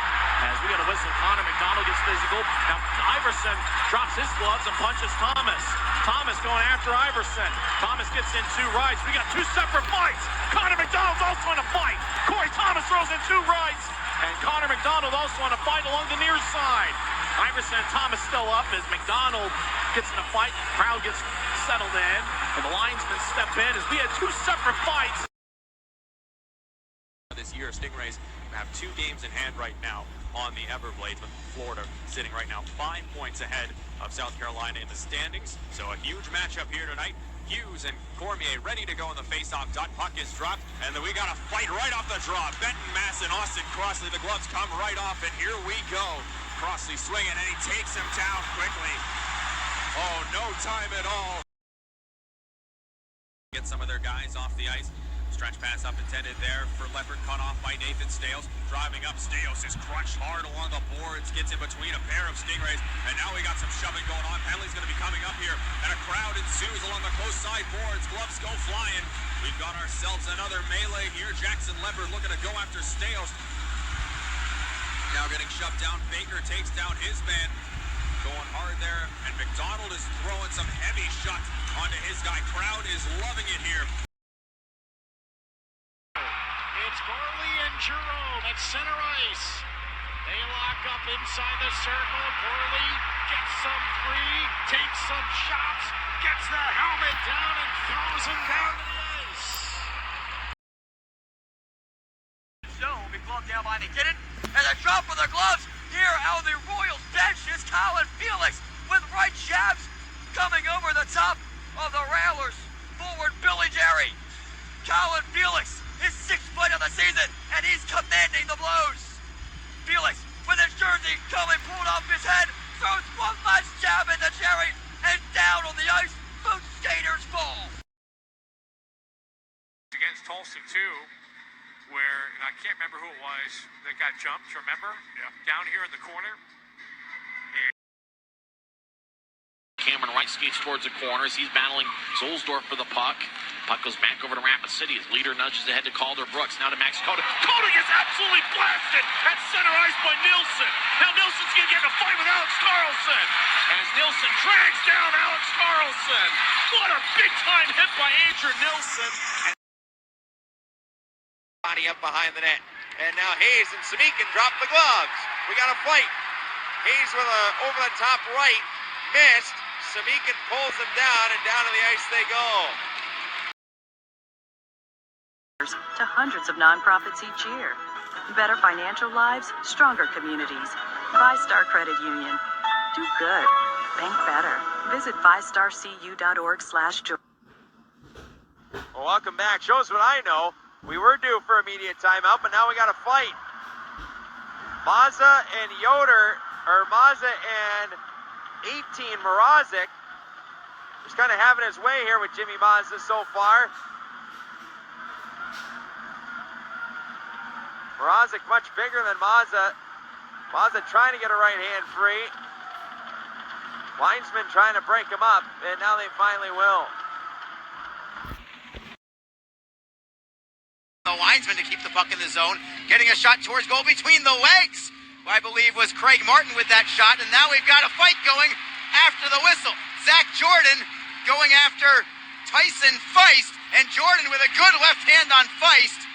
As we got a whistle, Connor McDonald gets physical. Now Iverson drops his gloves and punches Thomas. Thomas going after Iverson. Thomas gets in two rights. We got two separate fights. Connor McDonald's also in a fight. Corey Thomas throws in two rights. And Connor McDonald also on a fight along the near side. Iverson and Thomas still up as McDonald gets in a fight. The crowd gets settled in. And the linesmen step in as we had two separate fights. This year, Stingrays have 2 games in hand right now on the Everblades, with Florida sitting right now 5 points ahead of South Carolina in the standings. So a huge matchup here tonight. Hughes and Cormier ready to go in the face-off dot. Puck is dropped, and then we got a fight right off the draw. Benton Mass and Austin Crossley. The gloves come right off, and here we go. Crossley swinging, and he takes him down quickly. Oh, no time at all. Get some of their guys off the ice. Stretch pass up intended there for Leopard, cut off by Nathan Stales. Driving up, Stales is crunched hard along the boards, gets in between a pair of Stingrays, and now we got some shoving going on. Penalty's going to be coming up here, and a crowd ensues along the close side boards. Gloves go flying. We've got ourselves another melee here. Jackson Leopard looking to go after Stales. Now getting shoved down. Baker takes down his man. Going hard there, and McDonald is throwing some heavy shots onto his guy. Crowd is loving it here. It's Gorley and Jerome at center ice. They lock up inside the circle. Gorley gets some free, takes some shots, gets the helmet down and throws him down to the ice. Stone will be pulled down by McKinnon, and a drop of the gloves. Here out of the Royals bench is Colin Felix with right jabs coming over the top of the Railers. Forward Billy Jerry. Colin Felix, his 6th fight of the season, and he's commanding the blows. Felix with his jersey coming pulled off his head, throws one last jab into Jerry, and down on the ice, both skaters fall. Against Tulsa too, where, and I can't remember who it was that got jumped, remember? Yeah. Down here in the corner. Cameron Wright skates towards the corners. He's battling Zolsdorf for the puck. Puck goes back over to Rapid City. His leader nudges ahead to Calder Brooks. Now to Max Cota. Cota gets absolutely blasted at center ice by Nilsson. Now Nilsson's going to get in a fight with Alex Carlson. As Nilsson drags down Alex Carlson. What a big-time hit by Andrew Nilsson. Body up behind the net. And now Hayes and Samikin drop the gloves. We got a fight. Hayes with a over-the-top right. Missed. Samikin pulls him down, and down to the ice they go. To hundreds of nonprofits each year. Better financial lives, stronger communities. ViStar Credit Union. Do good. Bank better. Visit vistarcu.org/join. Well, welcome back. Shows what I know. We were due for immediate timeout, but now we got a fight. Mazza and Yoder, or Mazza and 18 Mrazek. Just kind of having his way here with Jimmy Mazza so far. Mrazek much bigger than Mazza. Mazza trying to get a right hand free. Linesman trying to break him up, and now they finally will. The linesman to keep the puck in the zone, getting a shot towards goal between the legs. I believe was Craig Martin with that shot, and now we've got a fight going after the whistle. Zach Jordan going after Tyson Feist, and Jordan with a good left hand on Feist.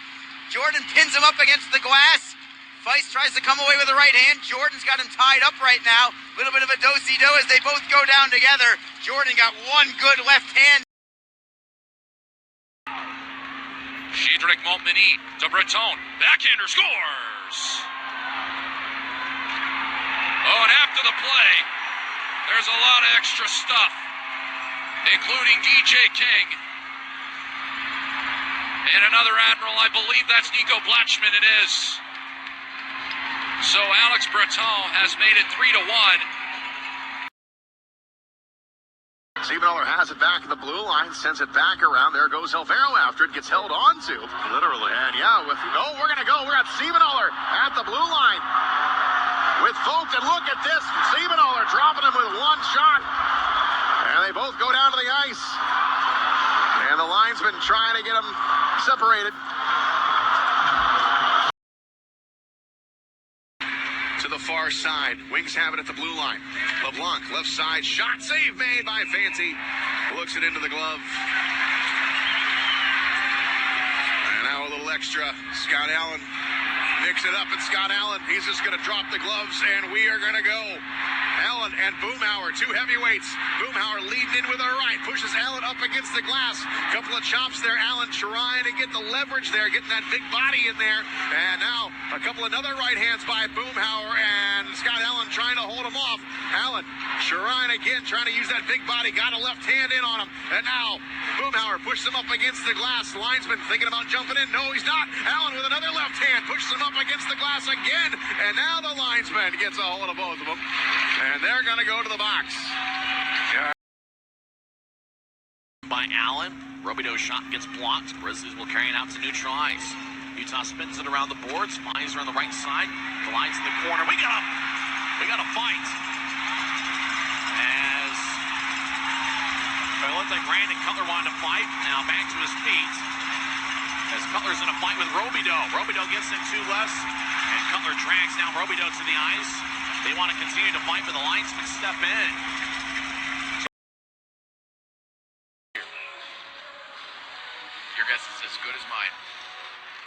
Jordan pins him up against the glass. Feist tries to come away with the right hand. Jordan's got him tied up right now. A little bit of a do-si-do as they both go down together. Jordan got one good left hand. Shedrick Montminy to Breton. Backhander scores! Oh, and after the play, there's a lot of extra stuff, including DJ King. And another Admiral, I believe that's Nico Blatchman, it is. So Alex Breton has made it 3-1. Siebenoller has it back at the blue line, sends it back around. There goes Alvaro after it, gets held on to. Literally. And yeah, we're going to go. We're at Siebenoller at the blue line with Vogt. And look at this. Siebenoller dropping him with one shot. And they both go down to the ice. And the linesman trying to get them separated. To the far side. Wings have it at the blue line. LeBlanc, left side. Shot save made by Fancy. Looks it into the glove. And now a little extra. Scott Allen mix it up, and Scott Allen, he's just going to drop the gloves, and we are going to go. Allen and Boomhauer, two heavyweights. Boomhauer leading in with a right, pushes Allen up against the glass. Couple of chops there. Allen trying to get the leverage there, getting that big body in there. And now a couple another right hands by Boomhauer, and Scott Allen trying to hold him off. Allen, Shrine again trying to use that big body, got a left hand in on him. And now Boomhauer pushes him up against the glass. Linesman thinking about jumping in. No, he's not. Allen with another left hand pushes him up against the glass again. And now the linesman gets a hold of both of them. And they're going to go to the box. By Allen. Robidoux shot gets blocked. Grizzlies will carry it out to neutral ice. Utah spins it around the boards. Miser on the right side. Glides in the corner. We got a fight. As it looked like Brandon Cutler wanted to fight. Now back to his feet. As Cutler's in a fight with Robidoux. Robidoux gets in two less. And Cutler drags down Robidoux to the ice. They want to continue to fight, but the linesmen step in. Your guess is as good as mine.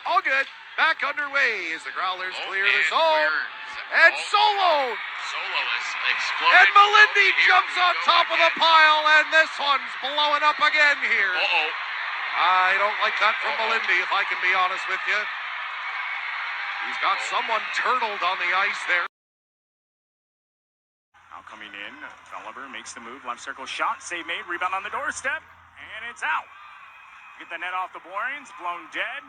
All good. Back underway as the Growlers clear the zone. And Solo. Solo is exploding. And Melindy jumps on top of the pile, and this one's blowing up again here. Uh-oh. I don't like that from Melindy, if I can be honest with you. He's got someone turtled on the ice there. Now coming in, Gulliver makes the move, left circle shot, save made, rebound on the doorstep, and it's out. Get the net off the boards, blown dead.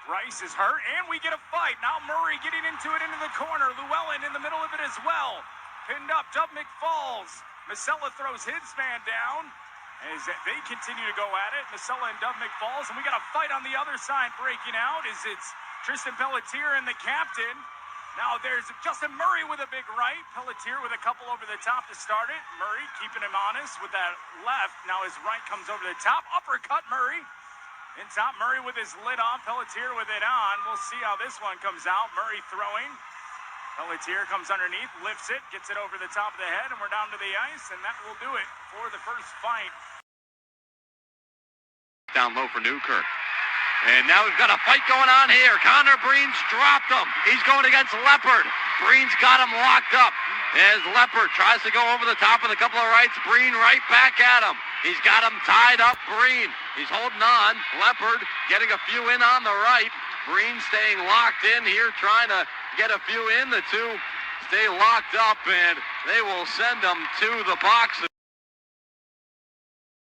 Bryce is hurt, and we get a fight. Now Murray getting into it into the corner. Llewellyn in the middle of it as well. Pinned up, Dubnik falls. Masella throws his man down. As they continue to go at it, Masella and Dubnik falls, and we got a fight on the other side breaking out as it's Tristan Pelletier and the captain. Now there's Justin Murray with a big right. Pelletier with a couple over the top to start it. Murray keeping him honest with that left. Now his right comes over the top. Uppercut Murray. In top, Murray with his lid on, Pelletier with it on. We'll see how this one comes out. Murray throwing. Pelletier comes underneath, lifts it, gets it over the top of the head, and we're down to the ice, and that will do it for the first fight. Down low for Newkirk. And now we've got a fight going on here. Connor Breen's dropped him. He's going against Leopard. Breen's got him locked up. As Leopard tries to go over the top with a couple of rights, Breen right back at him. He's got him tied up, Breen. He's holding on. Leopard getting a few in on the right. Breen staying locked in here, trying to get a few in. The two stay locked up, and they will send them to the box.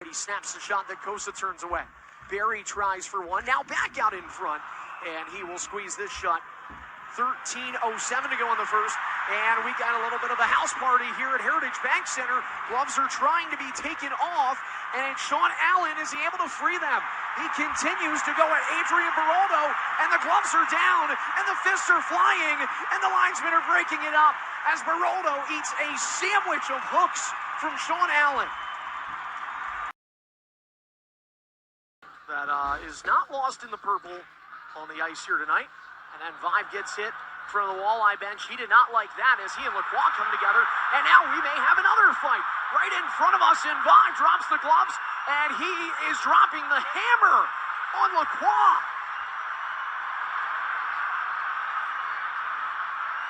He snaps the shot that Kosa turns away. Barry tries for one. Now back out in front, and he will squeeze this shot. 13:07 to go in the first, and we got a little bit of a house party here at Heritage Bank Center. Gloves are trying to be taken off, and Sean Allen is able to free them. He continues to go at Adrian Baroldo, and the gloves are down, and the fists are flying, and the linesmen are breaking it up as Baroldo eats a sandwich of hooks from Sean Allen. That is not lost in the purple on the ice here tonight. And then Vibe gets hit from the walleye bench. He did not like that as he and Lacroix come together. And now we may have another fight right in front of us. And Vibe drops the gloves, and he is dropping the hammer on Lacroix.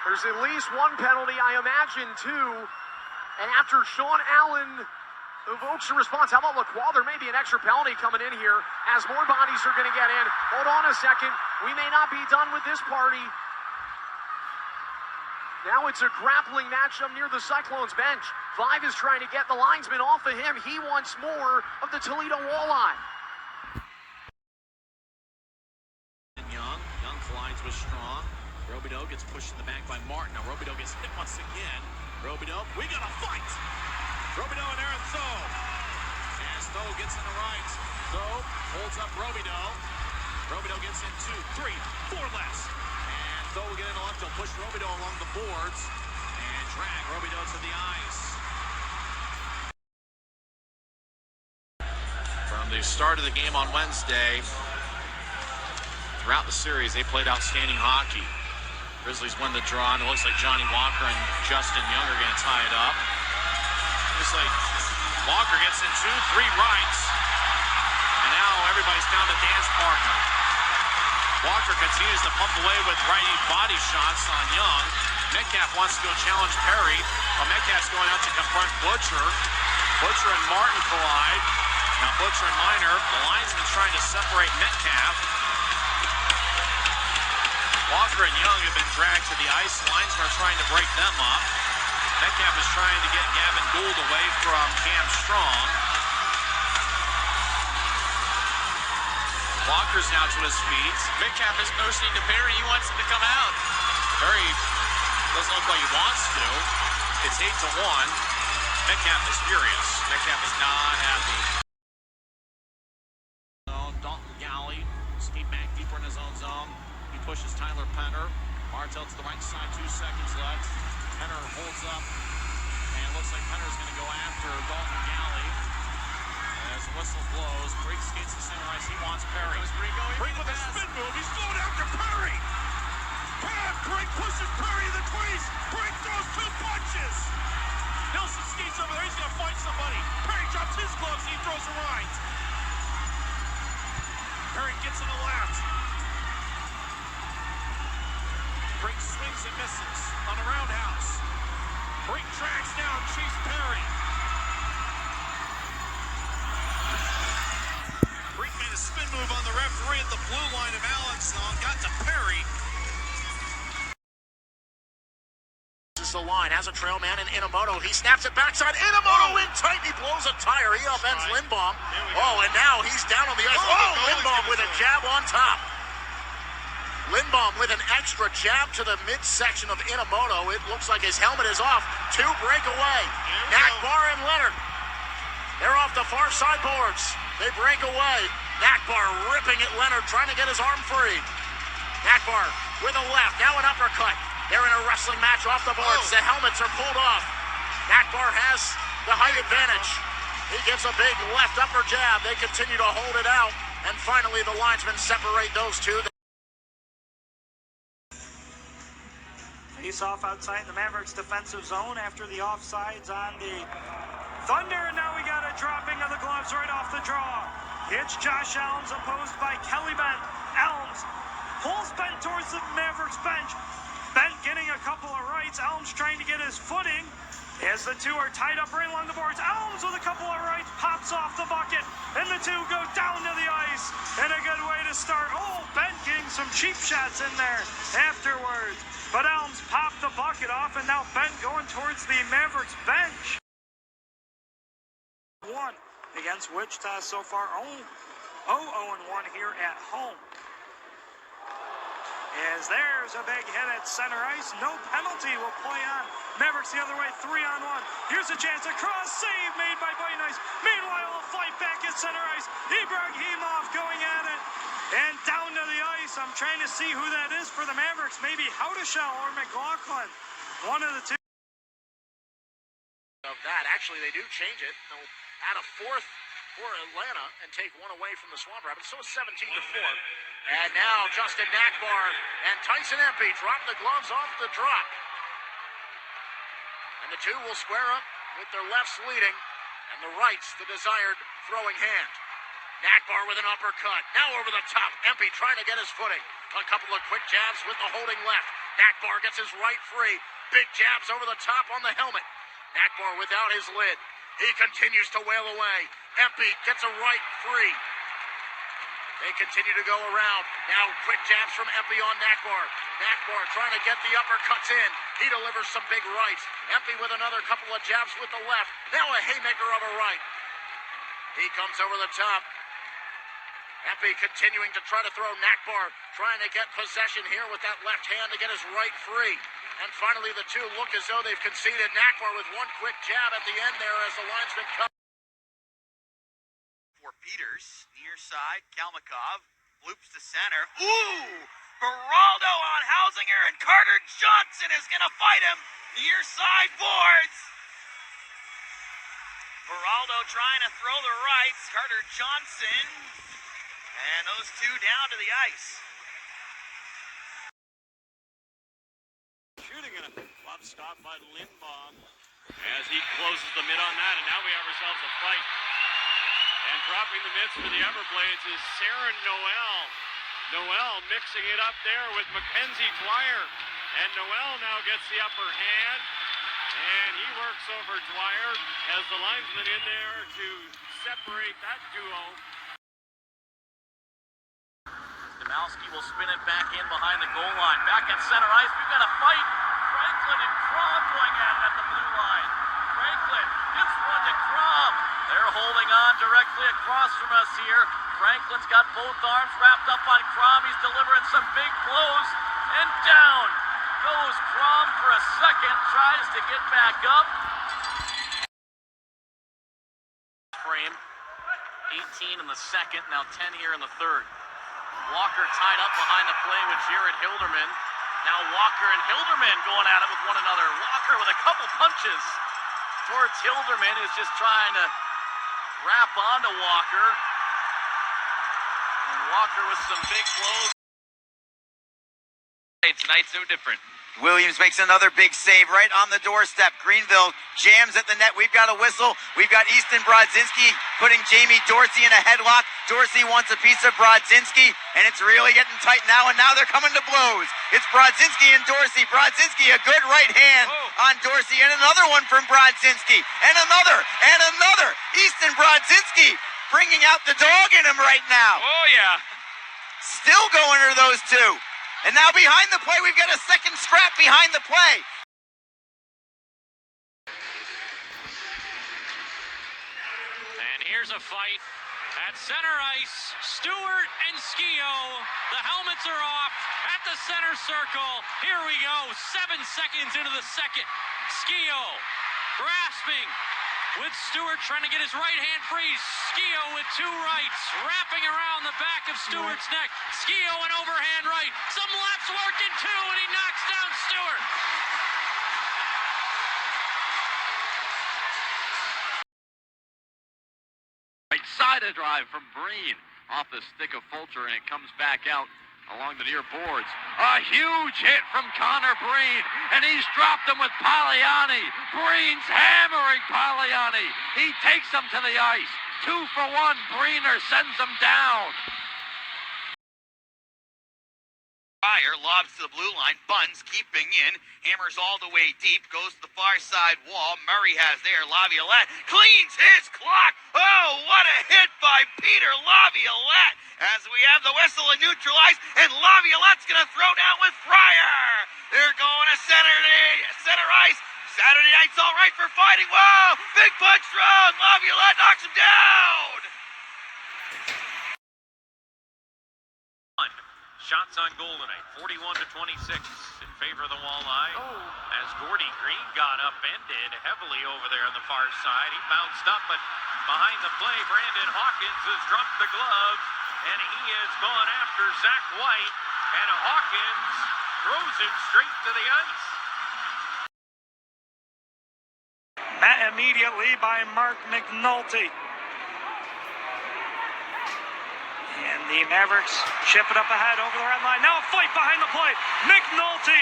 There's at least one penalty, I imagine two. And after Sean Allen evokes a response, how about Lacroix? There may be an extra penalty coming in here as more bodies are going to get in. Hold on a second. We may not be done with this party. Now it's a grappling matchup near the Cyclones bench. Vibe is trying to get the linesman off of him. He wants more of the Toledo walleye. Young collides with Strong. Robidoux gets pushed in the back by Martin. Now Robidoux gets hit once again. Robidoux, we got a fight. Robidoux and Aaron Tho gets in the right. Tho holds up Robideau. Robideau gets in 2, 3, 4 less. And Tho will get in the left. He'll push Robideau along the boards and drag Robideau to the ice. From the start of the game on Wednesday, throughout the series, they played outstanding hockey. Grizzlies win the draw, and it looks like Johnny Walker and Justin Young are going to tie it up. Looks like Walker gets in 2, 3 rights, and now everybody's down to dance partner. Walker continues to pump away with righty body shots on Young. Metcalf wants to go challenge Perry, while Metcalf's going out to confront Butcher. Butcher and Martin collide. Now Butcher and Miner, the linesman's trying to separate Metcalf. Walker and Young have been dragged to the ice. The linesmen are trying to break them up. Metcalf is trying to get Gavin Gould away from Cam Strong. Walker's now to his feet. Metcalf is motioning to Perry. He wants him to come out. Perry doesn't look like he wants to. It's 8-1. Metcalf is furious. Metcalf is not happy. Dalton Galley, skate back deeper in his own zone. He pushes Tyler Penner. Martel to the right side, 2 seconds left. Penner holds up, and it looks like Penner's going to go after Dalton Galley. As the whistle blows, Brink skates the center ice. He wants Perry. Brink with a spin move. He's going after Perry. Brink pushes Perry in the crease. Brink throws 2 punches. Nelson skates over there. He's going to fight somebody. Perry drops his gloves. He throws a right. Perry gets in the left. Brink swings and misses on a roundhouse. Brink tracks down Chase Perry. Brink made a spin move on the referee at the blue line of Allenstown. Got to Perry. This is the line. Has a trail man in Inamoto. He snaps it backside. Inamoto in tight. He blows a tire. He upends Lindbaum. Oh, and now he's down on the ice. Oh, Lindbaum with a jab on top. Lindbaum with an extra jab to the midsection of Inamoto. It looks like his helmet is off. 2 break away. Nakbar and Leonard. They're off the far side boards. They break away. Nakbar ripping at Leonard, trying to get his arm free. Nakbar with a left. Now an uppercut. They're in a wrestling match off the boards. The helmets are pulled off. Nakbar has the height advantage. He gives a big left upper jab. They continue to hold it out. And finally, the linesmen separate those two. Face-off outside the Mavericks defensive zone after the offsides on the Thunder, and now we got a dropping of the gloves right off the draw. It's Josh Elms opposed by Kelly Bent. Elms pulls Bent towards the Mavericks bench. Bent getting a couple of rights. Elms trying to get his footing as the two are tied up right along the boards. Elms with a couple of rights, pops off the bucket, and the two go down to the ice. And a good way to start. Oh, Bent getting some cheap shots in there afterwards. But Elms popped the bucket off, and now Bent going towards the Mavericks bench. 1 against Wichita so far. 0-1 here at home. As there's a big hit at center ice. No penalty will play on. Mavericks the other way, 3-on-1. Here's a chance, a cross save made by Nice. Meanwhile, a fight back at center ice. Ibrahimov going at it. And down to the ice. I'm trying to see who that is for the Mavericks. Maybe Haudashell or McLaughlin. One of the two. Of that, actually, they do change it. They'll add a 4th for Atlanta and take one away from the Swamp Rapids. So it's 17-4. And now Justin Nakbar and Tyson Empey drop the gloves off the drop. And the two will square up with their lefts leading and the rights the desired throwing hand. Nakbar with an uppercut. Now over the top. Empey trying to get his footing. A couple of quick jabs with the holding left. Nakbar gets his right free. Big jabs over the top on the helmet. Nakbar without his lid. He continues to wail away. Empey gets a right free. They continue to go around. Now quick jabs from Empey on Nakbar. Nakbar trying to get the uppercuts in. He delivers some big rights. Empey with another couple of jabs with the left. Now a haymaker of a right. He comes over the top. Empey continuing to try to throw. Nakbar trying to get possession here with that left hand to get his right free. And finally the two look as though they've conceded. Nakbar with one quick jab at the end there as the linesman comes. for Peters. Near side, Kalmakov loops to center. Ooh! Geraldo on Hausinger, and Carter Johnson is going to fight him. Near side boards. Geraldo trying to throw the rights. Carter Johnson. And those two down to the ice. Shooting a glove stop by Lindbaum as he closes the mid on that, and now we have ourselves a fight. And dropping the mitts for the Everblades is Sarah Noel. Noel mixing it up there with Mackenzie Dwyer. And Noel now gets the upper hand. And he works over Dwyer. Has the linesman in there to separate that duo. Demalski will spin it back in behind the goal line. Back at center ice, we've got a fight. Franklin and Crom going at it at the blue line. Franklin gets one to Crom. They're holding on directly across from us here. Franklin's got both arms wrapped up on Crom. He's delivering some big blows. And down goes Crom for a second. Tries to get back up. Frame. 18 in the second, now 10 here in the third. Walker tied up behind the play with Jared Hilderman. Now Walker and Hilderman going at it with one another. Walker with a couple punches towards Hilderman, who's just trying to wrap onto Walker. And Walker with some big blows. Tonight's no different. Williams makes another big save right on the doorstep. Greenville jams at the net. We've got a whistle. We've got Easton Brodzinski putting Jamie Dorsey in a headlock. Dorsey wants a piece of Brodzinski, and it's really getting tight now, and now they're coming to blows. It's Brodzinski and Dorsey. Brodzinski, a good right hand on Dorsey, and another one from Brodzinski, and another, and another. Easton Brodzinski bringing out the dog in him right now. Oh, yeah. Still going to those two. And now behind the play, we've got a second scrap behind the play. And here's a fight at center ice. Stewart and Skio. The helmets are off at the center circle. Here we go. 7 seconds into the second. Skio grasping with Stewart trying to get his right hand free. Skio with two rights, wrapping around the back of Stewart's neck. Skio an overhand right. Some laps working too, and he knocks down Stewart. Right side of drive from Breen off the stick of Fulcher, and it comes back out along the near boards. A huge hit from Connor Breen, and he's dropped him with Pagliani. Breen's hammering Pagliani. He takes him to the ice. 2 for 1. Breener sends him down. Fire lobs to the blue line. Buns keeping in. Hammers all the way deep. Goes to the far side wall. Murray has there. Laviolette cleans his clock. Oh, what a hit by Peter Laviolette. As we have the whistle and neutralized. And Laviolette's going to throw down with Fryer. They're going to center ice. Saturday night's all right for fighting. Whoa, big punch thrown. Laviolette knocks him down. Shots on goal tonight, 41-26 in favor of the Walleye. As Gordy Green got upended heavily over there on the far side. He bounced up, but behind the play, Brandon Hawkins has dropped the gloves, and he has gone after Zach White, and Hawkins throws him straight to the ice. Met immediately by Mark McNulty. And the Mavericks ship it up ahead over the red line. Now a fight behind the play. McNulty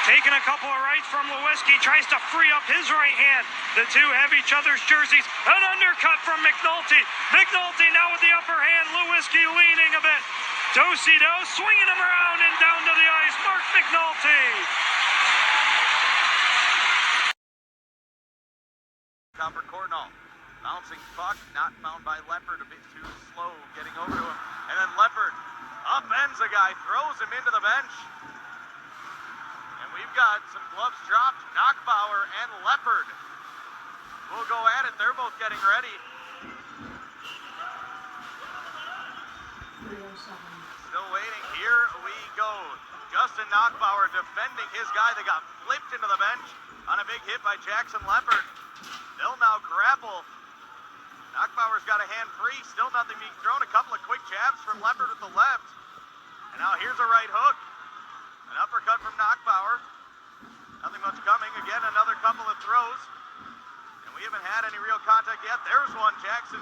taking a couple of rights from Lewinsky. Tries to free up his right hand. The two have each other's jerseys. An undercut from McNulty. McNulty now with the upper hand. Lewinsky leaning a bit. Dosido swinging him around and down to the ice. Mark McNulty. Copper Cornell. Bouncing puck, not found by Leopard, a bit too slow getting over to him. And then Leopard upends a guy, throws him into the bench. And we've got some gloves dropped. Knockbauer and Leopard will go at it. They're both getting ready. Still waiting. Here we go. Justin Knockbauer defending his guy that got flipped into the bench on a big hit by Jackson Leopard. They'll now grapple. Knockbauer's got a hand free, still nothing being thrown. A couple of quick jabs from Leopard with the left. And now here's a right hook. An uppercut from Knockbauer. Nothing much coming. Again, another couple of throws. And we haven't had any real contact yet. There's one. Jackson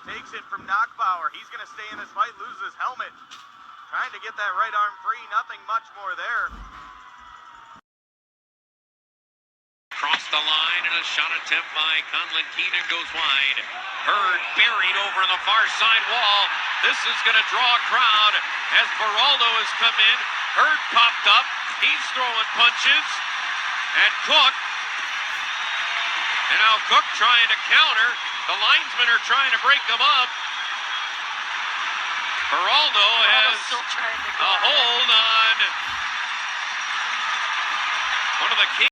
takes it from Knockbauer. He's going to stay in this fight, loses his helmet. Trying to get that right arm free. Nothing much more there. Across the line, and a shot attempt by Conlon Keenan goes wide. Hurd buried over on the far side wall. This is going to draw a crowd as Baraldo has come in. Hurd popped up. He's throwing punches. And Cook. And now Cook trying to counter. The linesmen are trying to break them up. Baraldo has a hold on one of the key.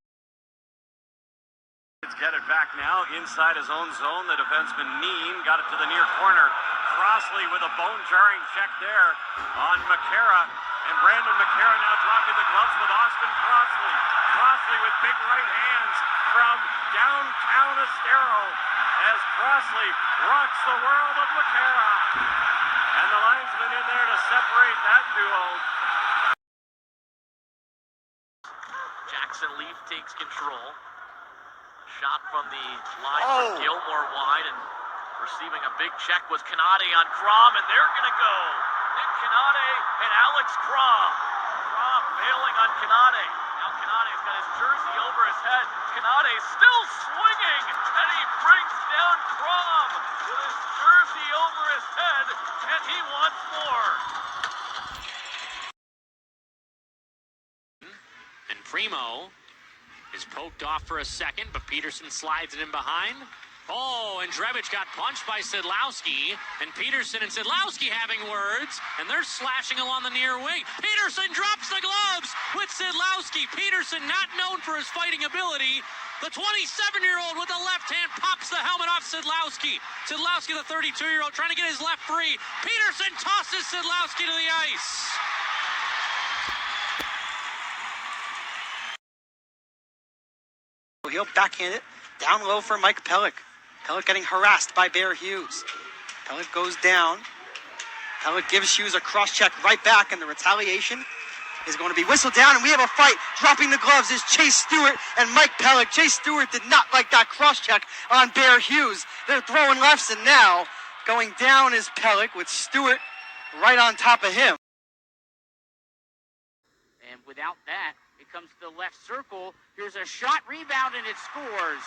Get it back now inside his own zone. The defenseman Neen got it to the near corner. Crossley with a bone-jarring check there on McCara. And Brandon McCara now dropping the gloves with Austin Crossley. Crossley with big right hands from downtown Estero as Crossley rocks the world of McCara. And the linesman in there to separate that duo. Jackson Leaf takes control. Shot from the line from Gilmore wide, and receiving a big check was Kanade on Crom, and they're going to go. Nick Kanade and Alex Crom. Crom bailing on Kanade. Now Kanade's got his jersey over his head. Kanade still swinging, and he brings down Crom with his jersey over his head, and he wants more. And Primo is poked off for a second, but Peterson slides it in behind. Oh, and Drebich got punched by Sidlowski, and Peterson and Sidlowski having words, and they're slashing along the near wing. Peterson drops the gloves with Sidlowski. Peterson, not known for his fighting ability. The 27-year-old with the left hand pops the helmet off Sidlowski. Sidlowski, the 32-year-old, trying to get his left free. Peterson tosses Sidlowski to the ice. He'll backhand it down low for Mike Pellick. Pellick getting harassed by Bear Hughes. Pellick goes down. Pellick gives Hughes a cross check right back, and the retaliation is going to be whistled down, and we have a fight. Dropping the gloves is Chase Stewart and Mike Pellick. Chase Stewart did not like that cross check on Bear Hughes. They're throwing lefts, and now going down is Pellick with Stewart right on top of him. And without that, it comes to the left circle. Here's a shot, rebound, and it scores.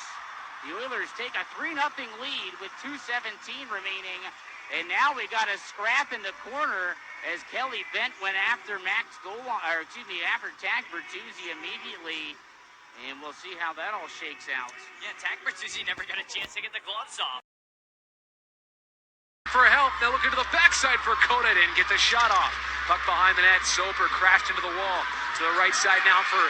The Oilers take a 3-0 lead with 2:17 remaining. And now we got a scrap in the corner as Kelly Bent went after after Tag Bertuzzi immediately. And we'll see how that all shakes out. Yeah, Tag Bertuzzi never got a chance to get the gloves off. For help, they'll look into the backside for Koda and get the shot off. Puck behind the net, Soper crashed into the wall. To the right side now for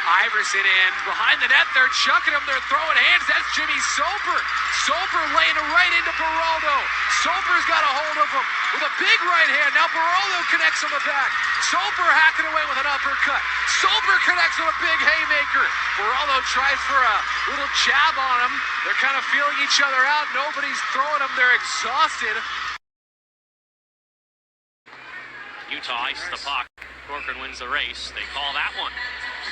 Iverson, and behind the net, they're chucking him, they're throwing hands. That's Jimmy Soper. Soper laying it right into Baraldo. Soper's got a hold of him with a big right hand. Now Baraldo connects on the back. Soper hacking away with an uppercut. Soper connects with a big haymaker. Baraldo tries for a little jab on him. They're kind of feeling each other out. Nobody's throwing them. They're exhausted. Utah ices the puck. Corcoran wins the race. They call that one.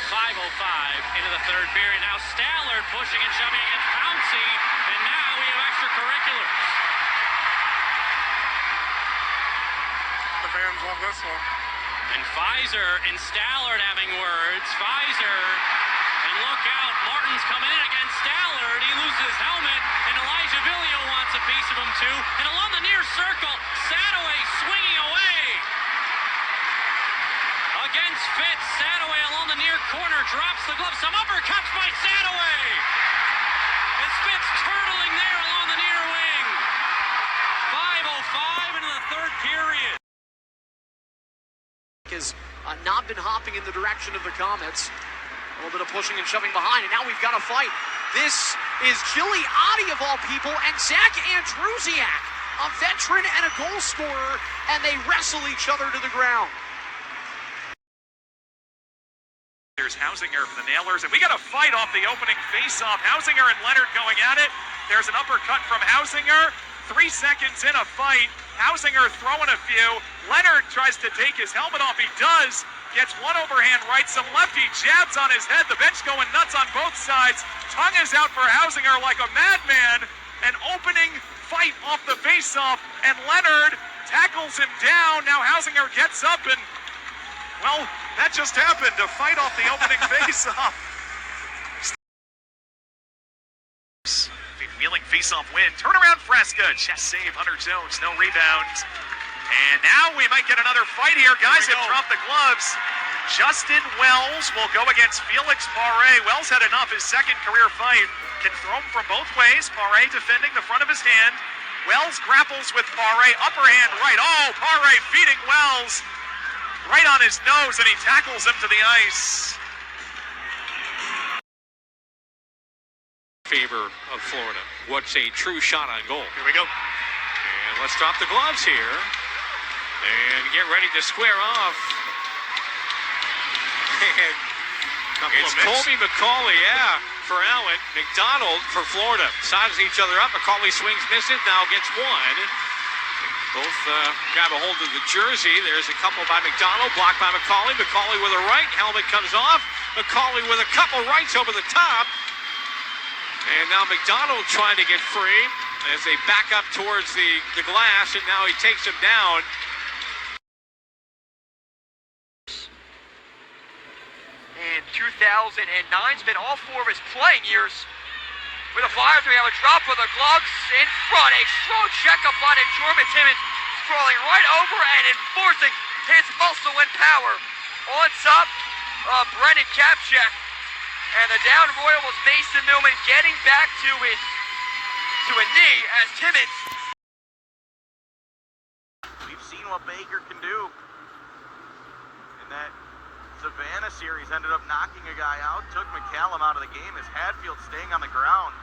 5:05 into the third period. Now Stallard pushing and shoving against Pouncey, and now we have extracurriculars. The fans love this one. And Pfizer and Stallard having words. Pfizer, and look out, Martin's coming in against Stallard. He loses his helmet, and Elijah Villio wants a piece of him too. And along the near circle, Sadaway swinging away. Against Fitz, Sadaway along the near corner, drops the glove. Some uppercuts by Sadaway. It's Fitz turtling there along the near wing. 5:05 into the third period. Has not been hopping in the direction of the Comets. A little bit of pushing and shoving behind, and now we've got a fight. This is Gigliotti of all people, and Zach Andrusiak, a veteran and a goal scorer, and they wrestle each other to the ground. There's Hausinger for the Nailers, and we got a fight off the opening face-off. Hausinger and Leonard going at it. There's an uppercut from Hausinger. 3 seconds in a fight. Hausinger throwing a few. Leonard tries to take his helmet off. He does. Gets one overhand right, some lefty jabs on his head. The bench going nuts on both sides. Tongue is out for Hausinger like a madman. An opening fight off the face-off, and Leonard tackles him down. Now Hausinger gets up, and, well, that just happened. A fight off the opening face-off. Wheeling face-off win. Turnaround Fresca. Chest save, Hunter Jones. No rebounds. And now we might get another fight here. Guys have dropped the gloves. Justin Wells will go against Felix Paré. Wells had enough. His second career fight. Can throw him from both ways. Paré defending the front of his hand. Wells grapples with Paré. Upper hand right. Oh, Paré feeding Wells right on his nose, and he tackles him to the ice. Favor of Florida. What's a true shot on goal? Here we go. And let's drop the gloves here and get ready to square off. And it's Colby McCauley, for Allen. McDonald for Florida. Sides each other up. McCauley swings, misses, now gets one. Both grab a hold of the jersey. There's a couple by McDonald, blocked by McCauley. McCauley with a right, helmet comes off. McCauley with a couple rights over the top. And now McDonald trying to get free as they back up towards the glass, and now he takes him down. In 2009's been all 4 of his playing years with the Flyers. We have a drop of the gloves in front. A strong check up line, and Jordan Timmons crawling right over and enforcing his muscle and power. On top of Brendan Kapchak. And the down royal was Mason Millman getting back to a knee as Timmons. We've seen what Baker can do. And that Savannah series ended up knocking a guy out, took McCallum out of the game as Hadfield staying on the ground.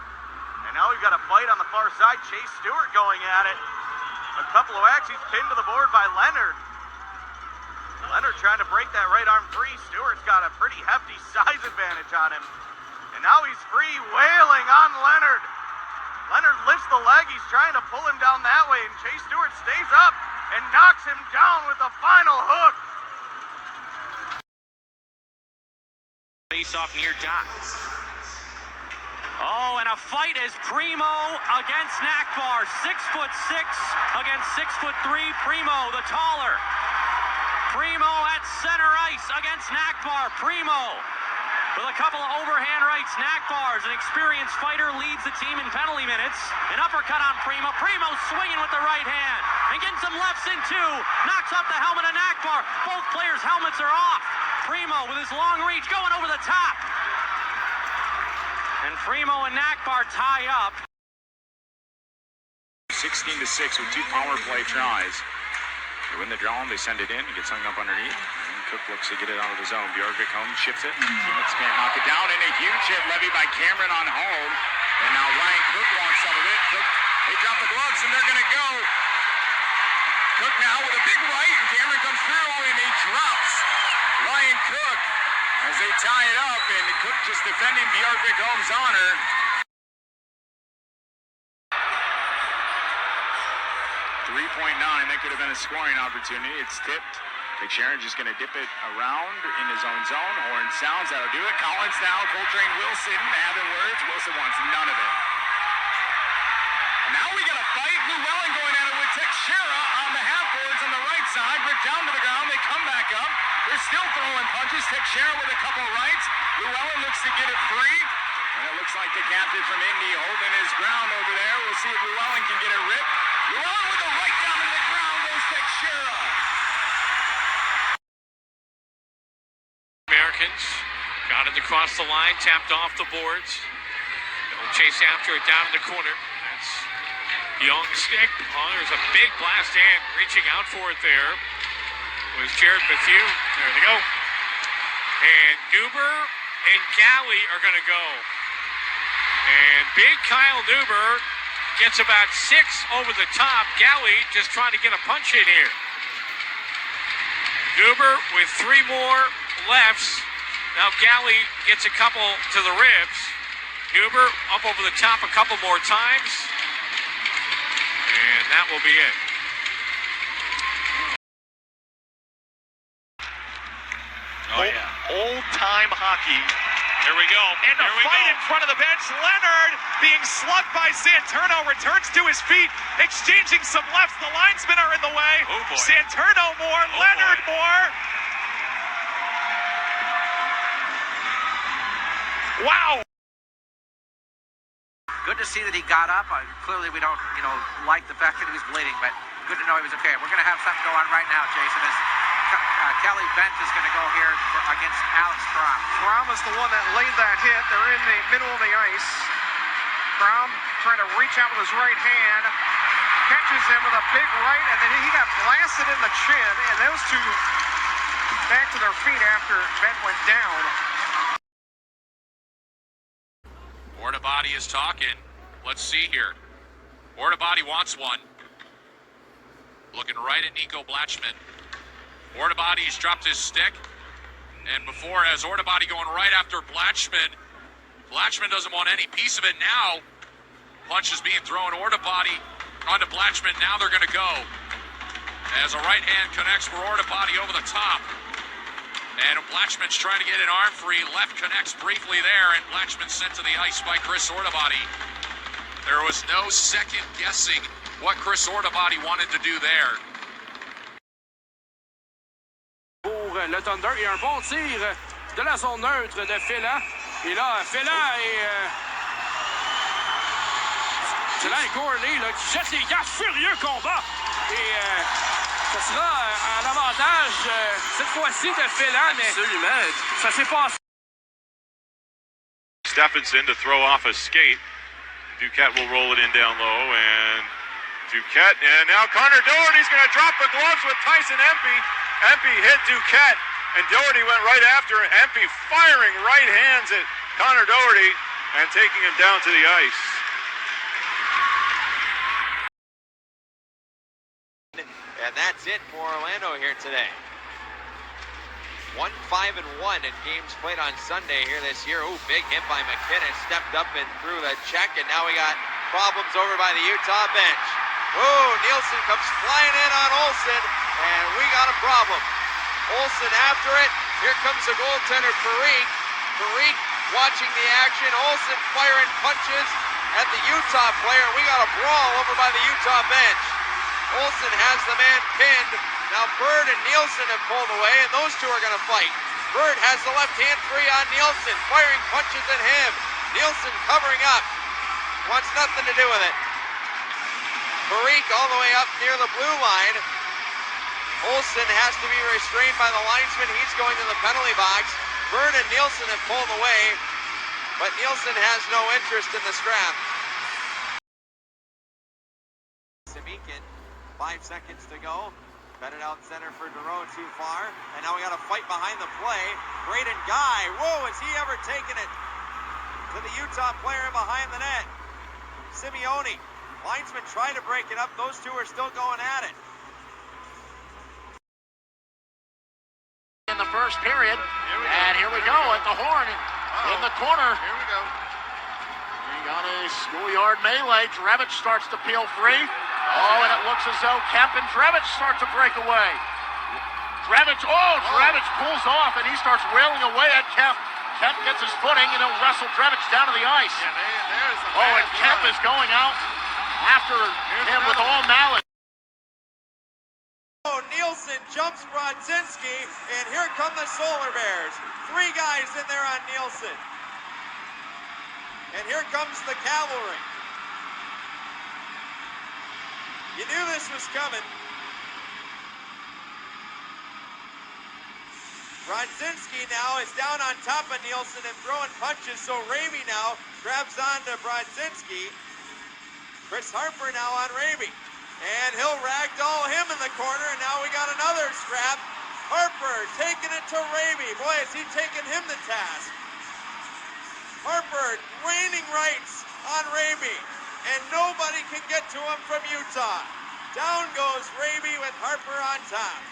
And now we've got a fight on the far side. Chase Stewart going at it. A couple of whacks. He's pinned to the board by Leonard. Leonard trying to break that right arm free. Stewart's got a pretty hefty size advantage on him. And now he's free, wailing on Leonard. Leonard lifts the leg. He's trying to pull him down that way, and Chase Stewart stays up and knocks him down with the final hook. Face off near dot. Oh, and a fight is Primo against Nakbar. 6'6" against 6'3". Primo, the taller. Primo at center ice against Nakbar. Primo with a couple of overhand rights. Nakbar's an experienced fighter, leads the team in penalty minutes. An uppercut on Primo. Primo swinging with the right hand and getting some lefts in too. Knocks off the helmet of Nakbar. Both players' helmets are off. Primo with his long reach going over the top. And Primo and Nakbar tie up. 16-6 with 2 power play tries. They win the draw, they send it in, he gets hung up underneath. And Cook looks to get it out of the zone. Bjorvik home, ships it. Timmons can't knock it down, and a huge hit levied by Cameron on home. And now Ryan Cook wants some of it. Cook, they drop the gloves, and they're going to go. Cook now with a big right, and Cameron comes through, and he drops Ryan Cook as they tie it up, and Cook just defending Bjorvik home's honor. 3.9, that could have been a scoring opportunity. It's tipped. McSharon just going to dip it around in his own zone. Horn sounds, that'll do it. Collins now, Coltrane, Wilson having words. Wilson wants none of it. And now we got a fight. Llewellyn going at it with Teixeira on the half boards on the right side. Ripped down to the ground. They come back up. They're still throwing punches. Teixeira with a couple rights. Llewellyn looks to get it free. And it looks like the captain from Indy holding his ground over there. We'll see if Llewellyn can get it ripped. Llewellyn with a right down to the ground goes Teixeira. Americans got it across the line, tapped off the boards. They'll chase after it down in the corner. That's Young stick. Oh, there's a big blast hand reaching out for it there. It was Jared Bethune. There they go. And Neuber and Galley are going to go. And big Kyle Neuber gets about 6 over the top. Galley just trying to get a punch in here. Neuber with 3 more lefts. Now Galley gets a couple to the ribs. Huber up over the top a couple more times. And that will be it. Oh, yeah. Old-time hockey. Here we go. And a fight in front of the bench. Leonard being slugged by Santurno returns to his feet, exchanging some lefts. The linesmen are in the way. Oh, boy. Santurno more, Leonard more. Wow. Good to see that he got up. Clearly we don't, like the fact that he was bleeding, but good to know he was okay. We're going to have something go on right now, Jason, as Kelly Bent is going to go here against Alex Crum. Crum is the one that laid that hit. They're in the middle of the ice. Crum trying to reach out with his right hand, catches him with a big right, and then he got blasted in the chin, and those two back to their feet after Bent went down. Ortobody is talking. Let's see here. Ortobody wants one. Looking right at Nico Blatchman. Ortobody's dropped his stick. And before, as Ortobody going right after Blatchman. Blatchman doesn't want any piece of it now. Punch is being thrown. Ortobody onto Blatchman. Now they're going to go. As a right hand connects for Ortobody over the top. And Blatchman's trying to get an arm free. Left connects briefly there, and Blatchman sent to the ice by Chris Ortobody. There was no second guessing what Chris Ortobody wanted to do there. Pour le Thunder, il y a un bon tir de la zone neutre de Félan. Et là, Félan c'est là un Gourley qui jette les gars, furieux combat. Et ce sera un avantage cette fois-ci de Félan, mais absolument, ça s'est passé. Stephenson to throw off a skate. Duquette will roll it in down low, and Duquette, and now Connor Doherty's going to drop the gloves with Tyson Empey. Empey hit Duquette, and Doherty went right after it. Empey firing right hands at Connor Doherty and taking him down to the ice. And that's it for Orlando here today. 1-5-1 in games played on Sunday here this year. Ooh, big hit by McKinnon. Stepped up and threw the check, and now we got problems over by the Utah bench. Ooh, Nielsen comes flying in on Olsen, and we got a problem. Olsen after it. Here comes the goaltender, Parikh. Parikh watching the action. Olsen firing punches at the Utah player. We got a brawl over by the Utah bench. Olsen has the man pinned. Now Bird and Nielsen have pulled away, and those two are going to fight. Bird has the left hand free on Nielsen, firing punches at him. Nielsen covering up. Wants nothing to do with it. Parikh all the way up near the blue line. Olsen has to be restrained by the linesman. He's going to the penalty box. Bird and Nielsen have pulled away, but Nielsen has no interest in the scrap. Semikin, 5 seconds to go. Bedded out center for Dero, too far. And now we got a fight behind the play. Braden Guy, whoa, has he ever taken it to the Utah player behind the net? Simeone, linesman tried to break it up. Those two are still going at it. In the first period, and here we go at the horn in the corner. Here we go. We got a schoolyard melee. Drevich starts to peel free. Oh, and it looks as though Kemp and Drevich start to break away. Drevich pulls off, and he starts wailing away at Kemp. Kemp gets his footing, and he'll wrestle Drevich down to the ice. And Kemp is going out after him with all malice. Oh, Nielsen jumps Brodzinski, and here come the Solar Bears. 3 guys in there on Nielsen. And here comes the cavalry. You knew this was coming. Brodzinski now is down on top of Nielsen and throwing punches, so Raby now grabs on to Brodzinski. Chris Harper now on Raby. And he'll ragdoll him in the corner, and now we got another scrap. Harper taking it to Raby. Boy, is he taking him to task. Harper raining rights on Raby, and nobody can get to him from Utah. Down goes Raby with Harper on top.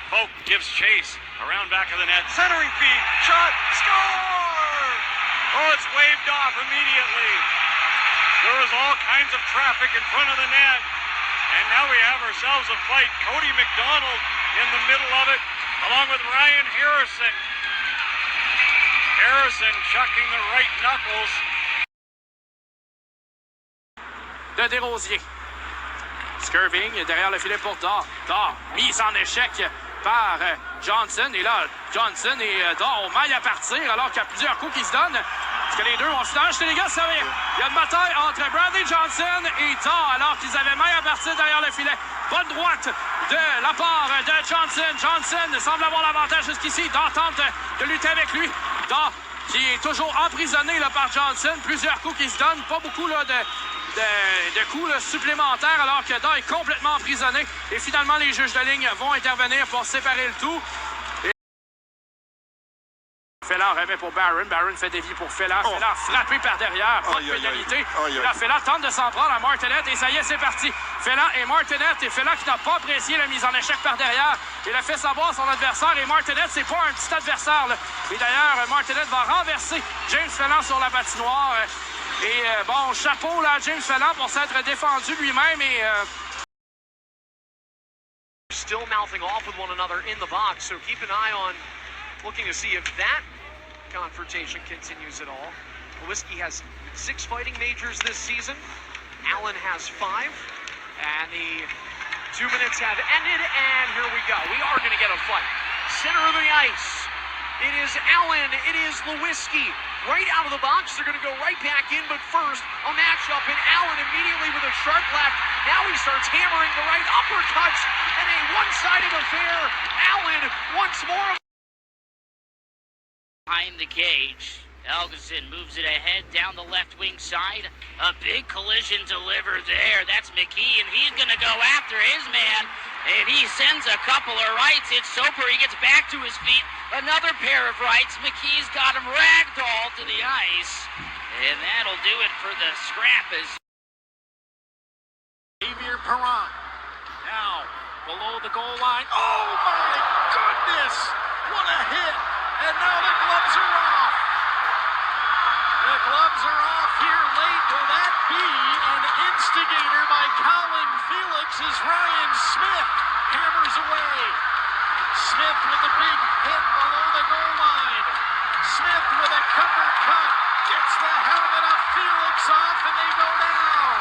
Pope gives chase Around back of the net, centering feed, shot, score! Oh, it's waved off immediately. There was all kinds of traffic in front of the net. And now we have ourselves a fight. Cody McDonald in the middle of it, along with Ryan Harrison. Harrison chucking the right knuckles. De Desrosiers. Skirving derrière le filet pour Daw. Daw, mise en échec par Johnson. Et là, Johnson et Daw ont maille à partir alors qu'il y a plusieurs coups qui se donnent. Est-ce que les deux vont finir? Les gars, ça va. Il y a une bataille entre Bradley Johnson et Daw alors qu'ils avaient maille à partir derrière le filet. Bonne droite de la part de Johnson. Johnson semble avoir l'avantage jusqu'ici. Daw tente de lutter avec lui. Daw qui est toujours emprisonné là, par Johnson. Plusieurs coups qui se donnent. Pas beaucoup là, de coups là, supplémentaires alors que Daw est complètement emprisonné. Et finalement, les juges de ligne vont intervenir pour séparer le tout. Felland remet pour Barron. Barron fait dévier pour Felland. Felland frappé par derrière. Pas de pénalité. Là, Felland tente de s'en prendre à Martinet. Et ça y est, c'est parti. Felland et Martinet. Et Felland qui n'a pas apprécié la mise en échec par derrière. Il a fait savoir à son adversaire. Et Martinet, c'est pas un petit adversaire. Là. Et d'ailleurs, Martinet va renverser James Felland sur la patinoire. Et bon, chapeau là, à James Felland pour s'être défendu lui-même. Et still mouthing off with one another in the box. So keep an eye on looking to see if that confrontation continues at all. Lewinsky has 6 fighting majors this season. Allen has 5. And the 2 minutes have ended, and here we go. We are going to get a fight. Center of the ice. It is Allen. It is Lewinsky. Right out of the box. They're going to go right back in, but first, a matchup, and Allen immediately with a sharp left. Now he starts hammering the right uppercuts, and a one-sided affair. Allen once more. Behind the cage, Elgison moves it ahead down the left wing side. A big collision delivered there. That's McKee, and he's going to go after his man. And he sends a couple of rights. It's Soper. He gets back to his feet. Another pair of rights. McKee's got him ragdolled to the ice. And that'll do it for the scrap. As Xavier Perron now below the goal line. Oh my goodness! What a hit! And now the gloves are off. The gloves are off here late. Will that be an instigator by Colin Felix as Ryan Smith hammers away? Smith with a big hit below the goal line. Smith with a cover cut. Gets the helmet of Felix off and they go down.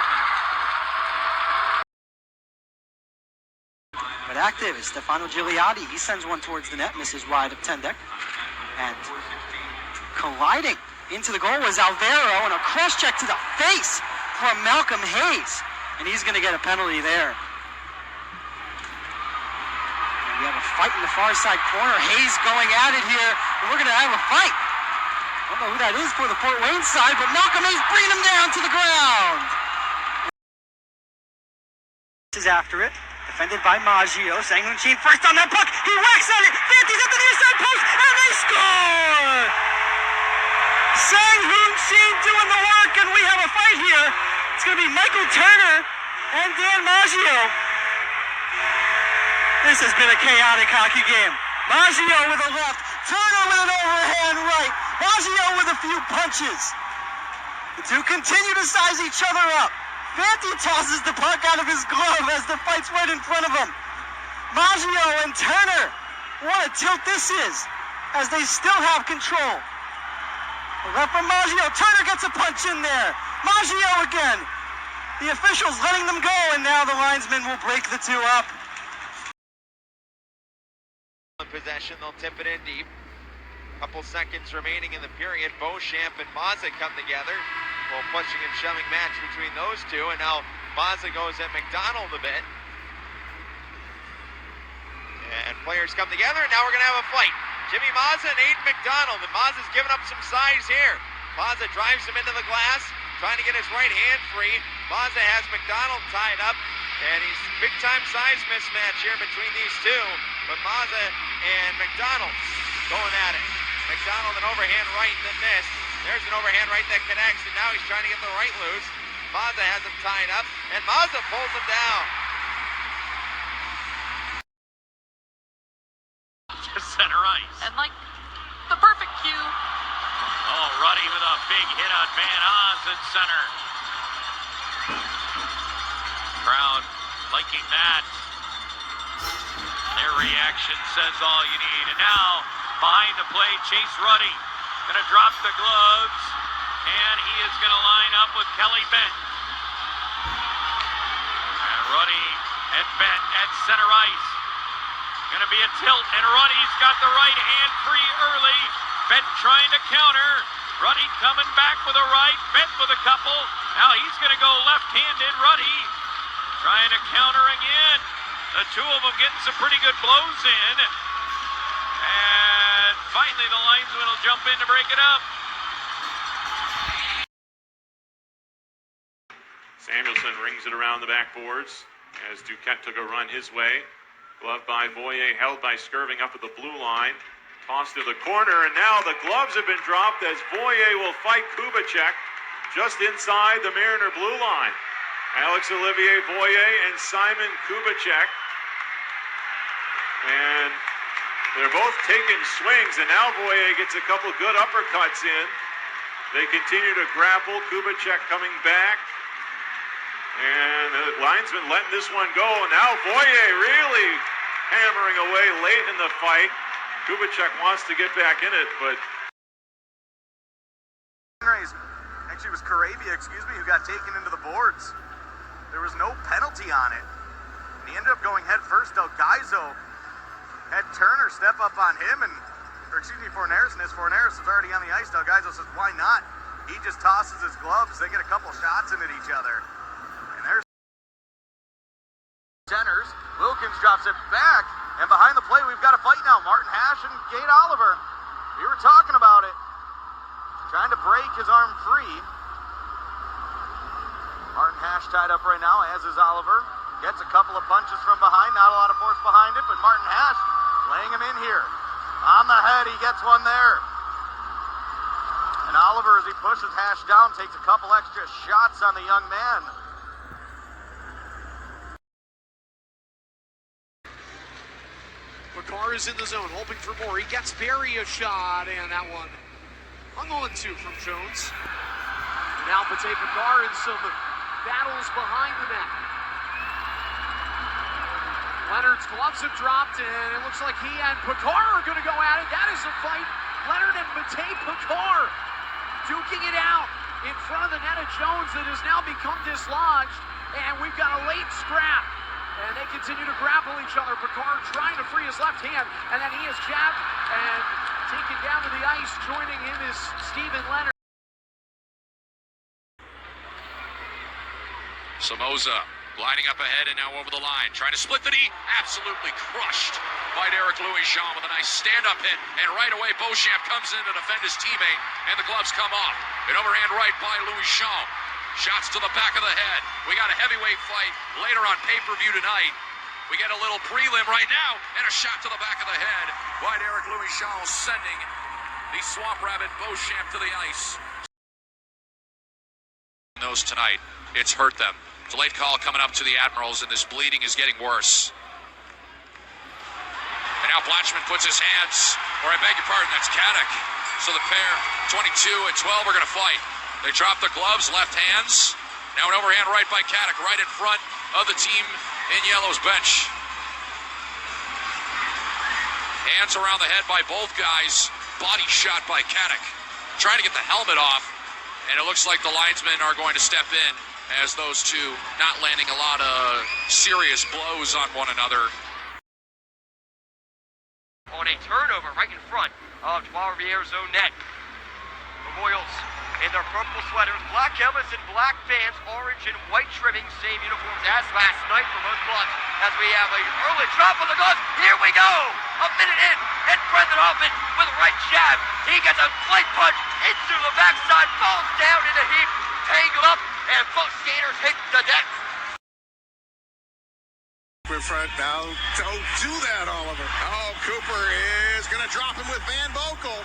But active is Stefano Gigliotti. He sends one towards the net, misses wide of Tendek. And colliding into the goal was Alvaro, and a cross check to the face from Malcolm Hayes. And he's going to get a penalty there. And we have a fight in the far side corner. Hayes going at it here. And we're going to have a fight. I don't know who that is for the Fort Wayne side, but Malcolm Hayes bringing him down to the ground. This is after it. Defended by Maggio. Sang-Hoon Chin first on that puck. He whacks at it. Fanties at the near side post. And they score! Sang-Hoon Chin doing the work. And we have a fight here. It's going to be Michael Turner and Dan Maggio. This has been a chaotic hockey game. Maggio with a left. Turner with an overhand right. Maggio with a few punches. The two continue to size each other up. Fanti tosses the puck out of his glove as the fight's right in front of him. Maggio and Turner, what a tilt this is, as they still have control. A left from Maggio, Turner gets a punch in there. Maggio again. The officials letting them go, and now the linesmen will break the two up. Possession, they'll tip it in deep. Couple seconds remaining in the period. Beauchamp and Mazza come together. Well, pushing and shoving match between those two, and now Mazza goes at McDonald a bit. And players come together, and now we're going to have a fight. Jimmy Mazza and Aiden McDonald, and Mazza's giving up some size here. Mazza drives him into the glass, trying to get his right hand free. Mazza has McDonald tied up, and he's big-time size mismatch here between these two. But Mazza and McDonald going at it. McDonald an overhand right that missed. There's an overhand right that connects, and now he's trying to get the right loose. Mazza has him tied up, and Mazza pulls him down. Just center ice. And like the perfect cue. Oh, Ruddy with a big hit on Van Oz at center. Crowd liking that. Their reaction says all you need. And now, behind the plate, Chase Ruddy going to drop the gloves, and he is going to line up with Kelly Bent. And Ruddy and Bent at center ice. Going to be a tilt, and Ruddy's got the right hand free early. Bent trying to counter. Ruddy coming back with a right. Bent with a couple. Now he's going to go left-handed. Ruddy trying to counter again. The two of them getting some pretty good blows in. And finally the linesman will jump in to break it up. Samuelson rings it around the backboards as Duquette took a run his way. Glove by Voyer, held by Skirving up at the blue line. Tossed to the corner, and now the gloves have been dropped as Voyer will fight Kubicek just inside the Mariner blue line. Alex Olivier Voyer and Simon Kubicek. And they're both taking swings, and now Voyer gets a couple good uppercuts in. They continue to grapple. Kubicek coming back. And the linesman letting this one go. Now Voyer really hammering away late in the fight. Kubicek wants to get back in it, but... Actually, it was Karavia, who got taken into the boards. There was no penalty on it. And he ended up going head first. Del Gaizo had Turner step up on him, Fornares, and as Fornares was already on the ice, Del Gaizo says, why not? He just tosses his gloves. They get a couple shots in at each other. And there's centers. Wilkins drops it back. And behind the play, we've got a fight now. Martin Hash and Gate Oliver. We were talking about it. Trying to break his arm free. Martin Hash tied up right now, as is Oliver. Gets a couple of punches from behind. Not a lot of force behind it, but Martin Hash laying him in here. On the head, he gets one there. And Oliver, as he pushes Hash down, takes a couple extra shots on the young man. Makar is in the zone, hoping for more. He gets Barry a shot, and that one hung on to from Jones. Now Pate Makar in some battles behind the net. Leonard's gloves have dropped, and it looks like he and Makar are going to go at it. That is a fight. Leonard and Pate Makar duking it out in front of the net of Jones that has now become dislodged, and we've got a late scrap. And they continue to grapple each other. Picard trying to free his left hand, and then he is jabbed and taken down to the ice. Joining him is Steven Leonard. Somoza gliding up ahead and now over the line. Trying to split the D. Absolutely crushed by Derek Louis-Jean with a nice stand-up hit. And right away, Beauchamp comes in to defend his teammate, and the gloves come off. An overhand right by Louis-Jean. Shots to the back of the head. We got a heavyweight fight later on pay-per-view tonight. We get a little prelim right now, and a shot to the back of the head by Derek Louis-Jean, sending the Swamp Rabbit Beauchamp to the ice. Those tonight, it's hurt them. It's a late call coming up to the Admirals, and this bleeding is getting worse. And now Blatchman puts his hands, or I beg your pardon, that's Caddick. So the pair, 22 and 12, are going to fight. They drop the gloves, left hands. Now an overhand right by Caddick, right in front of the team in yellow's bench. Hands around the head by both guys. Body shot by Caddick. Trying to get the helmet off. And it looks like the linesmen are going to step in as those two not landing a lot of serious blows on one another. On a turnover right in front of Trois Rivières' own net. The Royals in their purple sweaters, black helmets and black pants, orange and white trimming, same uniforms as last night for most clubs. As we have an early drop of the gloves, here we go! A minute in, and Brendan Hoffman with a right jab. He gets a light punch into the backside, falls down in a heap, tangled up, and both skaters hit the deck. In front now, don't do that, Oliver. Oh, Cooper is going to drop him with Van Boekel.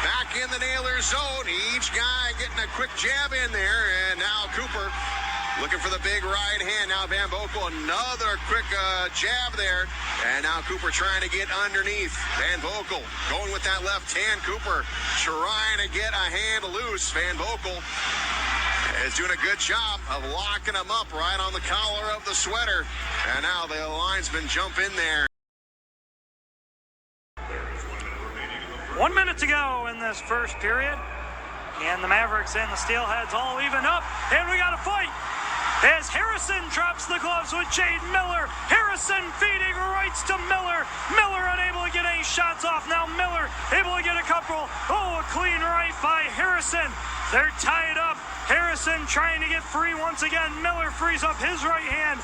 Back in the Nailers zone, each guy getting a quick jab in there, and now Cooper looking for the big right hand. Now Van Boekel, another quick jab there. And now Cooper trying to get underneath. Van Boekel going with that left hand. Cooper trying to get a hand loose. Van Boekel is doing a good job of locking him up right on the collar of the sweater. And now the linesman jump in there. 1 minute to go in this first period. And the Mavericks and the Steelheads all even up. And we got a fight as Harrison drops the gloves with Jade Miller. Harrison feeding rights to Miller. Miller unable to get any shots off. Now Miller able to get a couple. Oh, a clean right by Harrison. They're tied up. Harrison trying to get free once again. Miller frees up his right hand.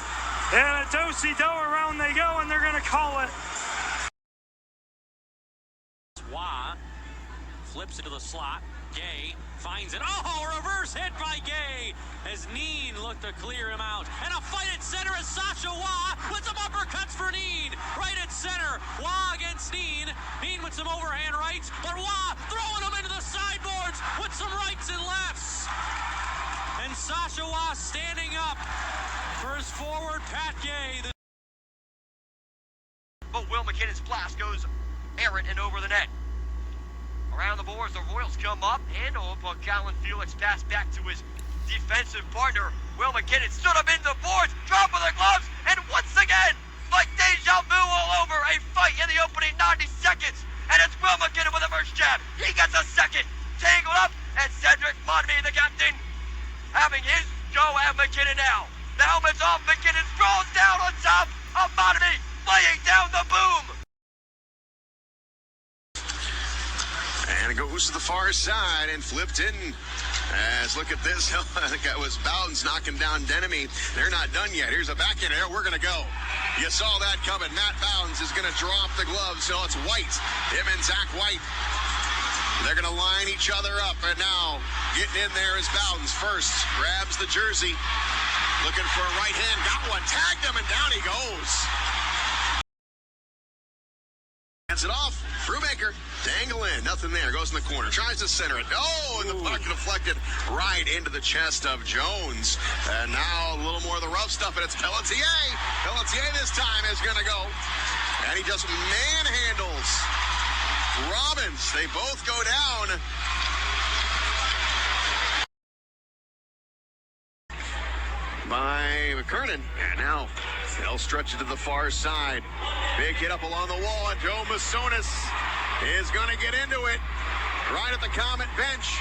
And a do-si-do around they go, and they're going to call it. Wah flips into the slot. Gay finds it. Oh, reverse hit by Gay as Neen looked to clear him out. And a fight at center as Sasha Wah with some uppercuts for Neen. Right at center. Wah against Neen. Neen with some overhand rights, but Wah throwing him into the sideboards with some rights and lefts. And Sasha Wah standing up for his forward, Pat Gay. But Will McKinnon's blast goes errant and over the net. Around the boards, the Royals come up, hand off on Callan Felix, pass back to his defensive partner. Will McKinnon stood up into the boards, dropping the gloves, and once again, like deja vu all over, a fight in the opening 90 seconds. And it's Will McKinnon with the first jab. He gets a second, tangled up, and Cedric Monby, the captain, having his go at McKinnon now. The helmet's off, McKinnon throws down on top of Monby, laying down the boom. And it goes to the far side and flipped in. As look at this. I think that was Bowden's knocking down Denemy. They're not done yet. Here's a backhand there. We're going to go. You saw that coming. Matt Bowden's is going to drop the glove. So it's White. Him and Zach White. They're going to line each other up. And now getting in there is Bowden's first. Grabs the jersey. Looking for a right hand. Got one. Tagged him and down he goes. Hands it off. Brubaker, dangle in, nothing there, goes in the corner, tries to center it. Oh, and the puck deflected right into the chest of Jones. And now a little more of the rough stuff, and it's Pelletier. Pelletier this time is going to go. And he just manhandles Robbins. They both go down. By McKernan. And now they'll stretch it to the far side. Big hit up along the wall, and Joe Masonis is going to get into it right at the Comet bench.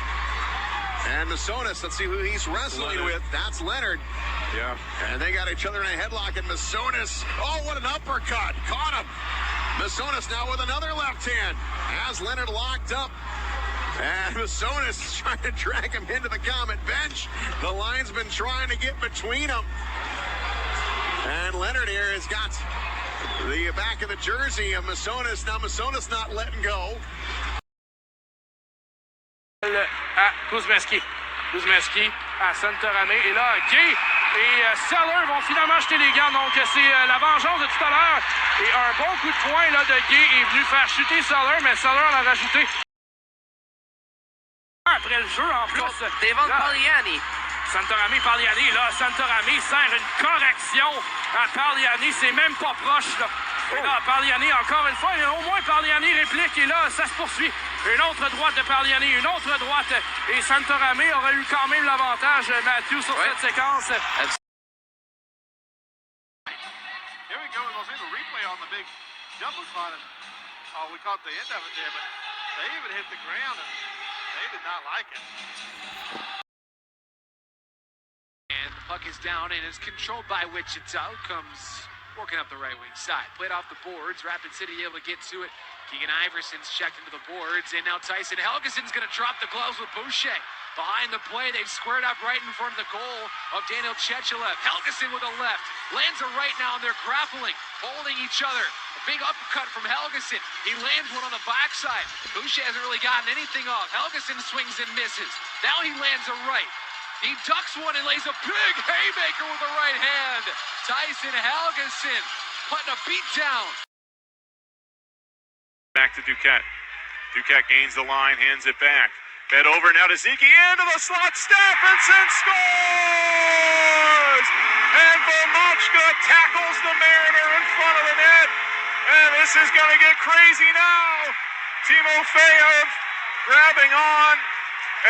And Masonis, let's see who he's wrestling with. That's Leonard. Yeah. And they got each other in a headlock, and Masonis, oh, what an uppercut. Caught him. Masonis now with another left hand. Has Leonard locked up. And Masonis is trying to drag him into the Comet bench. The linesman trying to get between them. And Leonard here has got the back of the jersey of Masonis. Now Masonis not letting go. Kuzmeski à Santorame. Et là, Gay et Seller vont finalement jeter les gants. Donc, c'est la vengeance de tout à l'heure. Et un bon coup de poing là, de Gay est venu faire chuter Seller, mais Seller en a rajouté. Après le jeu, en plus. Devon Pagliani. Pagliani, là, Santorame sert une correction à Pagliani. C'est même pas proche, là. Et là, Pagliani, encore une fois, au moins Pagliani réplique. Et là, ça se poursuit. Une autre droite de Pagliani, une autre droite. Et Santorame aurait eu quand même l'avantage, Matthew, sur cette séquence. Here we go. We'll see the replay on the big jump on it. Oh, we caught the end of it there, but they even hit the ground, and they did not like it. And the puck is down and is controlled by Wichita. Comes working up the right wing side. Played off the boards. Rapid City able to get to it. Keegan Iverson's checked into the boards. And now Tyson Helgeson's going to drop the gloves with Boucher. Behind the play, they've squared up right in front of the goal of Daniel Chechelev. Helgeson with a left. Lands a right now, and they're grappling, holding each other. A big uppercut from Helgeson. He lands one on the backside. Boucher hasn't really gotten anything off. Helgeson swings and misses. Now he lands a right. He ducks one and lays a big haymaker with the right hand. Tyson Helgeson putting a beat down. Back to Duquette. Duquette gains the line, hands it back. Fed over now to Zeke into the slot. Stephenson scores! tackles the Mariner in front of the net. And this is going to get crazy now. Timofeyev grabbing on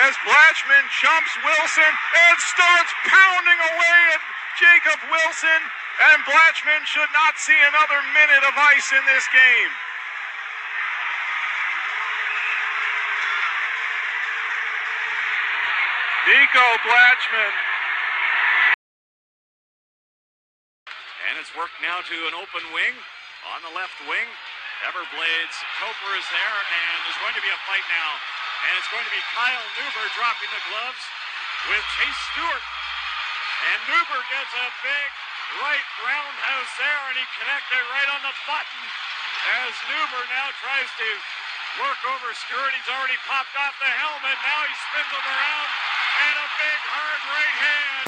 as Blatchman jumps Wilson and starts pounding away at Jacob Wilson. And Blatchman should not see another minute of ice in this game. Nico Blatchman. And it's worked now to an open wing on the left wing. Everblades, Coper is there, and there's going to be a fight now. And it's going to be Kyle Neuber dropping the gloves with Chase Stewart. And Neuber gets a big right roundhouse there, and he connected right on the button as Neuber now tries to work over Stewart. He's already popped off the helmet. Now he spins him around, and a big hard right hand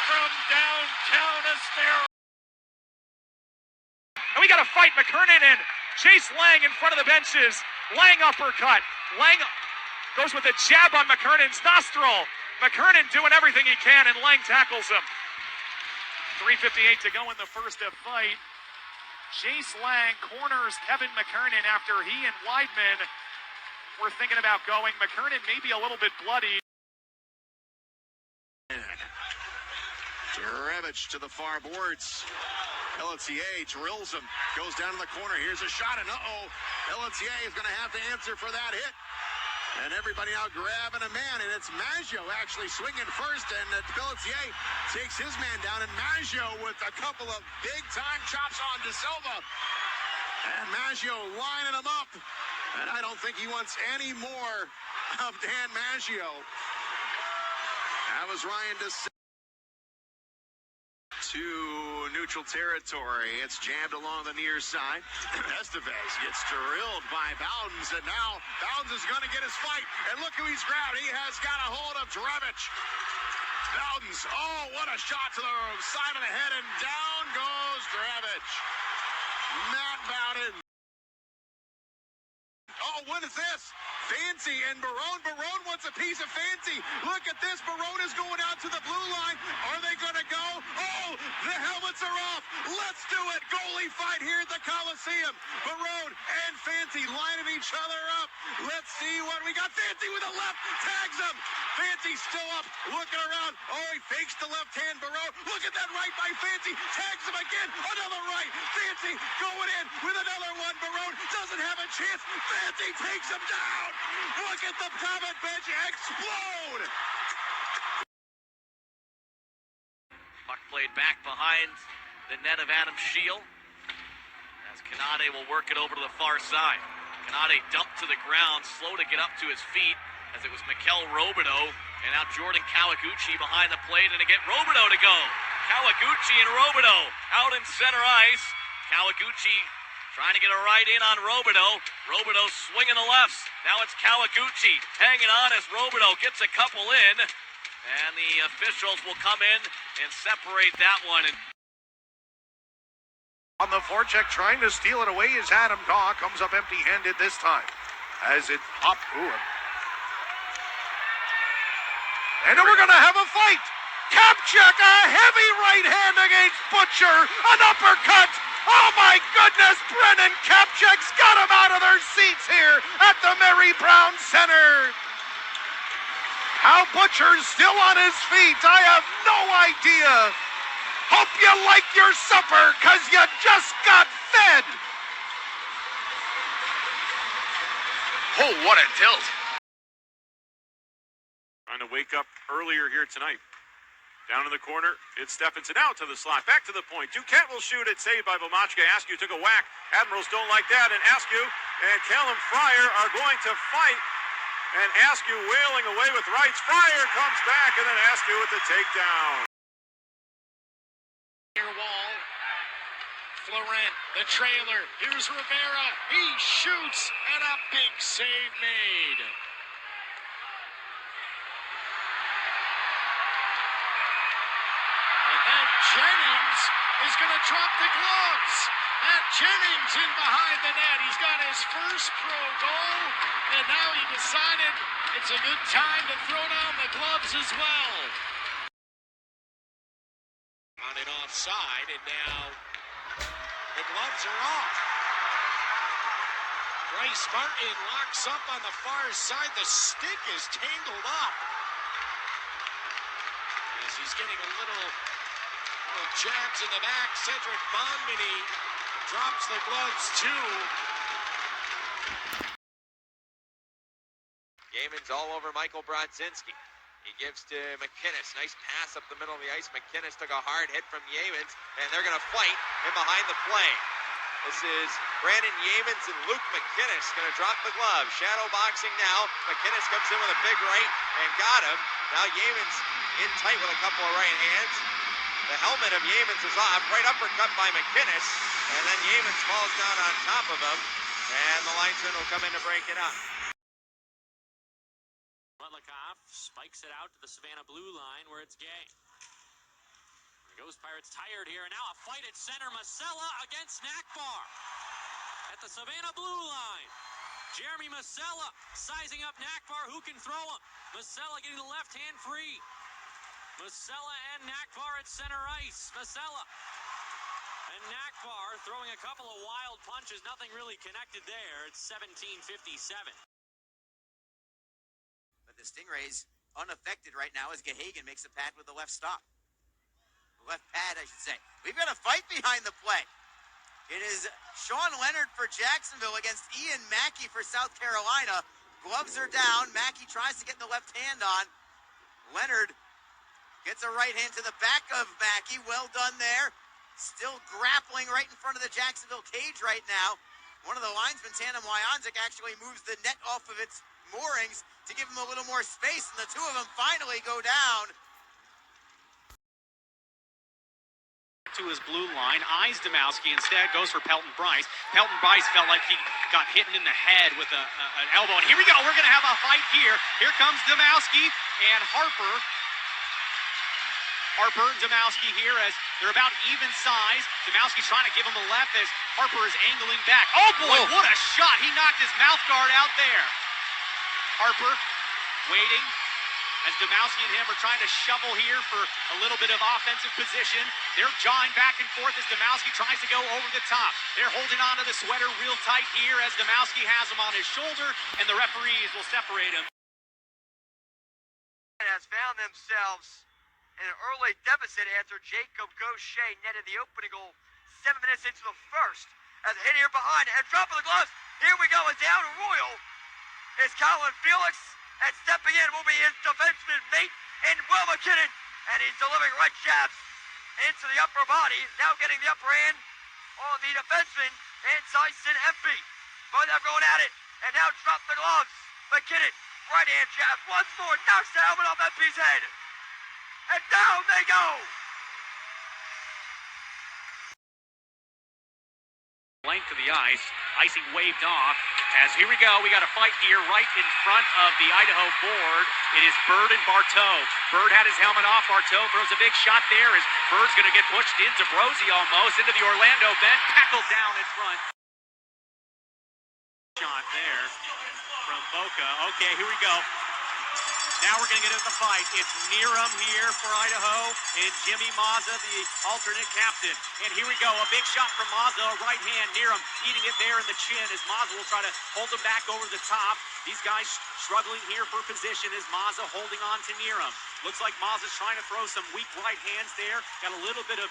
from downtown Estero. And we got a fight. McKernan and Chase Lang in front of the benches. Lang uppercut. Lang goes with a jab on McKernan's nostril. McKernan doing everything he can, and Lang tackles him. 3:58 to go in the first fight. Chase Lang corners Kevin McKernan after he and Weidman were thinking about going. McKernan may be a little bit bloody. Ravage to the far boards. Pelletier drills him, goes down in the corner. Here's a shot, and Pelletier is going to have to answer for that hit. And everybody now grabbing a man, and it's Maggio actually swinging first, and Pelletier takes his man down, and Maggio with a couple of big-time chops on De Silva. And Maggio lining him up, and I don't think he wants any more of Dan Maggio. That was Ryan De Silva. To neutral territory. It's jammed along the near side. Estevez gets drilled by Bowdens, and now Bowdens is going to get his fight. And look who he's grabbed. He has got a hold of Drevich. Bowdens, what a shot to the side of the head, and down goes Drevich. Matt Bowden. What is this? Fancy and Barone. Barone wants a piece of Fancy. Look at this. Barone is going out to the blue line. Are they going to go? The helmets are off. Let's do it. Goalie fight here at the Coliseum. Barone and Fancy lining each other up. Let's see what we got. Fancy with a left. Tags him. Fancy still up. Looking around. He fakes the left hand. Barone. Look at that right by Fancy. Tags him again. Another right. Fancy going in with another one. Barone doesn't have a chance. Fancy takes him down. Look at the comment bench explode. Puck played back behind the net of Adam Scheel as Kanade will work it over to the far side. Kanade dumped to the ground, slow to get up to his feet as it was Mikkel Robideau, and now Jordan Kawaguchi behind the plate, and to get Robideau to go. Kawaguchi and Robideau out in center ice. Kawaguchi trying to get a right in on Robideau. Robideau swinging the lefts. Now it's Kawaguchi hanging on as Robideau gets a couple in. And the officials will come in and separate that one. On the forecheck, trying to steal it away is Adam Daw. Comes up empty-handed this time. As it popped. And we're going to have a fight. Kapchuk, a heavy right hand against Butcher. An uppercut. Oh my goodness, Brennan Kapchuk's got them out of their seats here at the Mary Brown Center. How Butcher's still on his feet, I have no idea. Hope you like your supper, cause you just got fed. What a tilt. Trying to wake up earlier here tonight. Down in the corner, it's Stephenson out to the slot, back to the point. Duquette will shoot it, saved by Bomachka. Askew took a whack. Admirals don't like that, and Askew and Callum Fryer are going to fight. And Askew wailing away with rights. Fryer comes back, and then Askew with the takedown. Near wall. Florent, the trailer. Here's Rivera. He shoots, and a big save made. Jennings is going to drop the gloves. Matt Jennings in behind the net. He's got his first pro goal, and now he decided it's a good time to throw down the gloves as well. On and off side, and now the gloves are off. Bryce Martin locks up on the far side. The stick is tangled up. As he's getting a little jabs in the back, Cedric Bonmini drops the gloves too. Gaiman's all over Michael Brodzinski. He gives to McInnes. Nice pass up the middle of the ice. McInnes took a hard hit from Yeamans, and they're going to fight in behind the play. This is Brandon Yeamans and Luke McInnes going to drop the glove. Shadow boxing now. McInnes comes in with a big right and got him. Now Yeamans in tight with a couple of right hands. The helmet of Yeamans is off. Right uppercut by McInnes. And then Yeamans falls down on top of him. And the linesman will come in to break it up. Rutlekoff spikes it out to the Savannah blue line where it's Gay. Ghost Pirates tired here. Now a fight at center. Masella against Nakbar at the Savannah blue line. Jeremy Masella sizing up Nakbar. Who can throw him? Masella getting the left hand free. Masella and Nakbar at center ice. Masella and Nakbar throwing a couple of wild punches. Nothing really connected there. It's 17:57. But the Stingrays unaffected right now as Gahagan makes a pad with the left stop. Left pad, I should say. We've got a fight behind the play. It is Sean Leonard for Jacksonville against Ian Mackey for South Carolina. Gloves are down. Mackey tries to get the left hand on. Leonard gets a right hand to the back of Mackey. Well done there. Still grappling right in front of the Jacksonville cage right now. One of the linesmen, Tanem Wyanzik, actually moves the net off of its moorings to give him a little more space, and the two of them finally go down. To his blue line, eyes Domowski, instead goes for Pelton Bryce. Pelton Bryce felt like he got hit in the head with an elbow, and here we go, we're going to have a fight here. Here comes Domowski and Harper. Harper and Domowski here as they're about even size. Domowski's trying to give him a left as Harper is angling back. Oh boy, what a shot! He knocked his mouth guard out there. Harper waiting as Domowski and him are trying to shovel here for a little bit of offensive position. They're jawing back and forth as Domowski tries to go over the top. They're holding on to the sweater real tight here as Domowski has him on his shoulder, and the referees will separate him. Has found themselves in an early deficit after Jacob Gaucher netted the opening goal 7 minutes into the first. As a hit here behind and drop of the gloves. Here we go, and down Royal is Colin Felix. And stepping in will be his defenseman mate in Will McKinnon. And he's delivering right jabs into the upper body. Now getting the upper hand on the defenseman and Tyson Empey. Both have going at it. And now drop the gloves. McKinnon, right hand jab once more. Knocks the helmet off Empey's head. And down they go. Length of the ice. Icing waved off. As here we go, we got a fight here right in front of the Idaho board. It is Bird and Barteau. Bird had his helmet off. Barteau throws a big shot there as Bird's going to get pushed into Brosy almost, into the Orlando bench. Tackled down in front. Shot there from Boca. Okay, here we go. Now we're going to get into the fight. It's Niram here for Idaho and Jimmy Mazza, the alternate captain. And here we go, a big shot from Mazza, right hand. Niram eating it there in the chin as Mazza will try to hold him back over the top. These guys struggling here for position as Mazza holding on to Niram. Looks like Mazza's trying to throw some weak right hands there. Got a little bit of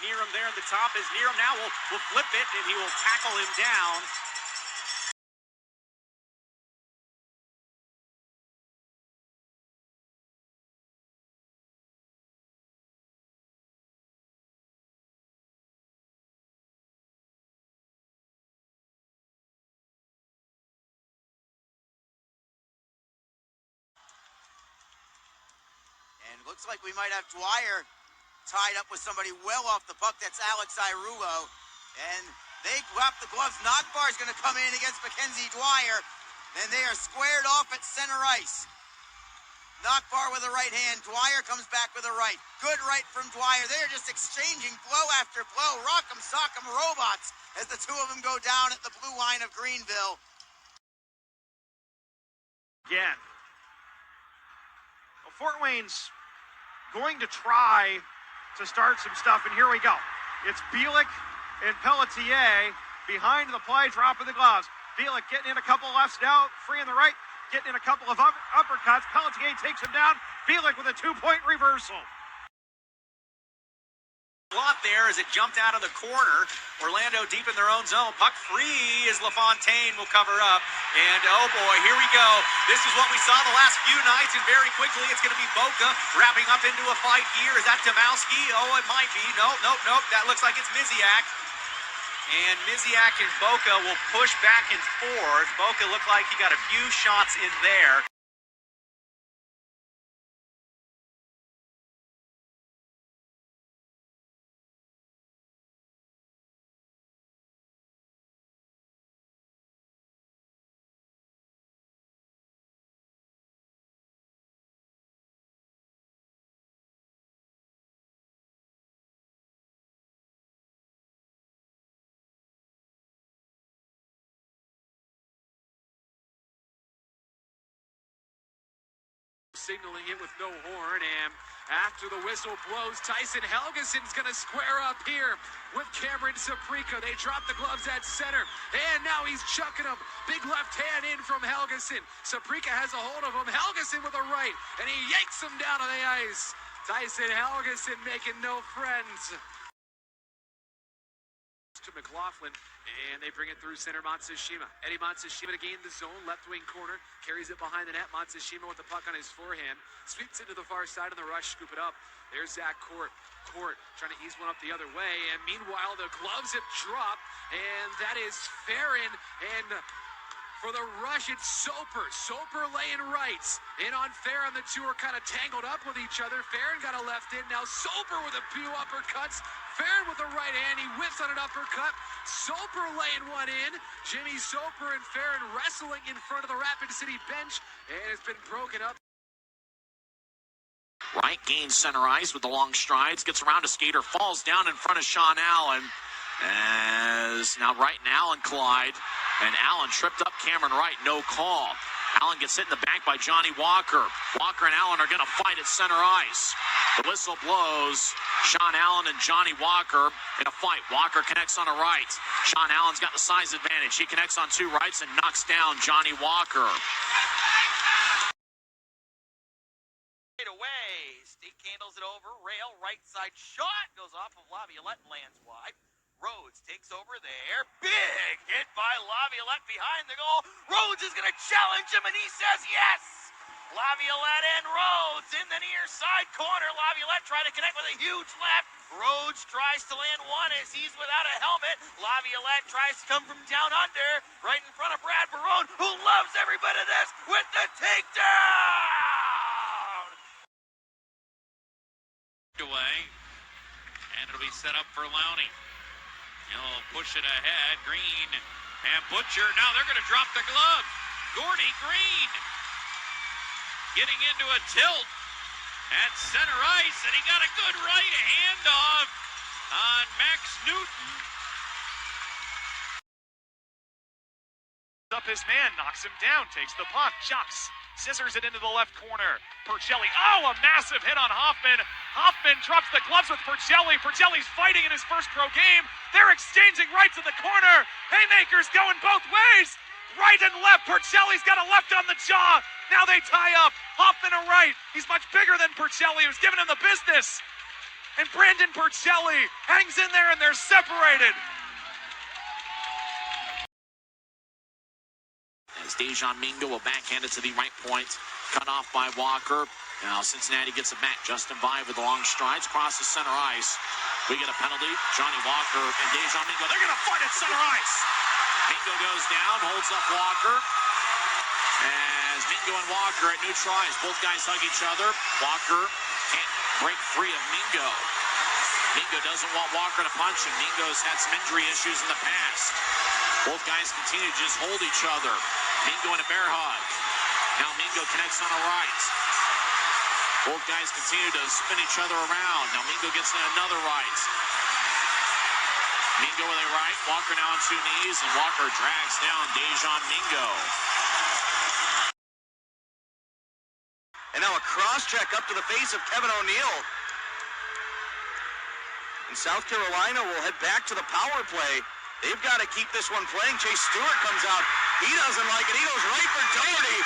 Niram there in the top as Niram now will flip it and he will tackle him down. And looks like we might have Dwyer tied up with somebody well off the puck. That's Alex Irulo. And they drop the gloves. Nakbar's going to come in against Mackenzie Dwyer. And they are squared off at center ice. Nakbar with a right hand. Dwyer comes back with a right. Good right from Dwyer. They're just exchanging blow after blow. Rock'em sock'em robots as the two of them go down at the blue line of Greenville. Again. Well, Fort Wayne's going to try to start some stuff, and here we go. It's Bielik and Pelletier behind the play, dropping the gloves. Bielik getting in a couple lefts now, free in the right, getting in a couple of uppercuts. Pelletier takes him down. Bielik with a 2-point reversal. Lot there as it jumped out of the corner. Orlando deep in their own zone. Puck free as LaFontaine will cover up. And oh boy, here we go. This is what we saw the last few nights, and very quickly it's going to be Boca wrapping up into a fight here. Is that Tomowski? Oh, it might be. Nope. That looks like it's Miziak. And Miziak and Boca will push back and forth. Boca looked like he got a few shots in there. Signaling it with no horn, and after the whistle blows, Tyson Helgeson's going to square up here with Cameron Saprika. They drop the gloves at center, and now he's chucking them. Big left hand in from Helgeson. Saprika has a hold of him. Helgeson with a right, and he yanks him down on the ice. Tyson Helgeson making no friends. To McLaughlin, and they bring it through center. Matsushima. Eddie Matsushima to gain the zone, left wing corner, carries it behind the net. Matsushima with the puck on his forehand, sweeps it to the far side on the rush, scoop it up. There's Zach Court. Court trying to ease one up the other way, and meanwhile the gloves have dropped, and that is Farron, and for the rush, it's Soper. Soper laying rights. In on Farron, the two are kind of tangled up with each other. Farron got a left in. Now Soper with a few uppercuts. Farron with the right hand. He whiffs on an uppercut. Soper laying one in. Jimmy Soper and Farron wrestling in front of the Rapid City bench. And it's been broken up. Wright gains center ice with the long strides. Gets around a skater. Falls down in front of Sean Allen. As now Wright and Allen collide. And Allen tripped up Cameron Wright. No call. Allen gets hit in the back by Johnny Walker. Walker and Allen are going to fight at center ice. The whistle blows. Sean Allen and Johnny Walker in a fight. Walker connects on a right. Sean Allen's got the size advantage. He connects on two rights and knocks down Johnny Walker. Away. Stick handles it over. Rail. Right side shot. Goes off of Laviolette and lands wide. Rhodes takes over there. Big hit by Laviolette behind the goal. Rhodes is going to challenge him, and he says yes. Laviolette and Rhodes in the near side corner. Laviolette trying to connect with a huge left. Rhodes tries to land one as he's without a helmet. Laviolette tries to come from down under, right in front of Brad Barone, who loves every bit of this, with the takedown. Away, and it'll be set up for Lowney. He'll push it ahead. Green and Butcher. Now they're going to drop the glove. Gordy Green getting into a tilt at center ice, and he got a good right handoff on Max Newton. Up his man, knocks him down, takes the puck, jumps, scissors it into the left corner. Percelli, a massive hit on Hoffman. Hoffman drops the gloves with Percelli. Percelli's fighting in his first pro game. They're exchanging rights in the corner. Haymakers going both ways. Right and left. Percelli's got a left on the jaw. Now they tie up. Hoffman a right. He's much bigger than Percelli, who's giving him the business. And Brandon Percelli hangs in there, and they're separated. As Dejan Mingo will backhand it to the right point. Cut off by Walker. Now Cincinnati gets it back. Justin Vide with the long strides. Crosses center ice. We get a penalty. Johnny Walker and Dejan Mingo. They're going to fight at center ice. Mingo goes down. Holds up Walker. As Mingo and Walker at neutral ice. Both guys hug each other. Walker can't break free of Mingo. Mingo doesn't want Walker to punch him. Mingo's had some injury issues in the past. Both guys continue to just hold each other. Mingo in a bear hug. Now Mingo connects on a right. Both guys continue to spin each other around. Now Mingo gets in another right. Mingo with a right. Walker now on two knees, and Walker drags down Dejan Mingo. And now a cross check up to the face of Kevin O'Neill. And South Carolina will head back to the power play. They've got to keep this one playing. Chase Stewart comes out. He doesn't like it. He goes right for Doherty.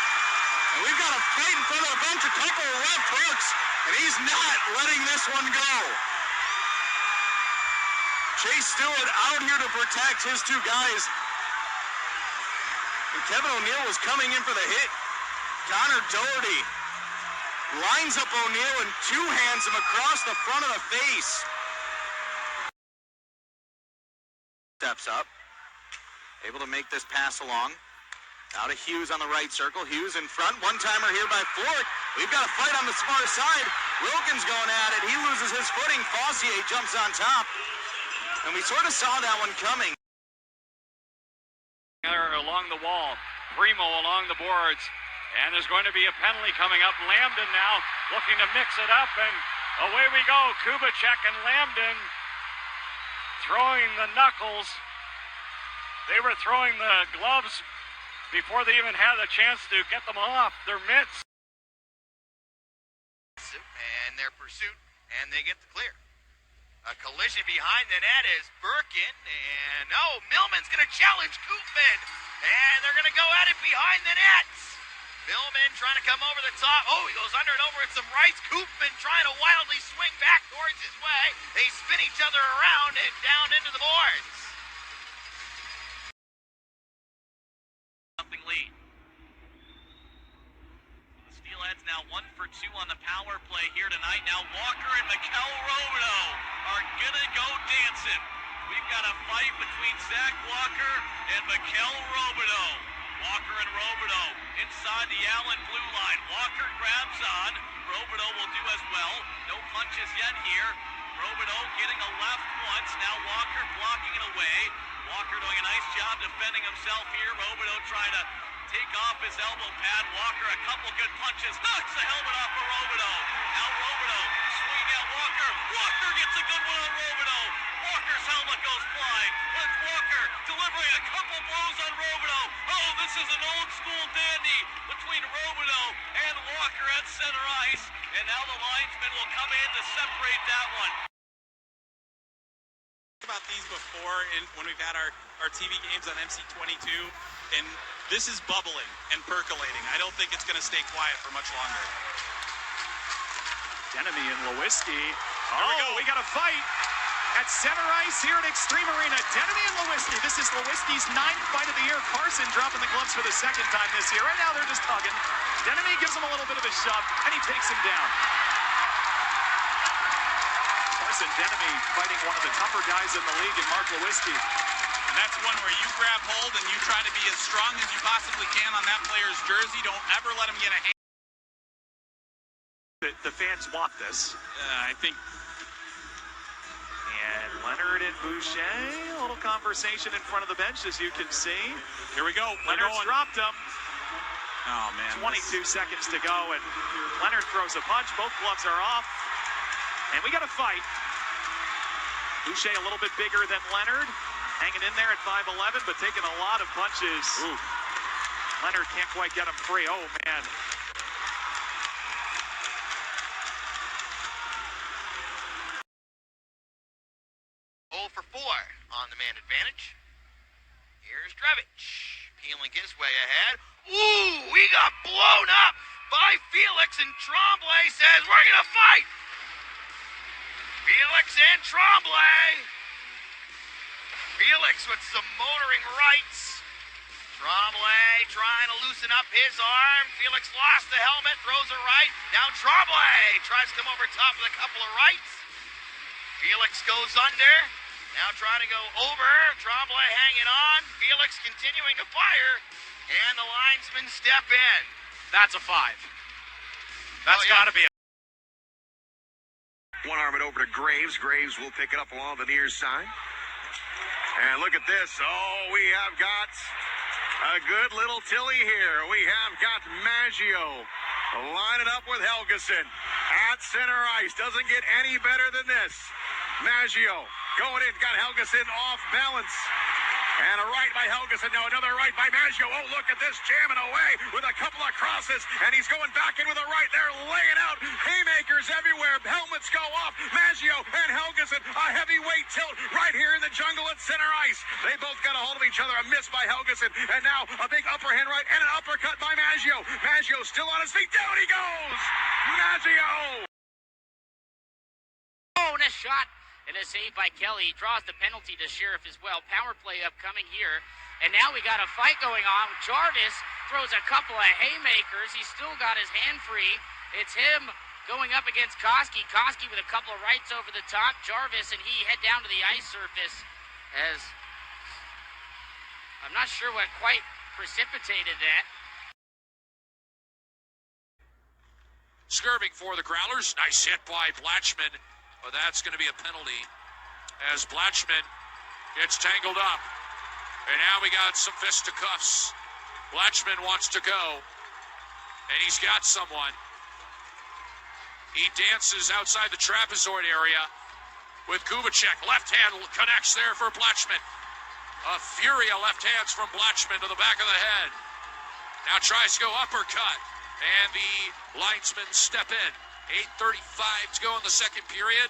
And we've got a fight in front of the bench, a couple of left hooks, and he's not letting this one go. Chase Stewart out here to protect his two guys. And Kevin O'Neill was coming in for the hit. Connor Doherty lines up O'Neill and two-hands him across the front of the face. Steps up, able to make this pass along. Now to Hughes on the right circle. Hughes in front. One-timer here by Flork. We've got a fight on the far side. Wilkins going at it. He loses his footing. Fossier jumps on top. And we sort of saw that one coming. Along the wall. Primo along the boards. And there's going to be a penalty coming up. Lambden now looking to mix it up. And away we go. Kubicek and Lambden throwing the knuckles. They were throwing the gloves before they even had a chance to get them off their mitts. And their pursuit, and they get the clear. A collision behind the net is Birkin, and Millman's going to challenge Koopman, and they're going to go at it behind the net. Millman trying to come over the top. He goes under and over at some rights. Koopman trying to wildly swing back towards his way. They spin each other around and down into the boards. Something lead. The Steelheads now 1 for 2 on the power play here tonight. Now Walker and Mikel Robideau are gonna go dancing. We've got a fight between Zach Walker and Mikel Robideau. Walker and Robideau inside the Allen blue line. Walker grabs on. Robideau will do as well. No punches yet here. Robideau getting a left once. Now Walker blocking it away. Walker doing a nice job defending himself here. Robideau trying to take off his elbow pad. Walker a couple good punches. Knocks the helmet off of Robideau. Now Robideau swinging at Walker. Walker gets a good one on Robideau. Walker's helmet goes flying. But Walker delivering a couple blows on Robideau. This is an old school dandy between Robideau and Walker at center ice. And now the linesman will come in to separate that one. About these before and when we've had our TV games on MC22, and this is bubbling and percolating. I don't think it's going to stay quiet for much longer. Denemy and Lewinsky. We got a fight at center ice here at Extreme Arena. Denemy and Lewinsky. This is Lewinsky's 9th fight of the year. Carson dropping the gloves for the 2nd time this year. Right now they're just hugging. Denemy gives him a little bit of a shove, and he takes him down. Carson Denemy fighting one of the tougher guys in the league in Mark Lewinsky. And that's one where you grab hold and you try to be as strong as you possibly can on that player's jersey. Don't ever let him get a hand. The fans want this. I think. And Leonard and Boucher, a little conversation in front of the bench, as you can see. Here we go. Leonard's dropped him. Oh, man. 22 seconds to go, and Leonard throws a punch. Both gloves are off. And we got a fight. Boucher a little bit bigger than Leonard, hanging in there at 5'11", but taking a lot of punches. Ooh. Leonard can't quite get him free. Oh, man. For 4 on the man advantage. Here's Drevich peeling his way ahead. We got blown up by Felix, and Tremblay says we're gonna fight. Felix and Tremblay. Felix with some motoring rights. Tremblay trying to loosen up his arm. Felix lost the helmet, throws a right. Now Tremblay tries to come over top with a couple of rights. Felix goes under. Now trying to go over. Tremblay hanging on. Felix continuing to fire. And the linesmen step in. That's a 5. That's got to be a... One arm it over to Graves. Graves will pick it up along the near side. And look at this. We have got a good little Tilly here. We have got Maggio lining up with Helgeson at center ice. Doesn't get any better than this. Maggio going in, got Helgeson off balance. And a right by Helgeson. Now another right by Maggio. Oh, look at this, jamming away with a couple of crosses. And he's going back in with a right there, laying out. Haymakers everywhere. Helmets go off. Maggio and Helgeson, a heavyweight tilt right here in the jungle at center ice. They both got a hold of each other. A miss by Helgeson. And now a big upper hand right and an uppercut by Maggio. Maggio still on his feet. Down he goes. Maggio. Bonus shot and a save by Kelly. He draws the penalty to Sheriff as well. Power play upcoming here. And now we got a fight going on. Jarvis throws a couple of haymakers. He's still got his hand free. It's him going up against Koski. Koski with a couple of rights over the top. Jarvis and he head down to the ice surface as I'm not sure what quite precipitated that. Skirving for the Growlers. Nice hit by Blatchman, but that's going to be a penalty as Blatchman gets tangled up. And now we got some fisticuffs. Blatchman wants to go, and he's got someone. He dances outside the trapezoid area with Kubicek. Left hand connects there for Blatchman. A fury of left hands from Blatchman to the back of the head. Now tries to go uppercut, and the linesmen step in. 8:35 to go in the second period.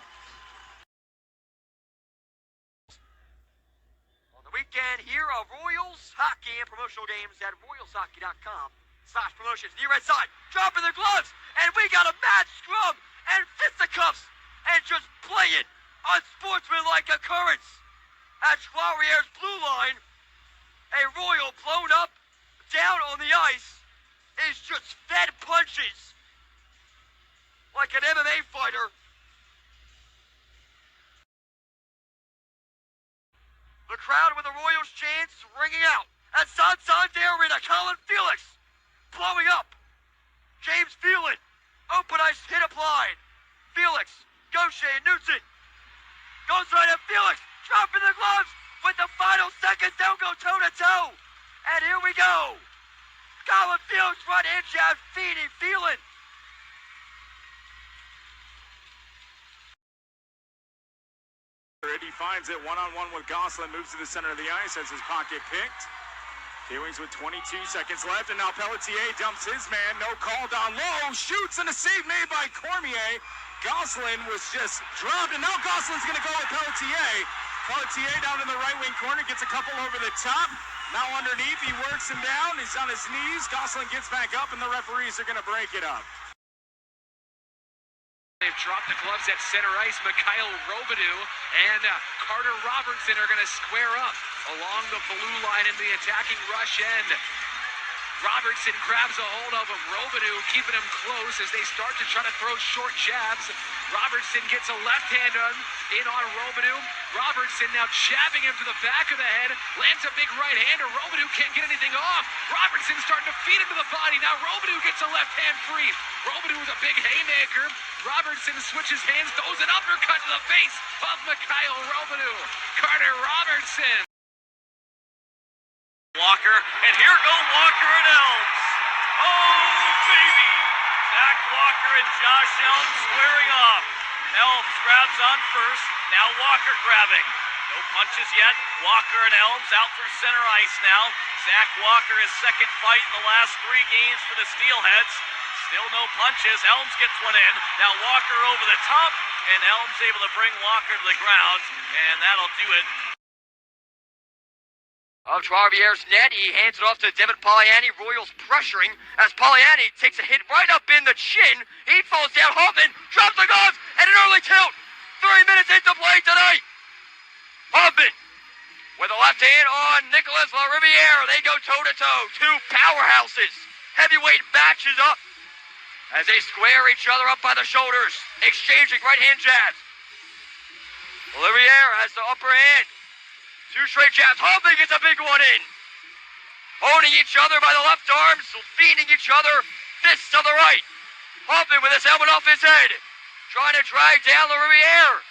On the weekend here of Royals Hockey and promotional games at royalshockey.com/promotions. Near red side, dropping the gloves, and we got a mad scrum and fisticuffs, and just play it unsportsmanlike occurrence. At Troirier's blue line, a Royal blown up, down on the ice, is just fed punches like an MMA fighter. The crowd with the Royals chants ringing out. At Santander Arena, Colin Felix blowing up. James Phelan, open ice hit applied. Felix, Gaucher, Newton. Goes right at Felix, dropping the gloves with the final seconds. They'll go toe-to-toe. And here we go. Colin Felix right hand jab, feeding Phelan. He finds it one-on-one with Gosselin, moves to the center of the ice, has his pocket picked. K-Wings with 22 seconds left, and now Pelletier dumps his man, no call down low, shoots, and a save made by Cormier. Gosselin was just dropped, and now Gosselin's going to go with Pelletier. Pelletier down in the right wing corner, gets a couple over the top. Now underneath, he works him down, he's on his knees. Gosselin gets back up, and the referees are going to break it up. They've dropped the gloves at center ice. Mikhail Robidoux and Carter Robertson are going to square up along the blue line in the attacking rush end. Robertson grabs a hold of him. Robidoux keeping him close as they start to try to throw short jabs. Robertson gets a left hand in on Robidoux. Robertson now jabbing him to the back of the head. Lands a big right hander. Robidoux can't get anything off. Robertson starting to feed him to the body. Now Robidoux gets a left hand free. Robidoux with a big haymaker. Robertson switches hands, throws an uppercut to the face of Mikhail Robidoux. Carter Robertson. Walker, and here go Walker and Elms. Oh, baby! Zach Walker and Josh Elms squaring off. Elms grabs on first, now Walker grabbing. No punches yet. Walker and Elms out through center ice now. Zach Walker, his second fight in the last 3 games for the Steelheads. Still no punches. Elms gets one in. Now Walker over the top, and Elms able to bring Walker to the ground, and that'll do it. Of Troirier's net, he hands it off to Devin Poliani. Royals pressuring as Poliani takes a hit right up in the chin. He falls down. Hoffman drops the gloves and an early tilt. 3 minutes into play tonight. Hoffman with a left hand on Nicolas LaRiviere. They go toe-to-toe. 2 powerhouses. Heavyweight matches up as they square each other up by the shoulders, exchanging right-hand jabs. LaRiviere has the upper hand. 2 straight jabs. Hoffman gets a big one in. Owning each other by the left arms, feeding each other. Fists to the right. Hoffman with his helmet off his head. Trying to drag down LaRiviere.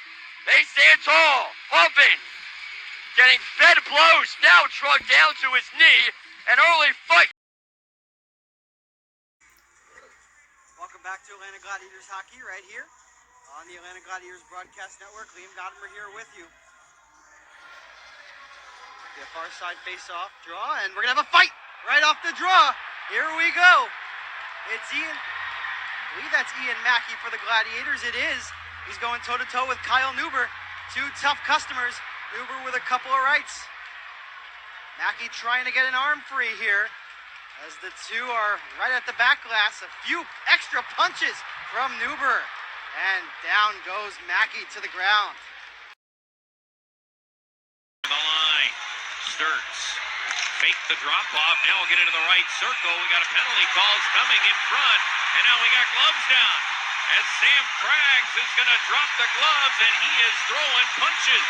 They stand tall. Hoffman getting fed blows. Now drugged down to his knee. An early fight. Welcome back to Atlanta Gladiators Hockey right here on the Atlanta Gladiators Broadcast Network. Liam Godimer here with you. Yeah, far side face-off, draw, and we're going to have a fight right off the draw. Here we go. It's Ian. I believe that's Ian Mackey for the Gladiators. It is. He's going toe-to-toe with Kyle Neuber. Two tough customers. Neuber with a couple of rights. Mackey trying to get an arm free here as the two are right at the back glass. A few extra punches from Neuber. And down goes Mackey to the ground. The line. Sturts. Fake the drop off. Now we'll get into the right circle. We got a penalty calls coming in front. And now we got gloves down. As Sam Craggs is going to drop the gloves and he is throwing punches.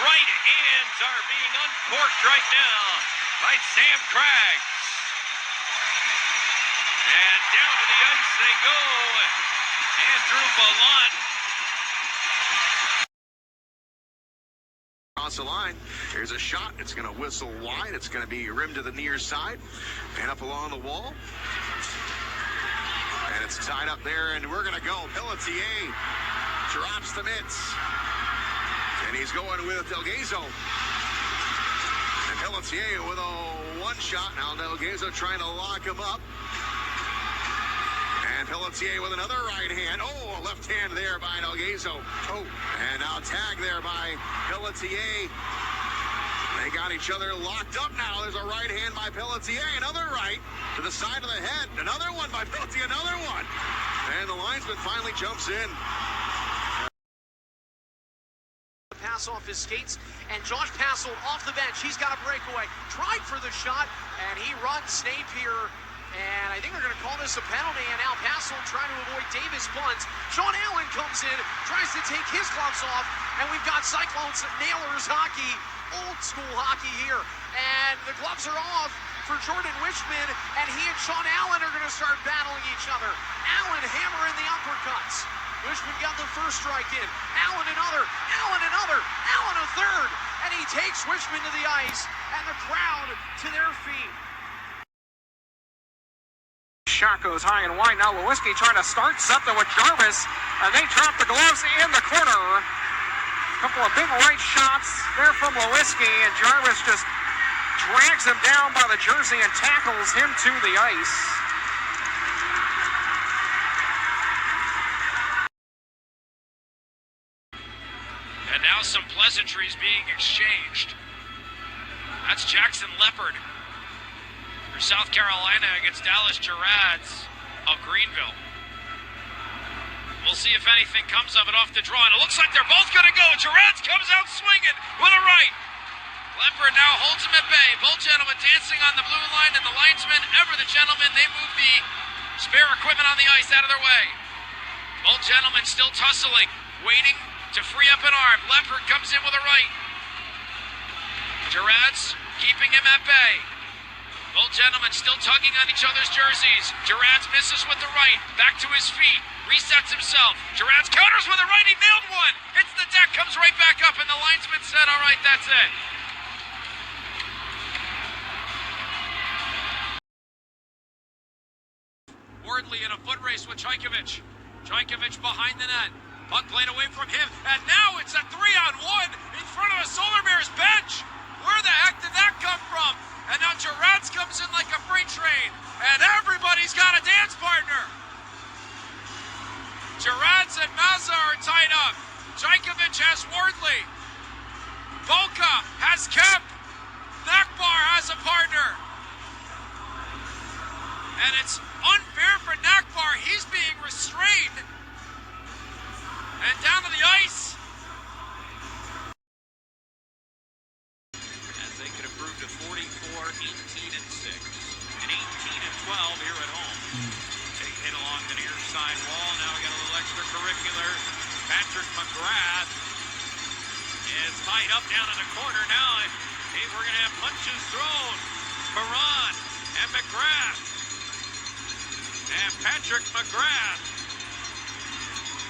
Right hands are being uncorked right now by Sam Craggs. And down to the ice they go. Andrew Ballant. Across the line, there's a shot. It's going to whistle wide. It's going to be rimmed to the near side and up along the wall. And it's tied up there, and we're going to go. Pelletier drops the mitts. And he's going with Delgazo. And Pelletier with a one shot. Now Delgazo trying to lock him up. And Pelletier with another right hand. Oh, a left hand there by Delgazo. Oh, and now tag there by Pelletier. They got each other locked up now. There's a right hand by Pelletier. Another right to the side of the head. Another one by Pelletier. Another one. And the linesman finally jumps in. Pass off his skates, and Josh Passold off the bench. He's got a breakaway. Tried for the shot, and he runs Napier. And I think they're going to call this a penalty, and now Passold trying to avoid Davis bunts. Sean Allen comes in, tries to take his gloves off, and we've got Cyclones Nailers hockey, old school hockey here. And the gloves are off for Jordan Wishman, and he and Sean Allen are going to start battling each other. Allen hammering the uppercuts. Wishman got the first strike in. Allen another, Allen another, Allen a third, and he takes Wishman to the ice, and the crowd to their feet. Shot goes high and wide. Now Lewinsky trying to start something with Jarvis, and they drop the gloves in the corner. A couple of big right shots there from Lewinsky, and Jarvis just drags him down by the jersey and tackles him to the ice. And now some pleasantries being exchanged. That's Jackson Leopard for South Carolina against Dallas Gerads of Greenville. We'll see if anything comes of it off the draw, and it looks like they're both going to go. Gerads comes out swinging with a right. Leopard now holds him at bay. Both gentlemen dancing on the blue line, and the linesmen, ever the gentlemen, they move the spare equipment on the ice out of their way. Both gentlemen still tussling, waiting to free up an arm. Leopard comes in with a right. Gerads keeping him at bay. Both gentlemen still tugging on each other's jerseys. Gerads misses with the right. Back to his feet. Resets himself. Gerads counters with a right. He nailed one. Hits the deck. Comes right back up. And the linesman said, all right, that's it. Wardley in a foot race with Chajkovic. Chajkovic behind the net. Puck played away from him. And now it's a 3-on-1 in front of a Solar Bears bench. Where the heck did that come from? And now Gerads comes in like a freight train, and everybody's got a dance partner. Gerads and Mazza are tied up. Chajkovic has Wardley. Boca has Kemp. Nakbar has a partner. And it's unfair for Nakbar. He's being restrained. And down to the ice. They could improve to 44, 18, and 6, and 18 and 12 here at home. Big hit along the near side wall. Now we got a little extracurricular. Patrick McGrath is tied up down in the corner now. Hey, we're going to have punches thrown. Perron and McGrath. And Patrick McGrath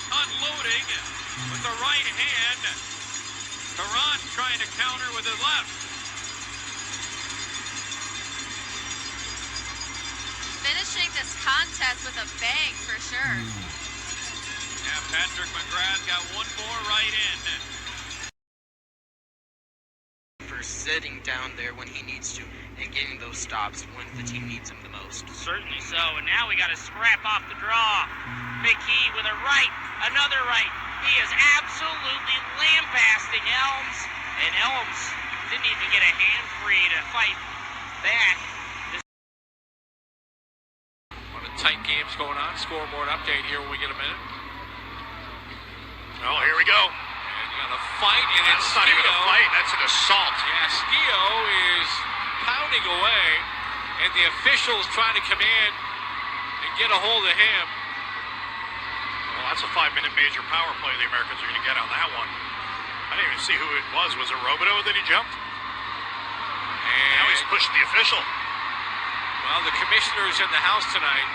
unloading with the right hand. Perron trying to counter with his left. Finishing this contest with a bang for sure. Yeah, Patrick McGrath got one more right in. First sitting down there when he needs to and getting those stops when the team needs him the most. Certainly so. And now we got a scrap off the draw. Big Key with a right, another right. He is absolutely lambasting Elms. And Elms didn't even get a hand free to fight back. One of the tight games going on. Scoreboard update here when we get a minute. Oh, here we go. And got a fight, and That's not even a fight. That's an assault. Yeah, Skio is pounding away, and the officials trying to come in and get a hold of him. Well, that's a 5-minute major power play the Americans are going to get on that one. I didn't even see who it was. Was it Robideau that he jumped? And now he's pushing the official. Well, the commissioner's in the house tonight.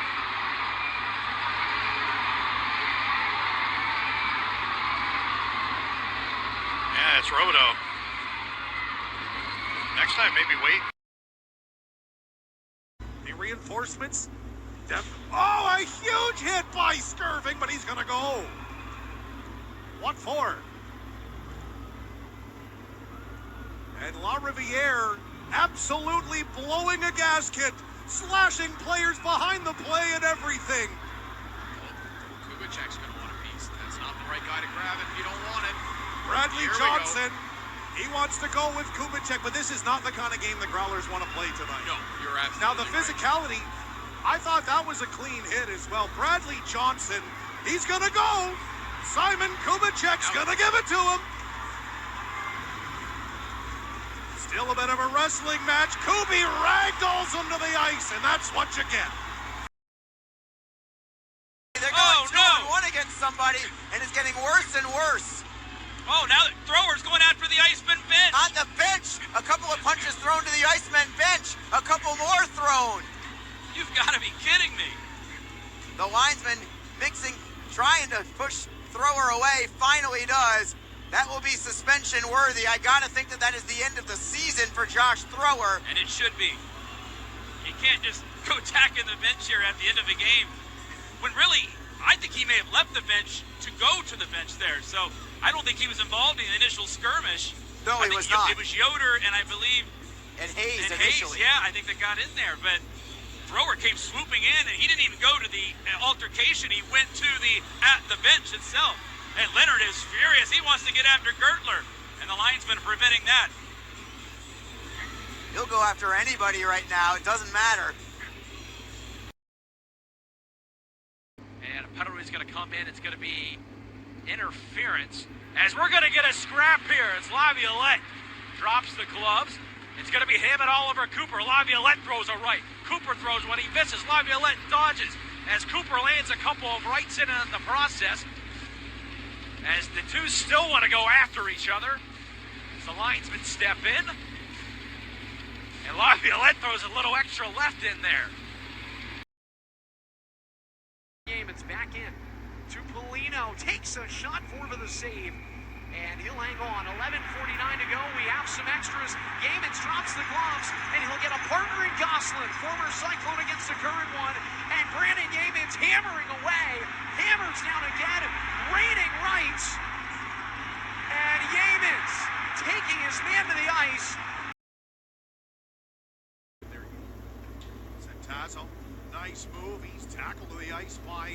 Yeah, it's Robideau. Next time, maybe wait. The reinforcements. Oh, a huge hit by Skirving, but he's going to go. What for? And La Riviere absolutely blowing a gasket, slashing players behind the play and everything. Kubicek's going to want a piece. That's not the right guy to grab if you don't want it. Bradley Johnson, he wants to go with Kubicek, but this is not the kind of game the Growlers want to play tonight. No, you're absolutely Now, the physicality, I thought that was a clean hit as well. Bradley Johnson, he's going to go. Simon Kubicek's going to give it to him. Still a bit of a wrestling match. Kubi ragdolls him to the ice, and that's what you get. They're going 2-1 against somebody, and it's getting worse and worse. Oh, now the thrower's going after the Iceman bench. On the bench, a couple of punches thrown to the Iceman bench, a couple more thrown. You've got to be kidding me. The linesman mixing, trying to push thrower away, finally does. That will be suspension worthy. I got to think that that is the end of the season for Josh Thrower. And it should be. You can't just go attacking the bench here at the end of the game. When really, I think he may have left the bench to go to the bench there. So I don't think he was involved in the initial skirmish. No, he was not. It was Yoder and I believe... And Hayes Hayes, initially. yeah, I think that got in there. But Thrower came swooping in and he didn't even go to the altercation. He went to the bench itself. And Leonard is furious. He wants to get after Gertler. And the linesman preventing that. He'll go after anybody right now. It doesn't matter. And a penalty is going to come in. It's going to be interference. As we're going to get a scrap here. It's Laviolette drops the gloves. It's going to be him and Oliver Cooper. Laviolette throws a right. Cooper throws one. He misses. Laviolette dodges. As Cooper lands a couple of rights in the process. As the two still want to go after each other. As the linesmen step in. And Laviolette throws a little extra left in there. Game, it's back in to Polino. Takes a shot for the save. And he'll hang on. 11:49 to go. We have some extras. Yeamans drops the gloves. And he'll get a partner in Gosselin. Former Cyclone against the current one. And Brandon Yeamans hammering away. Hammers down again. Raining rights. And Yeamans taking his man to the ice. Centazzo, nice move. He's tackled to the ice by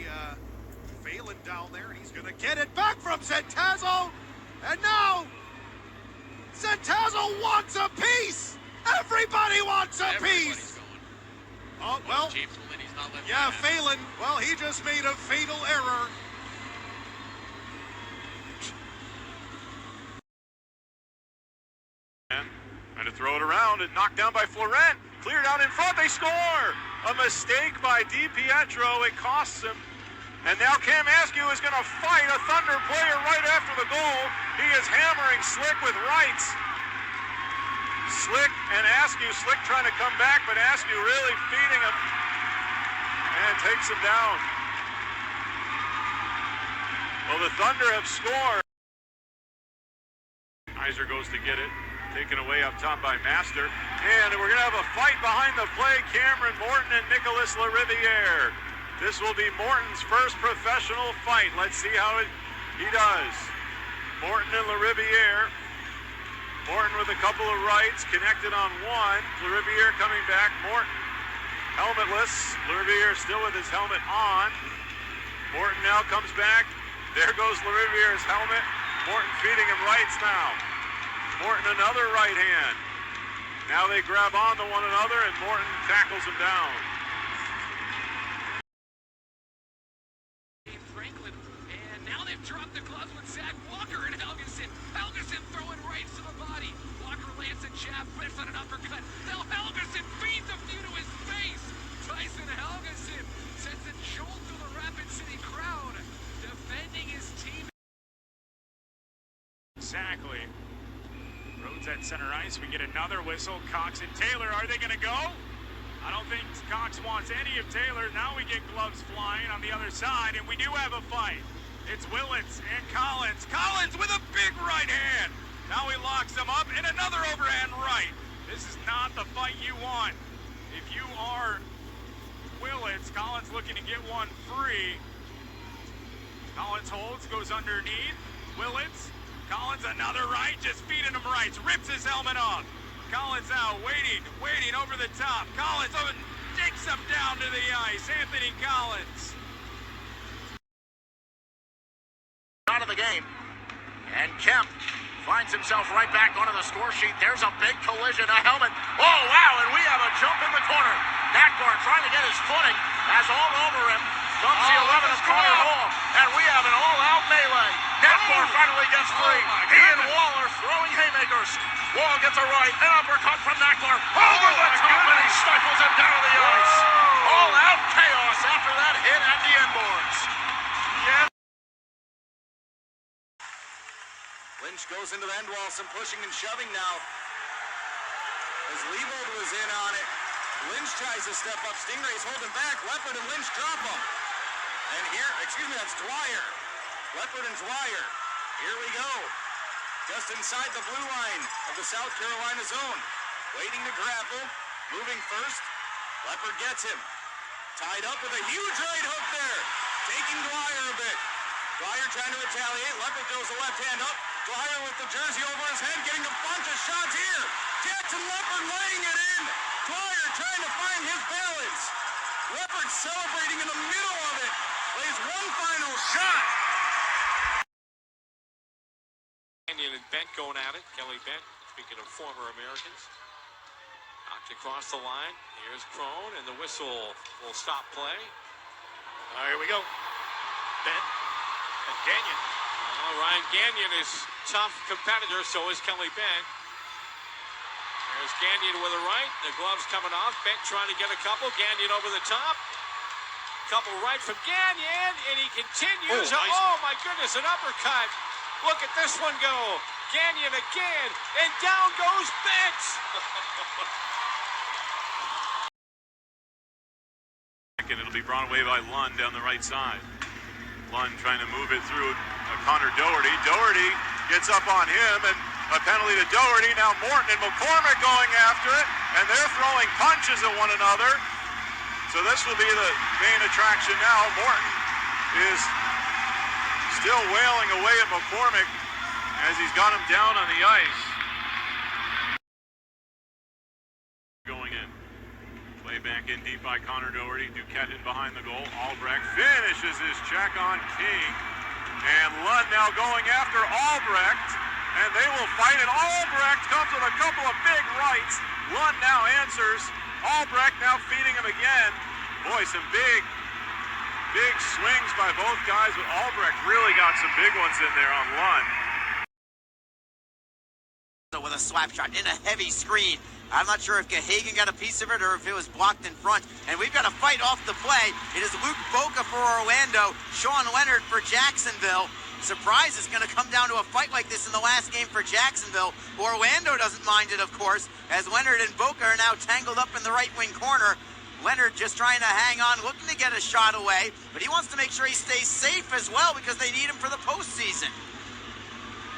Phelan down there. And he's going to get it back from Centazzo. And now, Centazzo wants a piece. Everybody wants a piece. Oh, well, yeah, Phelan, well, he just made a fatal error. Trying to throw it around and knocked down by Florent. Cleared out in front, they score! A mistake by DiPietro, it costs him. And now Cam Askew is going to fight a Thunder player right after the goal. He is hammering Slick with rights. Slick and Askew, Slick trying to come back, but Askew really feeding him and takes him down. Well, the Thunder have scored. Kaiser goes to get it. Taken away up top by Master. And we're going to have a fight behind the play. Cameron Morton and Nicolas Lariviere. This will be Morton's first professional fight. Let's see how he does. Morton and Lariviere. Morton with a couple of rights, connected on one. Lariviere coming back. Morton helmetless. Lariviere still with his helmet on. Morton now comes back. There goes Lariviere's helmet. Morton feeding him rights now. Morton another right hand. Now they grab on to one another and Morton tackles him down. Franklin, and now they've dropped the gloves with Zach Walker and Helgeson. Helgeson throwing right to the body. Walker lands a jab, whips on an uppercut. Now Helgeson feeds a few to his face. Tyson Helgeson sends a jolt through the Rapid City crowd, defending his team. Exactly. Rhodes at center ice. We get another whistle. Cox and Taylor, are they going to go? I don't think Cox wants any of Taylor. Now we get gloves flying on the other side, and we do have a fight. It's Willits and Collins. Collins with a big right hand. Now he locks him up, and another overhand right. This is not the fight you want. If you are Willits, Collins looking to get one free. Collins holds, goes underneath. Willits, Collins another right, just feeding him rights. Rips his helmet off. Collins now waiting over the top. Collins takes him down to the ice. Anthony Collins. Out of the game. And Kemp finds himself right back onto the score sheet. There's a big collision, a helmet. Oh, wow, and we have a jump in the corner. Nakbar trying to get his footing as all over him comes the 11 of Connor Hall. And we have an all-out melee. Nakbar finally gets free. He and Wall are throwing haymakers. Wall gets a right, an uppercut from Nakbar. Over the top, and he stifles him down to the ice. All-out chaos after that hit at the end boards. Yeah. Lynch goes into the end wall, some pushing and shoving now. As Leibold was in on it, Lynch tries to step up. Stingrays holding back. Leopard and Lynch drop him. And here, that's Dwyer. Leopard and Dwyer. Here we go. Just inside the blue line of the South Carolina zone. Waiting to grapple. Moving first. Leopard gets him. Tied up with a huge right hook there. Taking Dwyer a bit. Dwyer trying to retaliate. Leopard throws the left hand up. Dwyer with the jersey over his head, getting a bunch of shots here. Jackson Leopard laying it in. Dwyer trying to find his balance. Leopard celebrating in the middle of it. Plays one final shot. Canyon and Bent going at it. Kelly Bent, speaking of former Americans. Knocked across the line. Here's Crone, and the whistle will stop play. Here we go. Bent and Gagnon. Ryan Gagnon is tough competitor, so is Kelly Bent. There's Gagnon with a right. The gloves coming off. Bent trying to get a couple. Gagnon over the top. Couple right from Gagnon, and he continues. Oh, nice. Oh my goodness, an uppercut. Look at this one go. Gagnon again, and down goes Bent. And it'll be brought away by Lund down the right side. Lund trying to move it through Connor Doherty. Doherty gets up on him, and a penalty to Doherty. Now Morton and McCormick going after it, and they're throwing punches at one another. So this will be the main attraction now. Morton is still wailing away at McCormick as he's got him down on the ice. Going in. Play back in deep by Connor Doherty. Duquette in behind the goal. Albrecht finishes his check on King. And Lund now going after Albrecht. And they will fight it. Albrecht comes with a couple of big rights. Lund now answers. Albrecht now feeding him again. Boy, some big swings by both guys, but Albrecht really got some big ones in there on Lund. With a slap shot in a heavy screen. I'm not sure if Gahagan got a piece of it or if it was blocked in front. And we've got a fight off the play. It is Luke Boca for Orlando, Sean Leonard for Jacksonville. Surprise is going to come down to a fight like this in the last game for Jacksonville. Orlando doesn't mind it, of course, as Leonard and Boca are now tangled up in the right wing corner. Leonard just trying to hang on, looking to get a shot away, but he wants to make sure he stays safe as well because they need him for the postseason.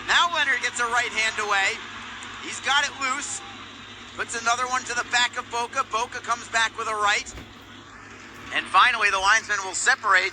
Now Leonard gets a right hand away. He's got it loose. Puts another one to the back of Boca. Boca comes back with a right. And finally, the linesmen will separate.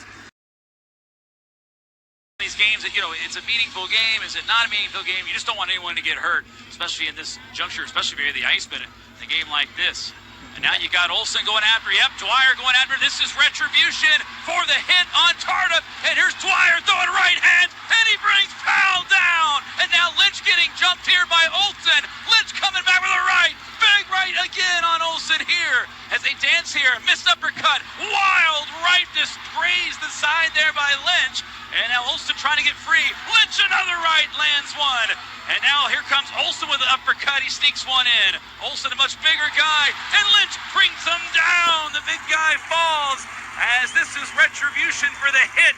these games that, it's a meaningful game. Is it not a meaningful game? You just don't want anyone to get hurt, especially in this juncture, especially if you're the Iceman in a game like this. And now you got Olsen going after. Yep, Dwyer going after. This is retribution for the hit on Tardif. And here's Dwyer throwing right hand, and he brings Powell down. And now Lynch getting jumped here by Olsen. Lynch coming back with a right. Big right again on Olsen here as they dance here. Missed uppercut. Wild right just grazed the side there by Lynch. And now Olsen trying to get free. Lynch another right, lands one. And now here comes Olsen with an uppercut. He sneaks one in. Olsen, a much bigger guy, and Lynch brings him down. The big guy falls as this is retribution for the hit.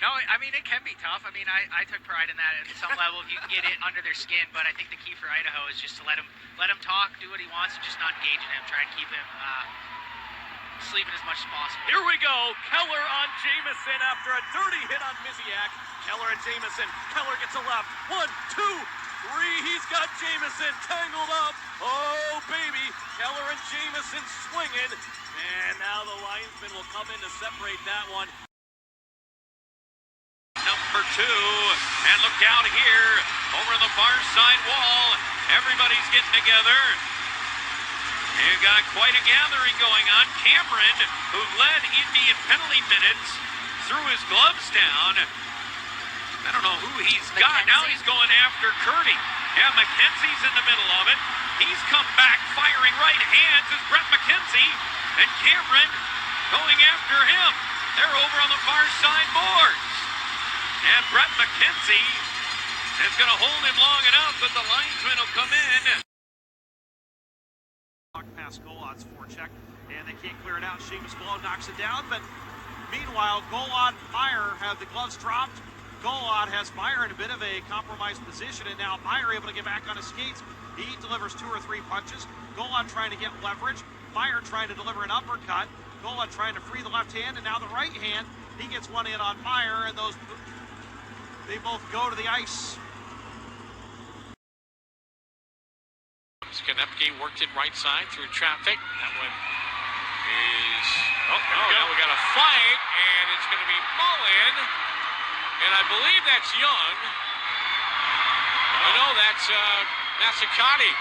No, I mean, it can be tough. I mean, I took pride in that at some level if you can get it under their skin, but I think the key for Idaho is just to let him talk, do what he wants, and just not engage in him, try and keep him sleeping as much as possible. Here we go. Keller on Jamison after a dirty hit on Miziak. Keller and Jamison. Keller gets a left. 1, 2, 3. He's got Jamison tangled up. Oh, baby. Keller and Jamison swinging. And now the linesman will come in to separate that one. Number 2, and look down here over on the far side wall. Everybody's getting together. You've got quite a gathering going on. Cameron, who led Indy in penalty minutes, threw his gloves down. I don't know who he's got. Now he's going after Curdy. Yeah, McKenzie's in the middle of it. He's come back firing right hands as Brett McKenzie, and Cameron going after him. They're over on the far side boards. And Brett McKenzie is going to hold him long enough, but the linesman will come in. Past Golad's forecheck, and they can't clear it out. Seamus Blow knocks it down, but meanwhile, Golad Meyer have the gloves dropped. Golad has Meyer in a bit of a compromised position, and now Meyer able to get back on his skates. He delivers 2 or 3 punches. Golad trying to get leverage. Meyer trying to deliver an uppercut. Golad trying to free the left hand, and now the right hand. He gets one in on Meyer, and they both go to the ice. Konepke worked it right side through traffic. That one is... now we got a fight, and it's going to be Mullen. And I believe that's Young. No, that's Massicati.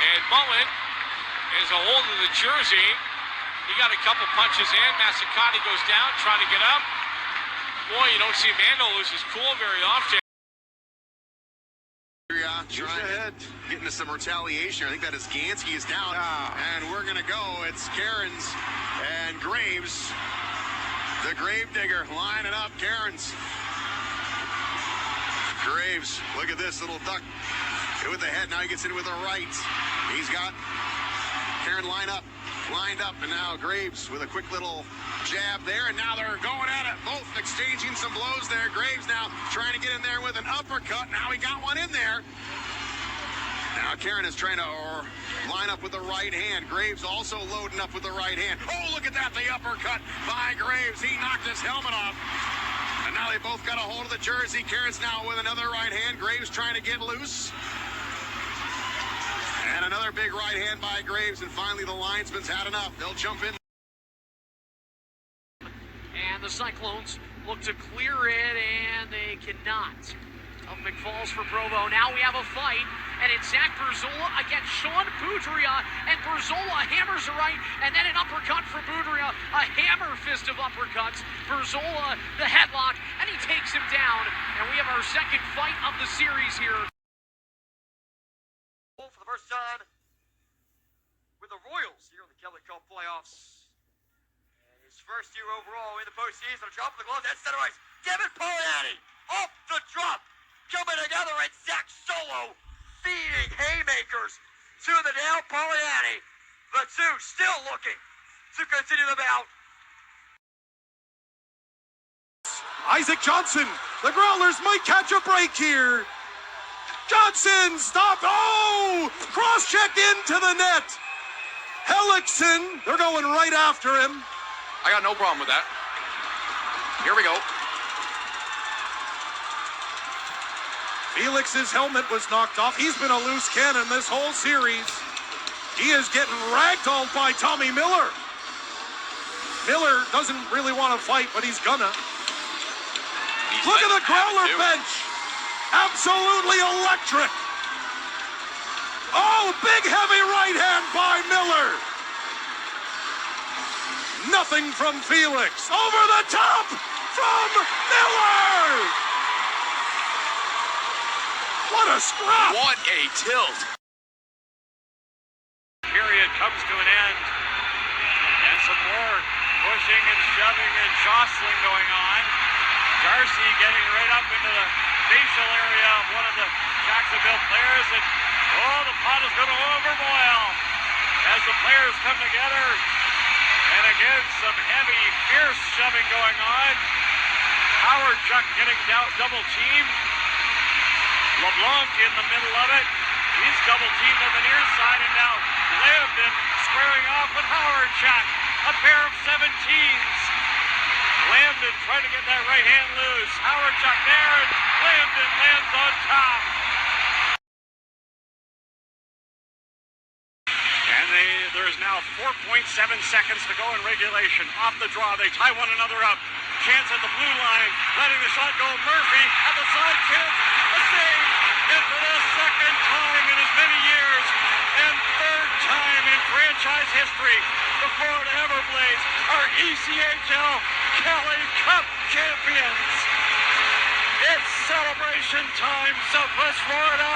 And Mullen is a hold of the jersey. He got a couple punches in. Massicati goes down, trying to get up. Boy, you don't see Mando lose his cool very often. Trying to get into some retaliation. I think that is Gansky is down. And we're going to go. It's Cairns and Graves. The Gravedigger lining up. Cairns. Graves, look at this little duck with the head. Now he gets in with the right. He's got Cairns lined up, and now Graves with a quick little jab there, and now they're going at it, both exchanging some blows there. Graves now trying to get in there with an uppercut. Now he got one in there. Now Karen is trying to line up with the right hand. Graves also loading up with the right hand. Oh, look at that, the uppercut by Graves. He knocked his helmet off. And now they both got a hold of the jersey. Karen's now with another right hand. Graves trying to get loose. And another big right hand by Graves. And finally the linesman's had enough. They'll jump in. And the Cyclones look to clear it, and they cannot. Of McFalls for Provo. Now we have a fight, and it's Zach Berzola against Sean Boudria, and Berzola hammers a right, and then an uppercut for Boudria, a hammer fist of uppercuts. Berzola, the headlock, and he takes him down, and we have our second fight of the series here. For the first time with the Royals here in the Kelly Cup playoffs. And his first year overall in the postseason, a drop of the gloves at center ice. Devin Poliani off the drop. Coming together, and Zach Solo feeding haymakers to the down Poliani. The two still looking to continue the bout. Isaac Johnson, the Growlers might catch a break here. Johnson stopped. Oh, cross-check into the net. Hellickson, they're going right after him. I got no problem with that. Here we go. Felix's helmet was knocked off. He's been a loose cannon this whole series. He is getting ragdolled by Tommy Miller. Miller doesn't really want to fight, but he's gonna. Look at the Growler bench. Absolutely electric. Oh, big heavy right hand by Miller. Nothing from Felix. Over the top from Miller. What a scrap. What a tilt. Period comes to an end. And some more pushing and shoving and jostling going on. Darcy getting right up into the facial area of one of the Jacksonville players. And, oh, the pot is going to overboil as the players come together. And again, some heavy, fierce shoving going on. Howard Chuck getting double teamed. LeBlanc in the middle of it. He's double teamed on the near side, and now Lambden squaring off with Howard Chuck. A pair of 17s. Lambden trying to get that right hand loose. Howard Chuck there, and Lambden lands on top. And there's now 4.7 seconds to go in regulation. Off the draw, they tie one another up. Chance at the blue line, letting the shot go. Murphy at the side, chance, a save. And for the second time in as many years, and third time in franchise history, the Florida Everblades are ECHL Kelly Cup champions. It's celebration time, Southwest Florida.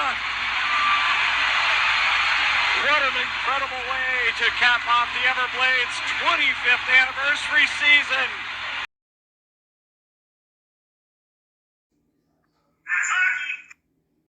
What an incredible way to cap off the Everblades' 25th anniversary season.